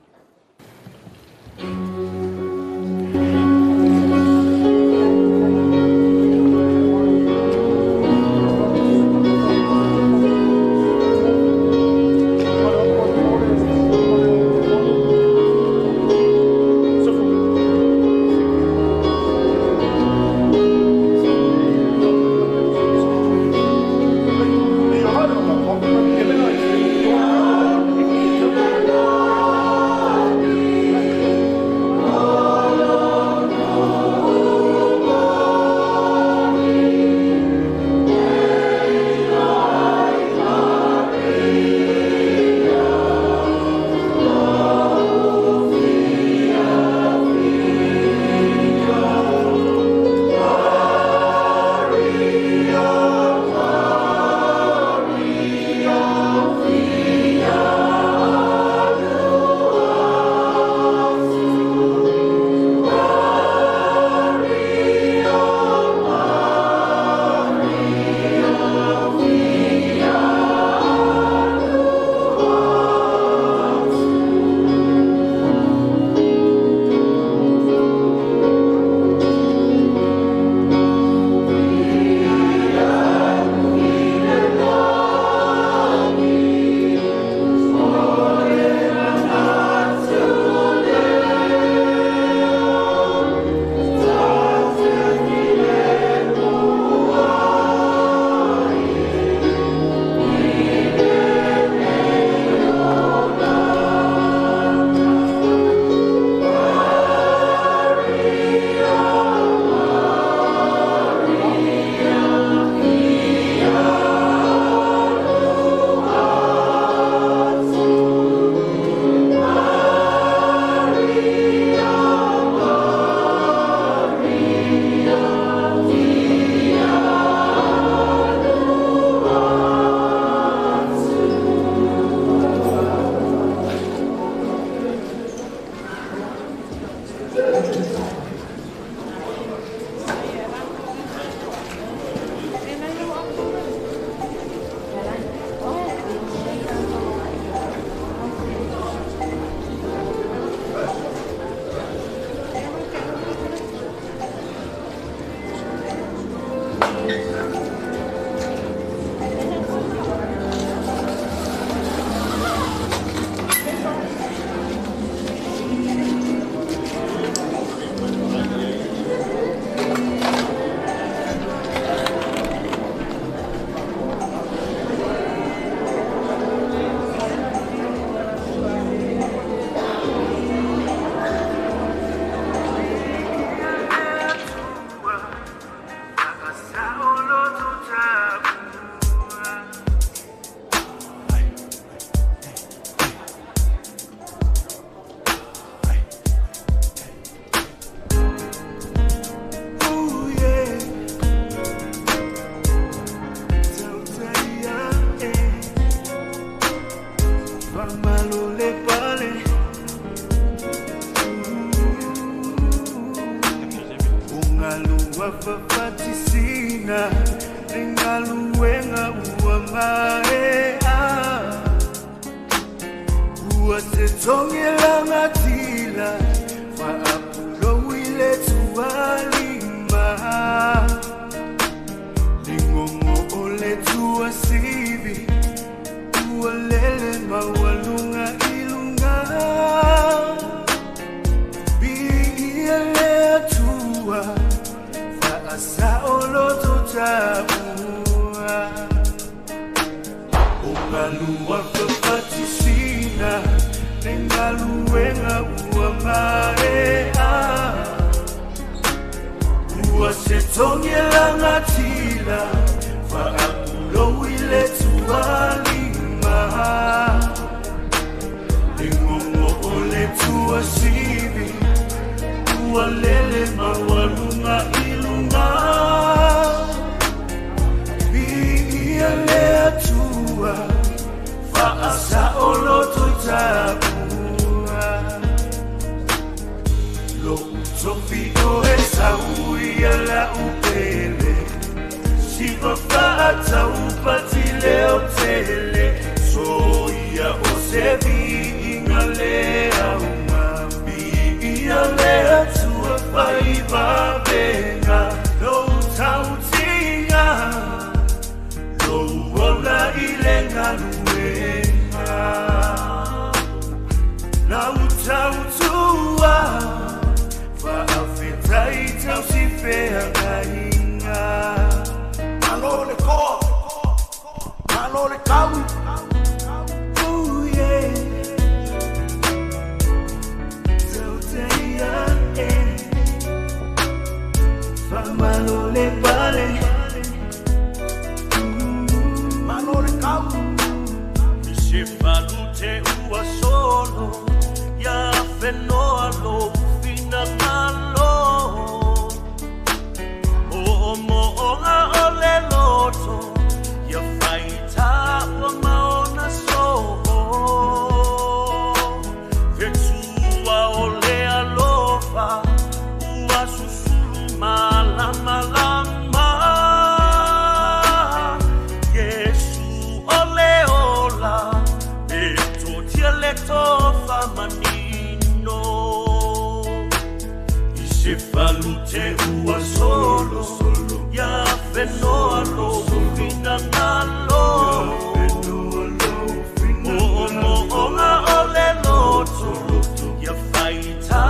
fafafatisina Ringaluenga uamaea Uasetongela ngatila Faapulo wile tualima Lingongo ole tuasibi Ualele mawalunga ilunga Biile tua Faasa oloto tabua Ungalua fafatisina Nengaluenga uamarea Uasetongela ngatila Faapulo wile tualima Lingongo ole tuasibi Ualele mawalunga ilunga Biile atua Faasa oloto tabua Lo utofio esa uia la upele Siva fata upatile otele Soia osevi ingalea umambi Ialea tua faiva venga Lo utautinga Lo uola ilenga luenga La utautua Faafeta itausifea gainga Malole ko Malole kau Ooh yeah Tauteia Malole vale Malole kau Se falute ua solo Ya fenoa lo fina malo O moonga ole loto Ya faita ua maona so Vetua ole alofa Ua susulu malama lama Yesu ole ola Beto tieleto famanino Ise falute ua solo Ya fenoa lo fina ngalo Moonga ole loto Ya faita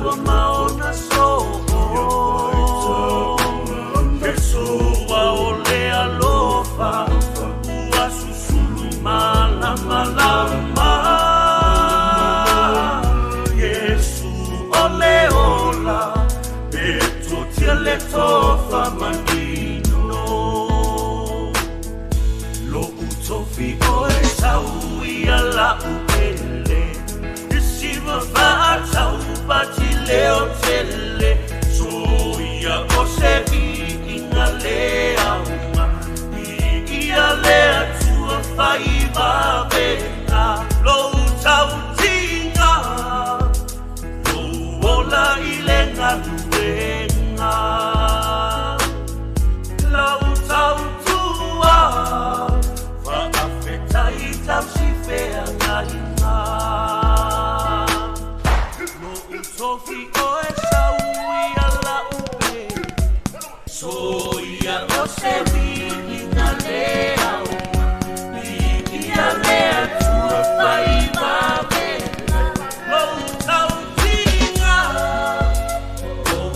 ua maona so Pesua ole alofa Ua susulu malama lama Yesu ole ola Beto tieleto famanino Lo utofi oe sauia la upele Isiva fata upati leo tele Soia osevi inalea uma Ialea tua faiva vena Lo utautinga Lo uola ilenga luenga La utautua Faafeta itausifea gainga Lo utofi oe sauia la upe Soia osevi inalea Ialea tua faiva vena Lo utautinga Lo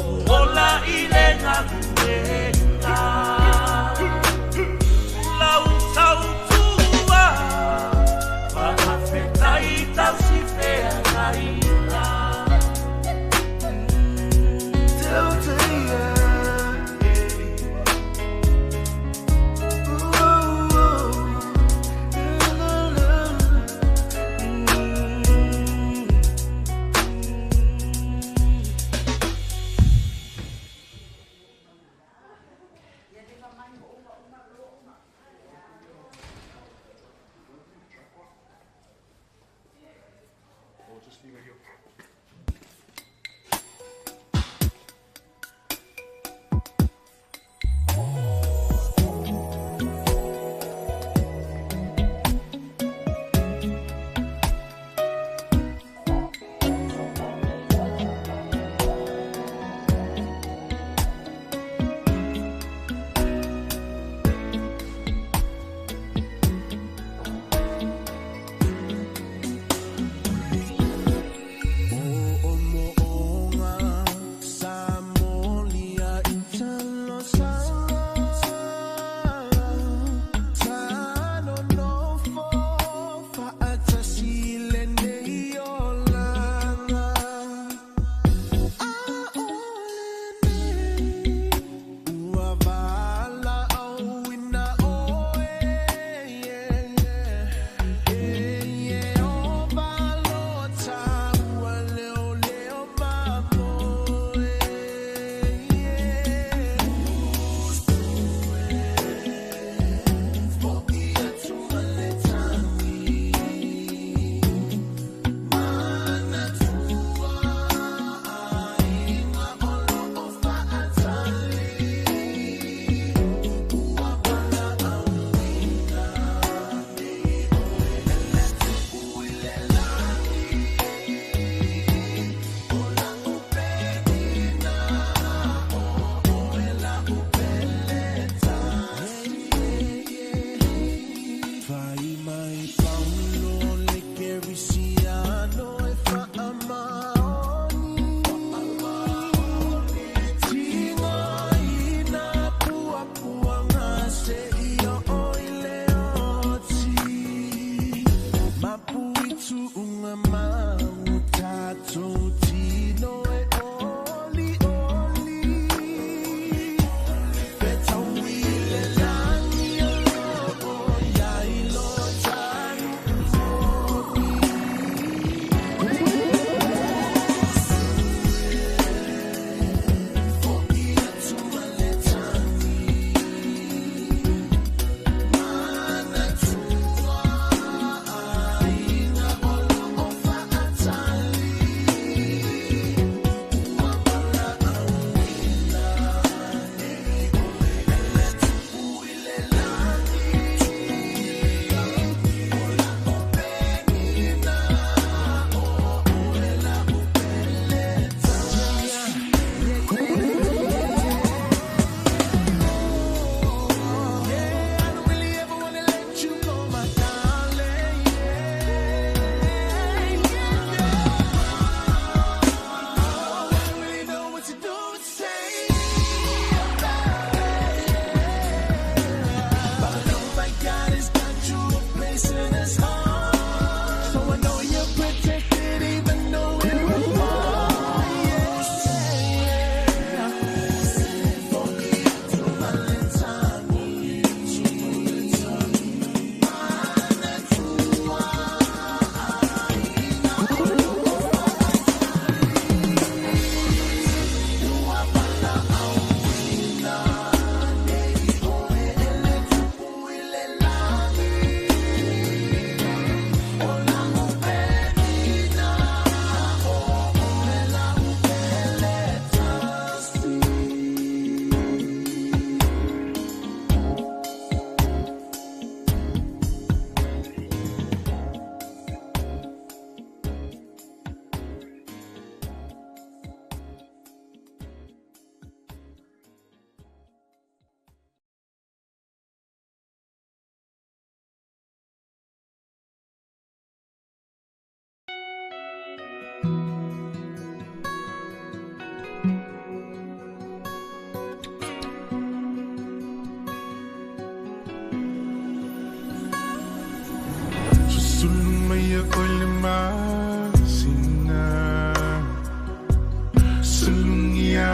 ia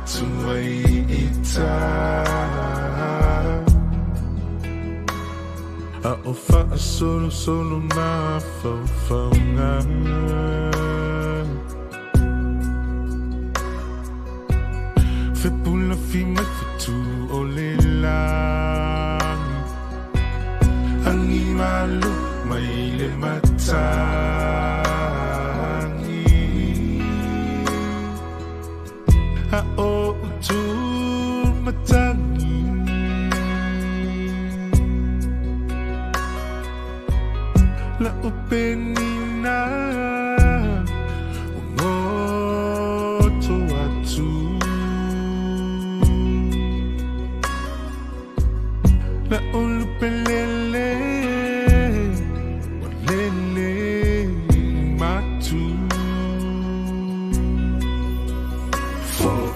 tuai ita a o fa solo solo na fa nga fe pula fi mai tu o le la angi malu mai le mata a o tu matangi la openina ngoto atu la olupelele walele matu for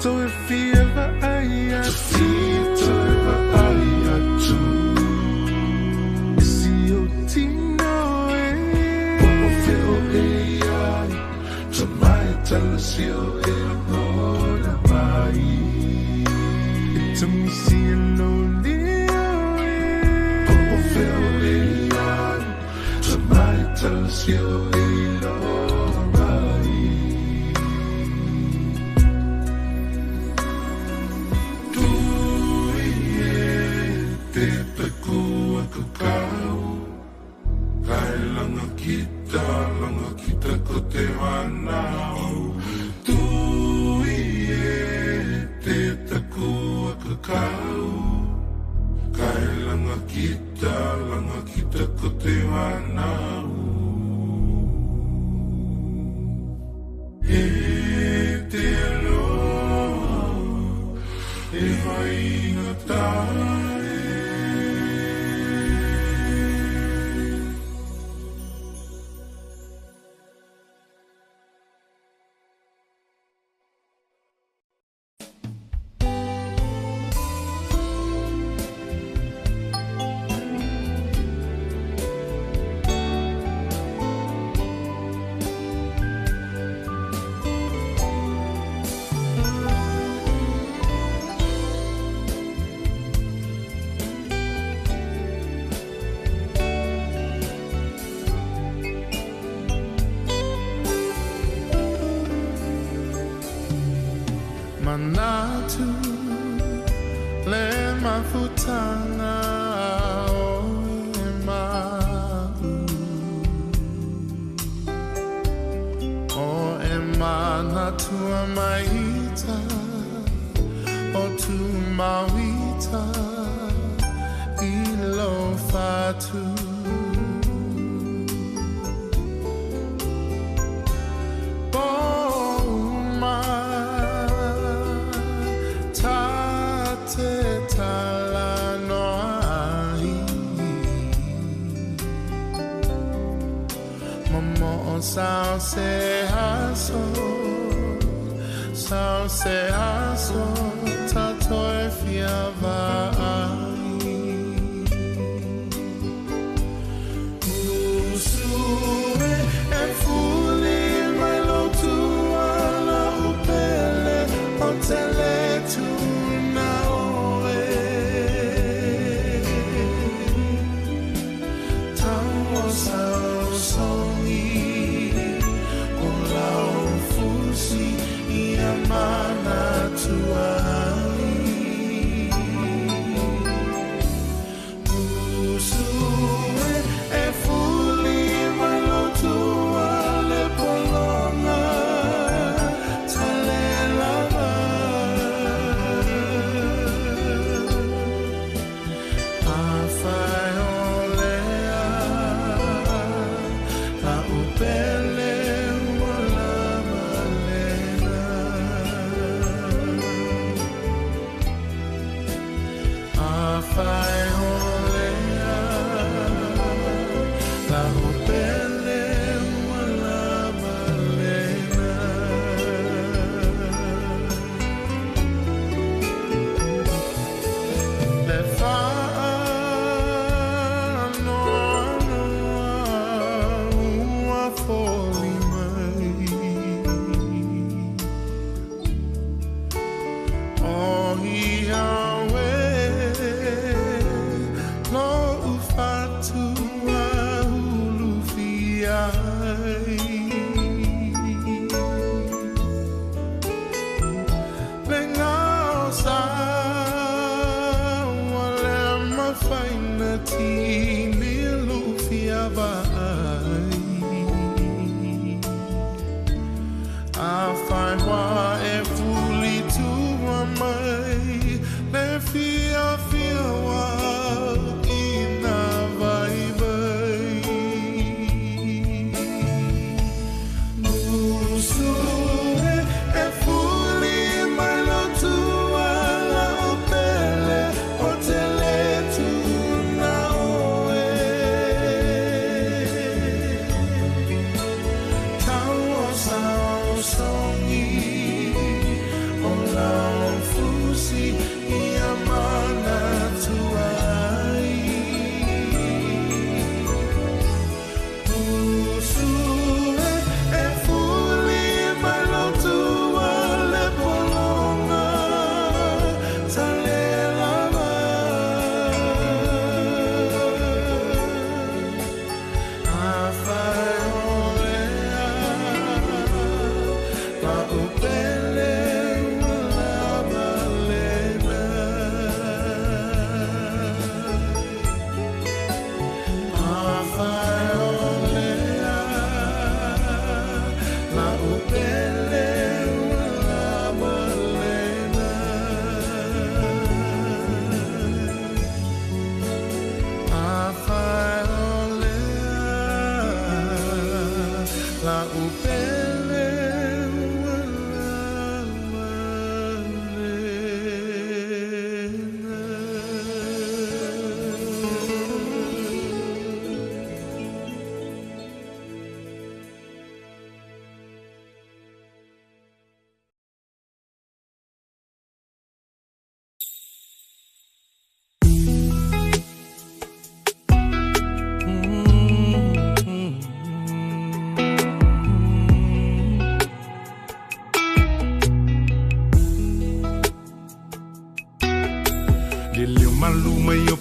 Toi fieva ai atu. Toi ai atu. Si o tino e. O feo e ai. Te mai tala si o e amora mai. E te mi si e lo leo e. O feo e ai. Te mai tala si o e lo mai. Langa kita ko te wanau. Tui e te takua kakau. Kai langa kita ko te wanau. E te aloha, e vai ingatai. Manatu le mafutanga o e mahu o e manatu maita o tu mawita I lo fatu Sao se aso, tatoi fiava ai. Usue e fuli mai lo tua la upele o tele tu na oe. Tamo sao songi. Mana tuai Usue e fuli mai lo tua le polona tale lava a fai olea la upele fai olea la upele wala malena le fa no a foli mai oh Yahweh song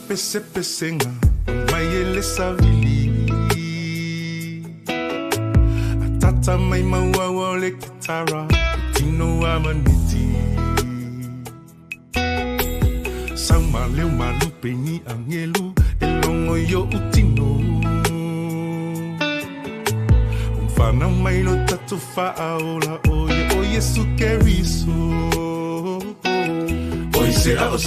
Pese-pesenga mai ele savili atata mai maua le kitara tino amaniti sama leu malu peni angelu elongo yo utino umfana mai lo tatu faaola oye su keriso. Oi será o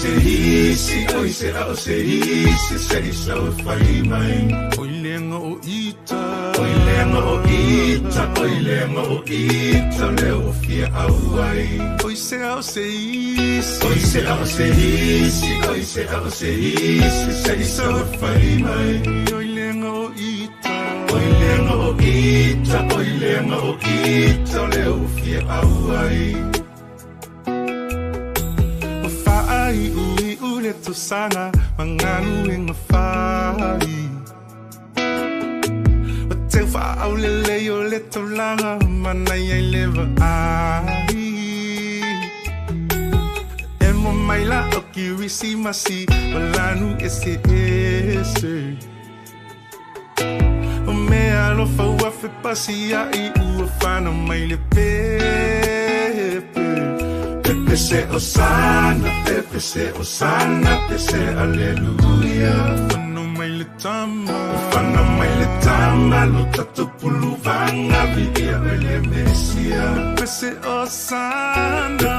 serisi, seri sa o fai mai. Oi lenga o ita, leo fia auai. Oi será o serisi, seri sa o fai mai. Oi lenga o ita, leo fia auai. Ui uleto sana manganu ing mafai Wateu whaau lele o leto langa manai ai lewa ai Emo maila o kirisi masi walanu ese O mea lo faua fe pasi ai ua whana mai le pepe Pese osana, pese aleluya. Ufana mai le tama, lo tatu puluvanga, vidia ele mesia. Pese osana,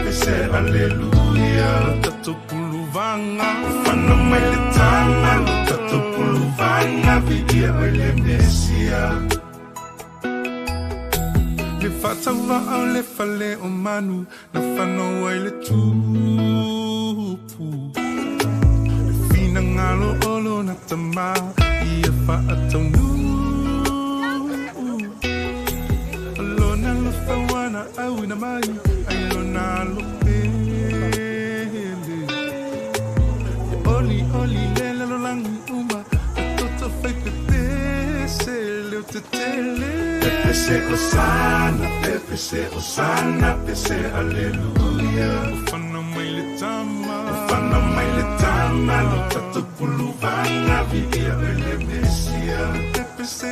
pese aleluya. Lo tatu puluvanga, ufana mai le tama, lo tatu puluvanga, vidia ele mesia. Le fatava au le fale o manu na whano ai le tupu Le fina ngalo olo na tama ia whaatau nu Alo na lo whawana au na mai ai lo na lo pele Oli lele lo langi uma a toto whai pepe se leo te tele Pese osana, pese aleluya. Ufana mai le tama, lo tatu puluvanga, vidia ele mesia. Pese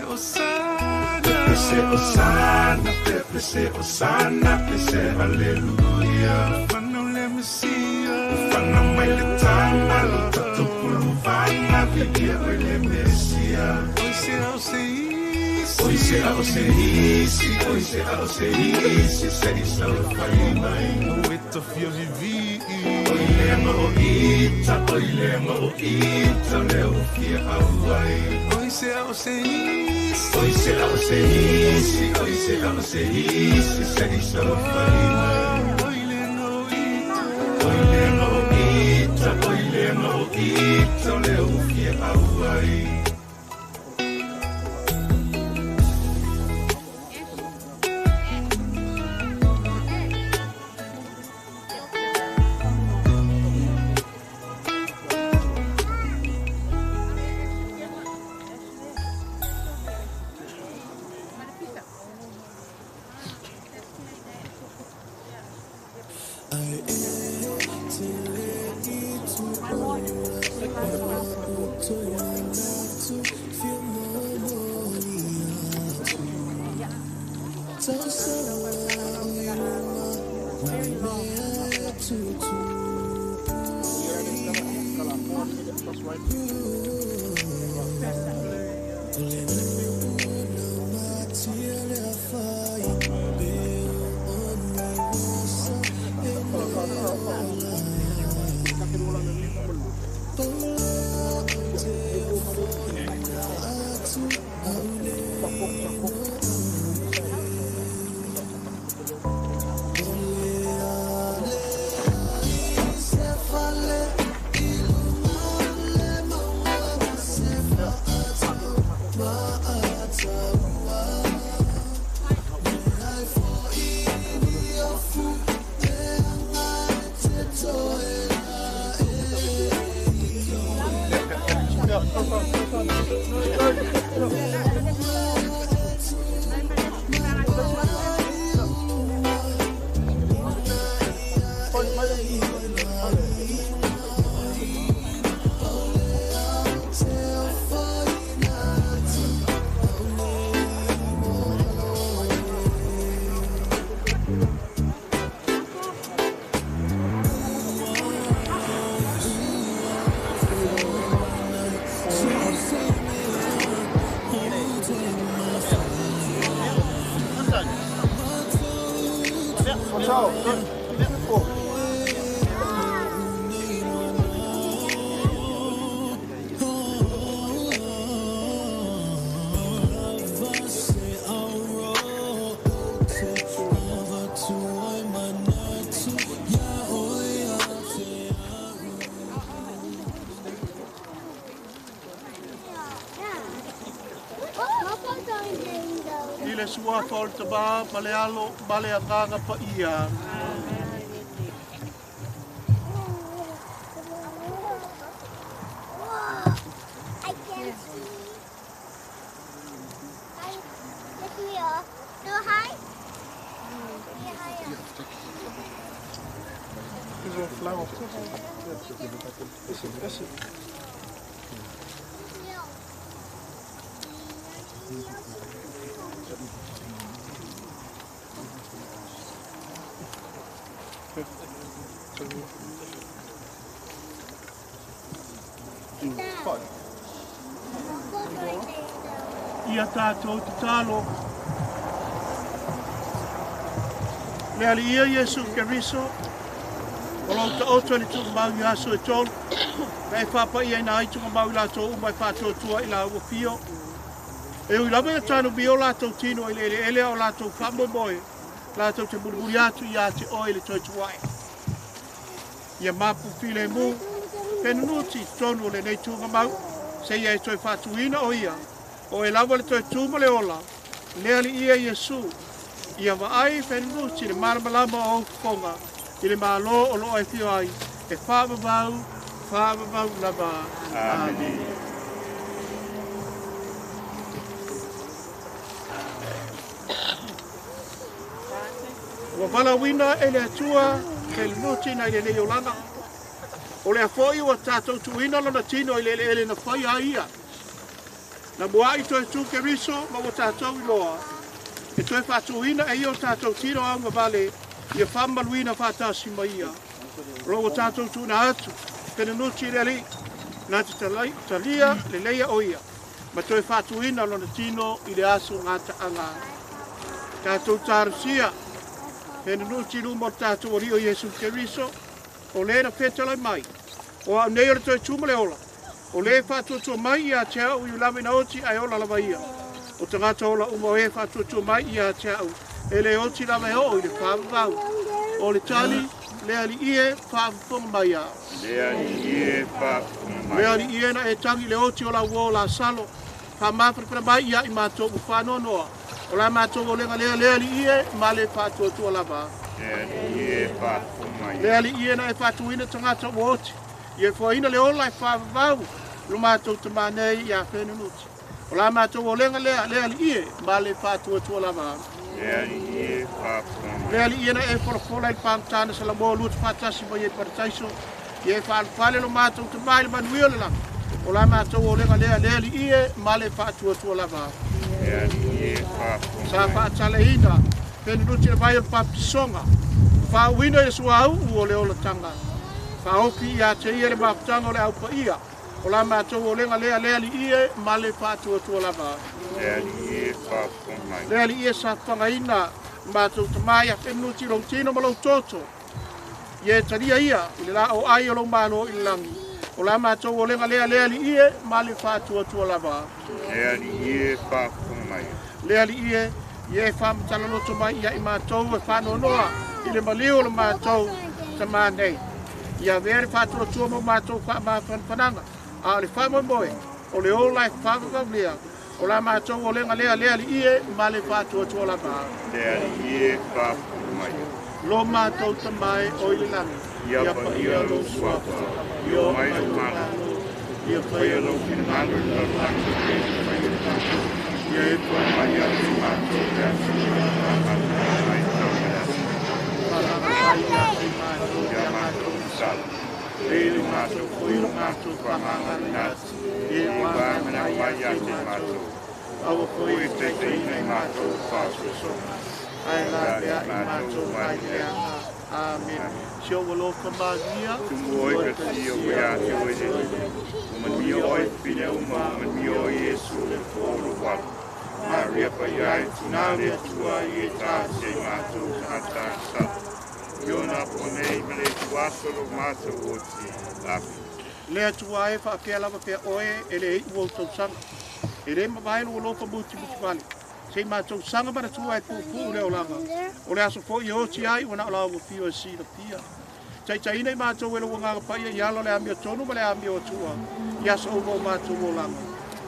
osana, pese aleluya. Ufana le mesia. Ufana mai le tama, lo tatu puluvanga, vidia ele mesia. Oi será o serisi, seri sa o fai mai. O eto fia vivi. Oi lenga o ita, leo fia auai. Oi será o serisi, seri sa o fai mai. Oi lenga o ita, leo fia auai. Ile sua fol taba malealo male anga pa ia. Is er een flauw of toch? Is het? Ia tātou te talo. Le ali ia Yesu Keriso. O lau ta oto ni tuku mau i aso e tolu. Kai whapa ia ina aitunga mau i lato umai whātua tua i la ua fio. E ui lawe tanu bi o lato tino i le ele o lato whambo moe. Lato te buriburi atu i ate oi le toi tuai. Ia mapu file mu. Fenunuti tonu o le nei tunga mau. Se ia e toi whātuina o ia. O e lawa le toi tuma le ola. Le ali ia Yesu. Ia waai Fenunuti le maramalama o konga. I le malo o lo e fio ai. E whaamavau lava. Amen. Wa wala wina e le atua Fenunuti na i le leolanga. O le afoi wa tātou tuina lana tino i le ele na whai aia. Na mua i toi tu Keriso ma wa tātou i loa. E toi whātuina e io tātou tino au ngavale ia whamaluina whātasi maia. Ro wa tātou tuna atu. Fenunuti le ali. Nā te talia le leia oia. Ma toi whātuina lana tino i le aso ngata anga. Tātou tārusia. Fenunuti lumo tātou ori o Yesu Keriso. O le na whetala mai. O au nei o le toi tuma le ola. O le whātua mai i a te au i lawe na oti ai ola lava ia. O tangata ola uma e whātua mai i a te au. E le oti lawe ho i le whāwau. O le tali, le ali ie whāwhonga mai a. Le ali ie whāwhonga mai. Le ali ie na e tangi le oti o la uo la salo. Whamāwhana mai ia i mātou u whānonoa. O la mātou o lenga le ali ie ma le whātua lava. Le ali ia na e whātuina tangata o oti. Ie whaina le ola e whāwau. Lo mātou te mānei i a Fenunuti. O la mātou o lenga le ali ie ma le whātua lava. Le ali ia na e whalafola i pāmtana sa la mō luta whātasi mai e parataiso. Ie whaalfale lo mātou te mai le manuia le langa. O la mātou o lenga le ali ie ma le whātua lava. Sa whaataleina, Fenunuti le vai o papisonga. Whauina e suau o le ola tanga. Whaoki ia te ia le maputanga o le aupa ia. O la mātou o lenga lea li ie, ma le whātua lava. Lea li ie sa whangaina, mātou tamai a Fenunuti rong tino malau toto. Ie taria ia, ile la o ai o lo mano i langi. O la mātou o lenga lea li ie, ma le whātua lava. Lea li ie, ie whamatala loto mai ia i mātou e whanonoa, i le malio le mātou tamā nei. Ia vere whātua mo mātou whananga. A le whamomoe, o le ola e whamamamlea, o la mātou o lenga lea li ie, ma le whātua lava. Lea li ie whāpumai. Lo mātou tamai o i le langi. Ia pa ia lo suapa, ia mai o mana. Ia pa ia lo finalo i la langi. Ia e pa mai a tu mātou le atu. Mai tau le atu. Mai a tu mātou le mātou sala. Ele mātou foi o mātou whamanga nāti. E whamana mai a te mātou. Awa foi te teinei mātou whātou. Ai la ea i mātou mai leanga. Amen. Sio walo whamagia. Tumoi ka tio wea te oere. Umani oi pine uma umani oi Yesu le fōru wala. Maria pa iai tunare tua i e tā se mātou hata sa. Iona ponei me le tuasoro mātou o ti lafi. Lea tua e whaakea lava pia oe e le ei uau tau sanga. E re mawaelo o lofa muti wale. Sei mātou sanga mana tua e pūpū leo langa. O le aso fo i oti ai wana ala o fio e si la pia. Taina i mātou e lo wanga paia i alo le amia tonu ma le amia o tua. I aso o mātou o langa.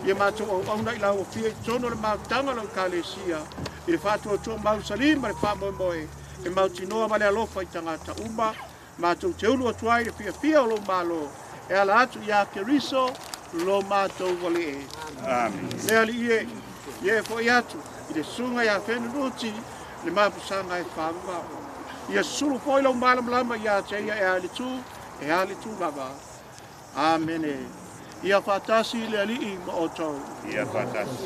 Ia mātou au auna i lau o fia i tono le mātanga lau kālesia. I le whātua tua Mausalim ma le whamoemoe. E mautinoa ma le alofa i tangata uma. Mātou te ulu atuai le fia o lo malo. E ala atu i a keriso lo mātou wale e. Amen. Lea li ie, ie fo i atu. I le sunga i a Fenunuti le mapusanga e whaunga. Ia sulu fo i lau malam lama i a teia e ali tu lava. Amen e. Ia whatasi le alii ma o tau. Ia whatasi.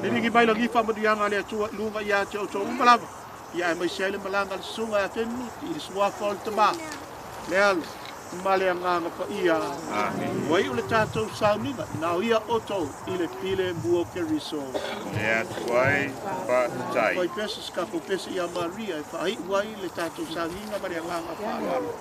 Le niki baila gifa madianga le atua lunga ia te o tau umalava. Ia e maisele malanga le sunga e Fenunuti i le suafa o le tama. Le alu, ma le anganga pa ia. Amen. Wai ule tātou sauniga, nao ia o tau i le pile mua keriso. Le atuai whātai. Wai pesa skako pesa ia Maria e whai wai le tātou sauniga ma le anganga pa alu.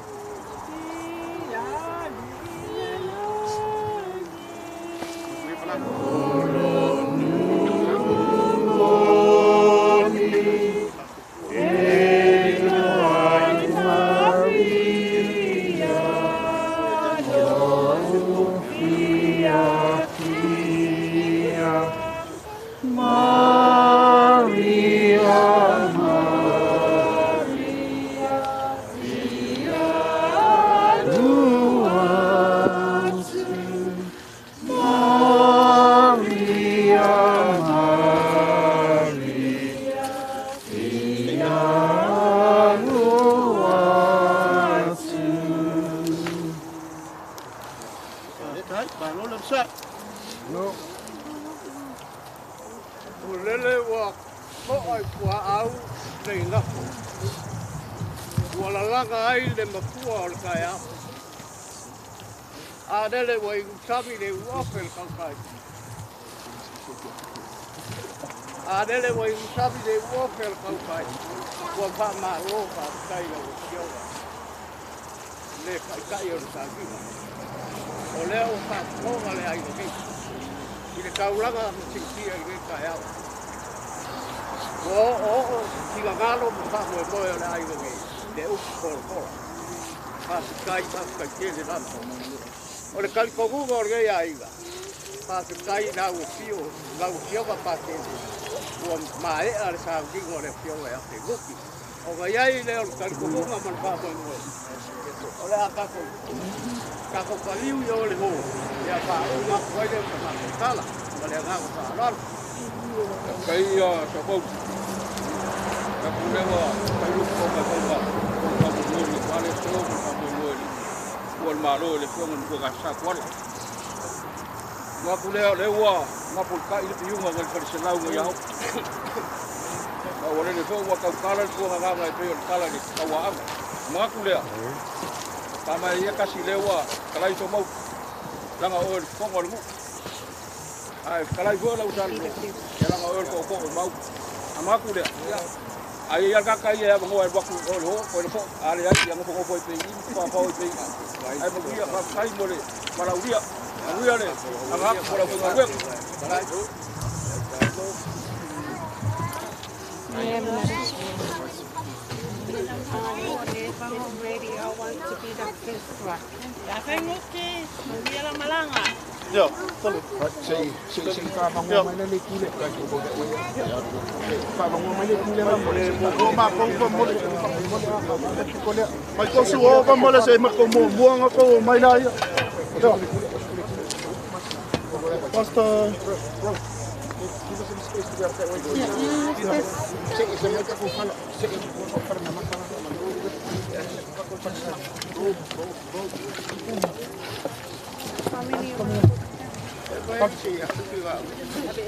Adele wai usabi le uofel kaukai. Adele wai usabi le uofel kaukai. Wa pa ma ro pa kai lo yoga. Le kai o sabi. O le o pa ko le ai ke. Ile kaulaga sintia ile kai au. O siga galo pa mo le ai ke. Le u ko. Pa kai ke le lanto. O le kalikoguga o le aiga. Pātukai nau fio ka pātene. Ua mae a le sākingo o le fio e ake guki. O ga iai le o le kalikoguga man pāpai moe. O le a kako paliu i o le ho. Ia pāunga koeile o ka mākotala. Ma le angago pālaru. Kai a kapau. Kapunewa kai lupo ka kaunga. Kapunewa kale tō kapunewa. Ua malo le fonga nuka ka sa kwala. Wa kulea le wa ngapu ka ile piunga ngal kariselau ngai wale le fo waka kala ko nga nga pe kala ni kawa ma kulea tama ia kasi lewa kala ito mau langa ol ko ngol mu ai kala vo la usan langa ol ko mau ama kulea ai ia ka ia mo ai baku ol ho ko le fo ale ai ia mo ko foi pe ni pa pa pe ai mo ia ka kai mo le para uria uria le anga ko la ko ngwe Ready, I want to be the first one. Fenunuti Atalana Malanga. Yeah, tell it.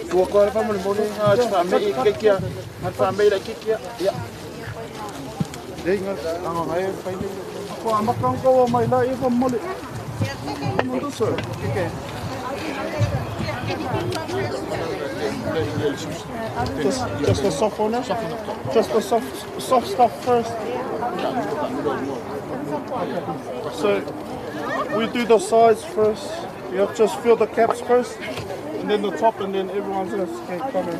Tua kau lepas mana family kikia, family kikia, ya. Dengar, angin air family. Kau amak kau mai lah, ia family. Kamu tu sir. Okay. Just the soft one, just the soft stuff first. So we do the sides first. You have to just fill the caps first, and then the top, and then everyone's gonna come in.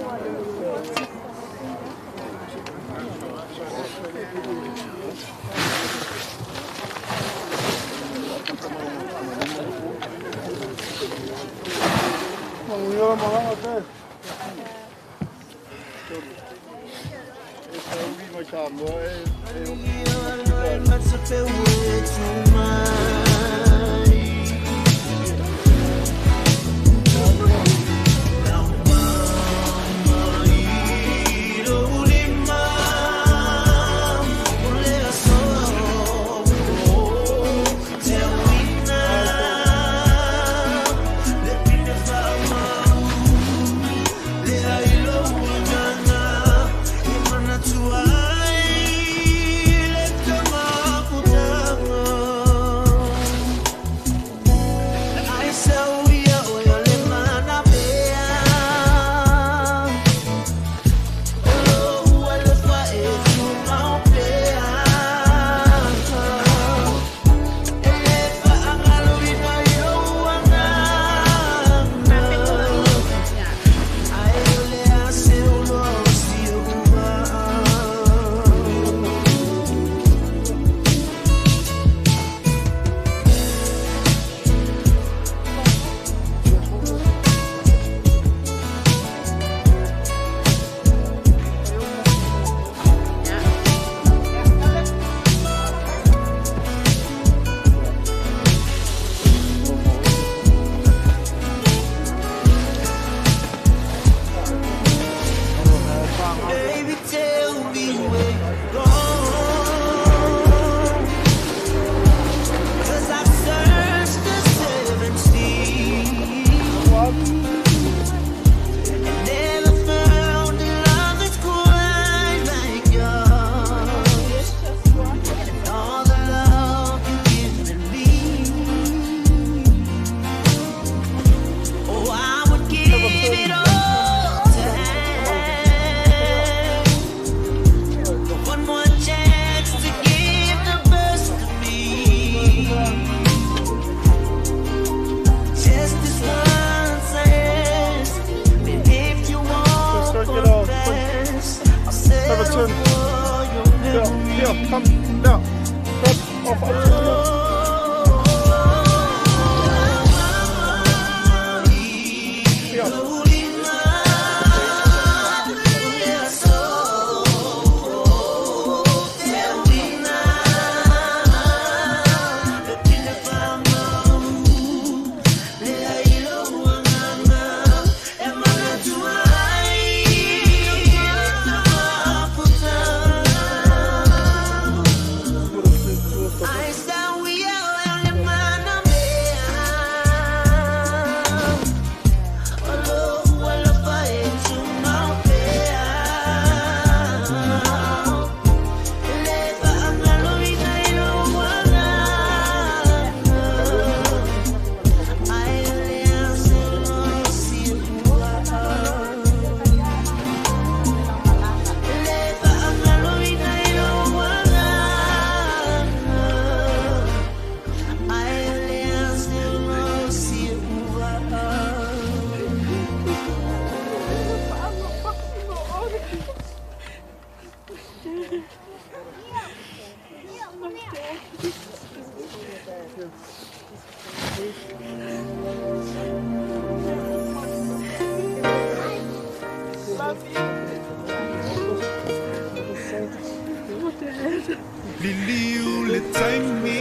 Liliu le time me.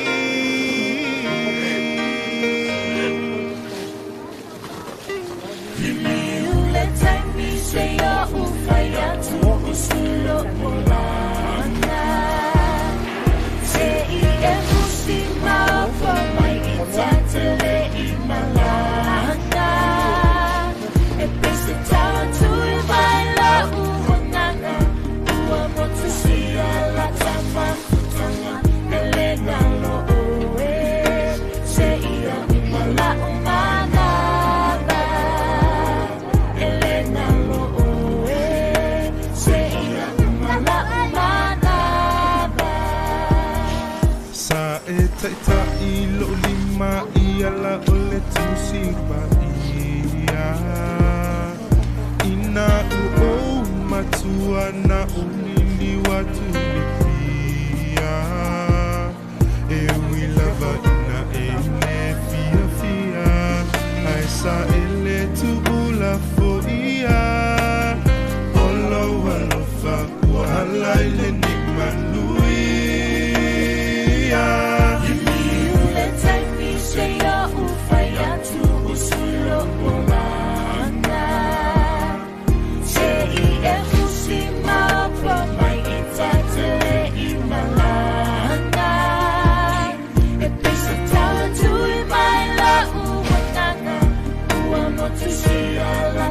Liliu le time me say ya ufaya tu usulo olana. Say e musima for my itatele imalana. E pese tawa tu my love unana. Ua motu siya la tama. Elena lo oe, se ia umala umanaba. Elena lo oe, se ia umala umanaba. Sa e taita I lo lima ia la ole tusipa ia. Ina u matua na unili watu lipia. E ui lava ina ele fia fia. Ai sa ele tu ula fo ia. Olo alofa ua halaile ni manuia. Liliu le taimi se ia ufaya tu usulo olana. Se I e fusima po mai itatele imalana. E pese tawa tu I mai la uanana. Ua motu siya la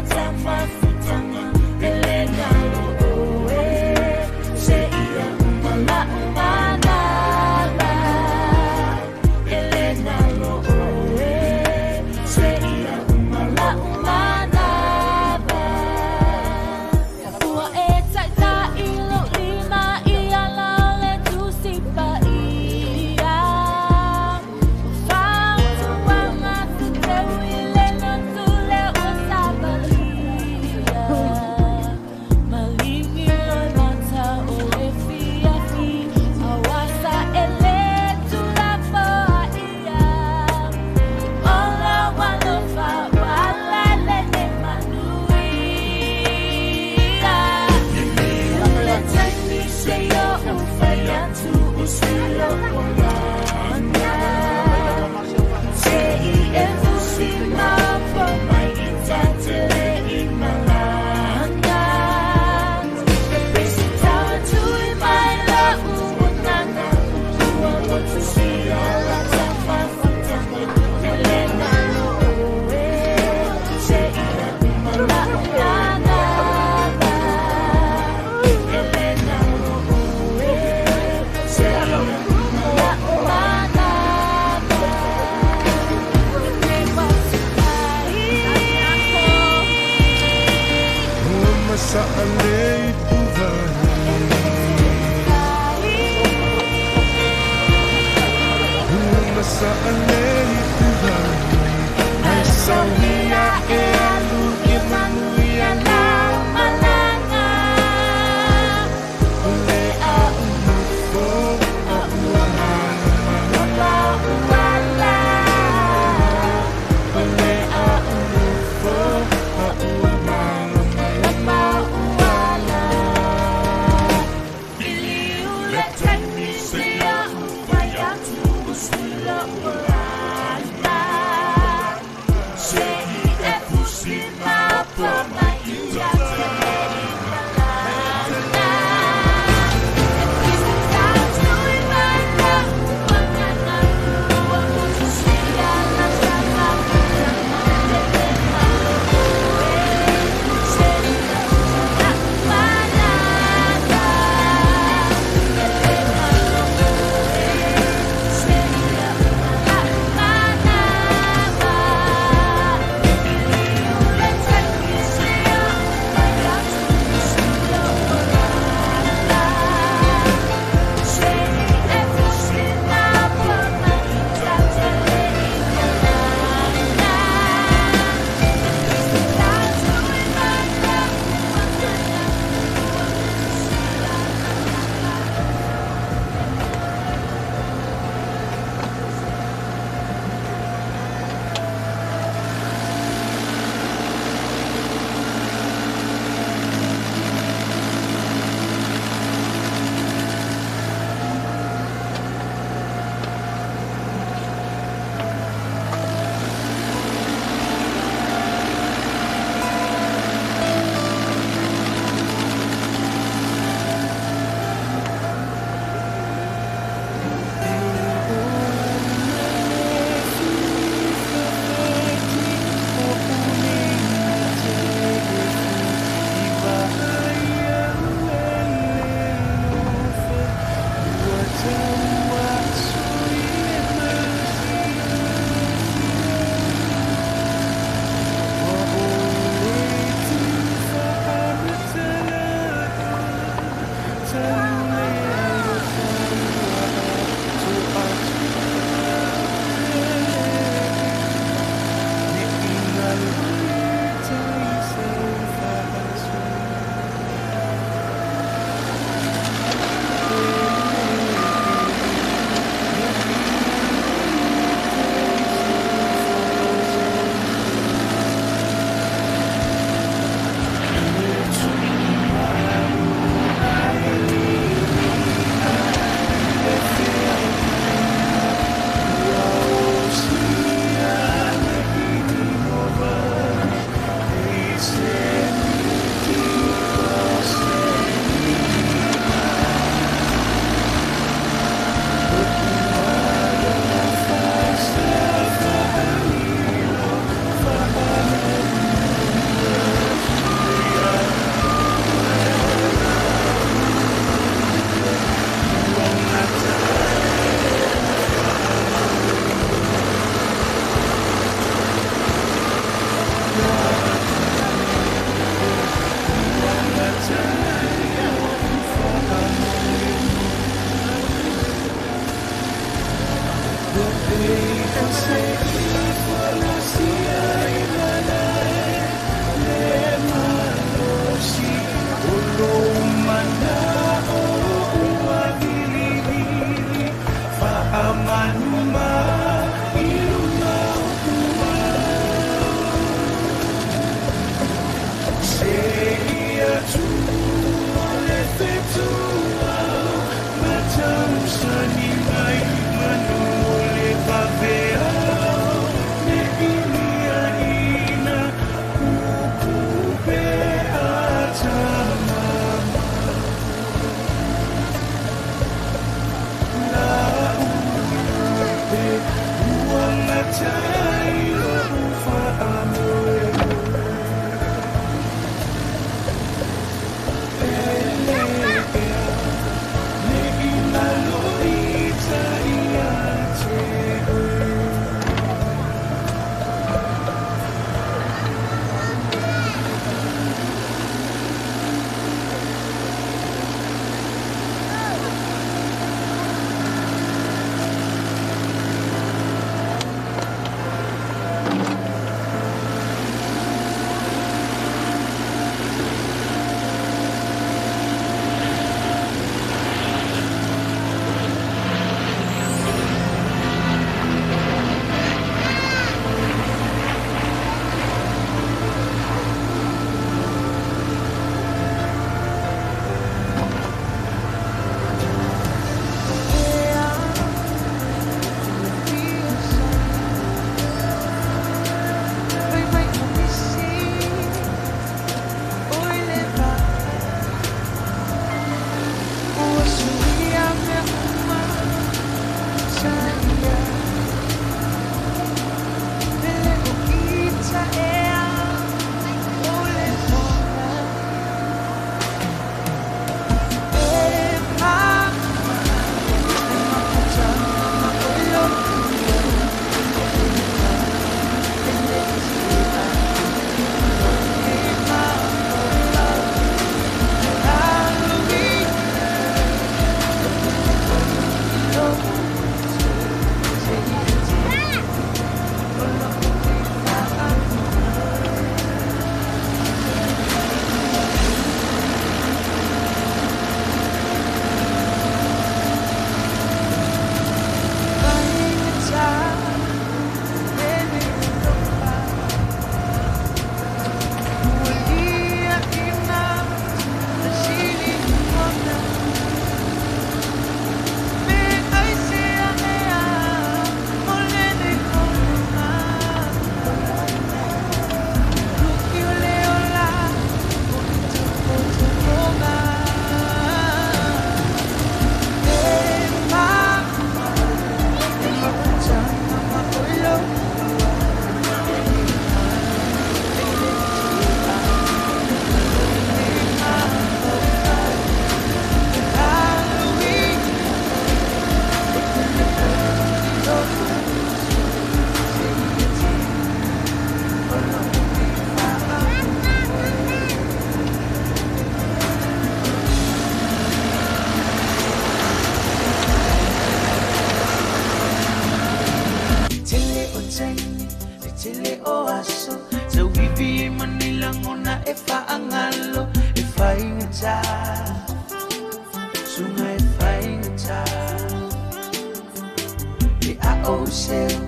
oseo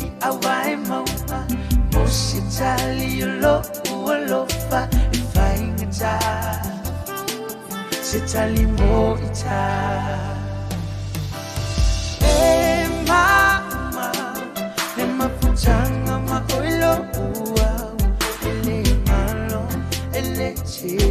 I awai maua mo se tali lo ualofa e whaingata se tali mo ita e mama e maputanga ma oilo ua ele malo ele te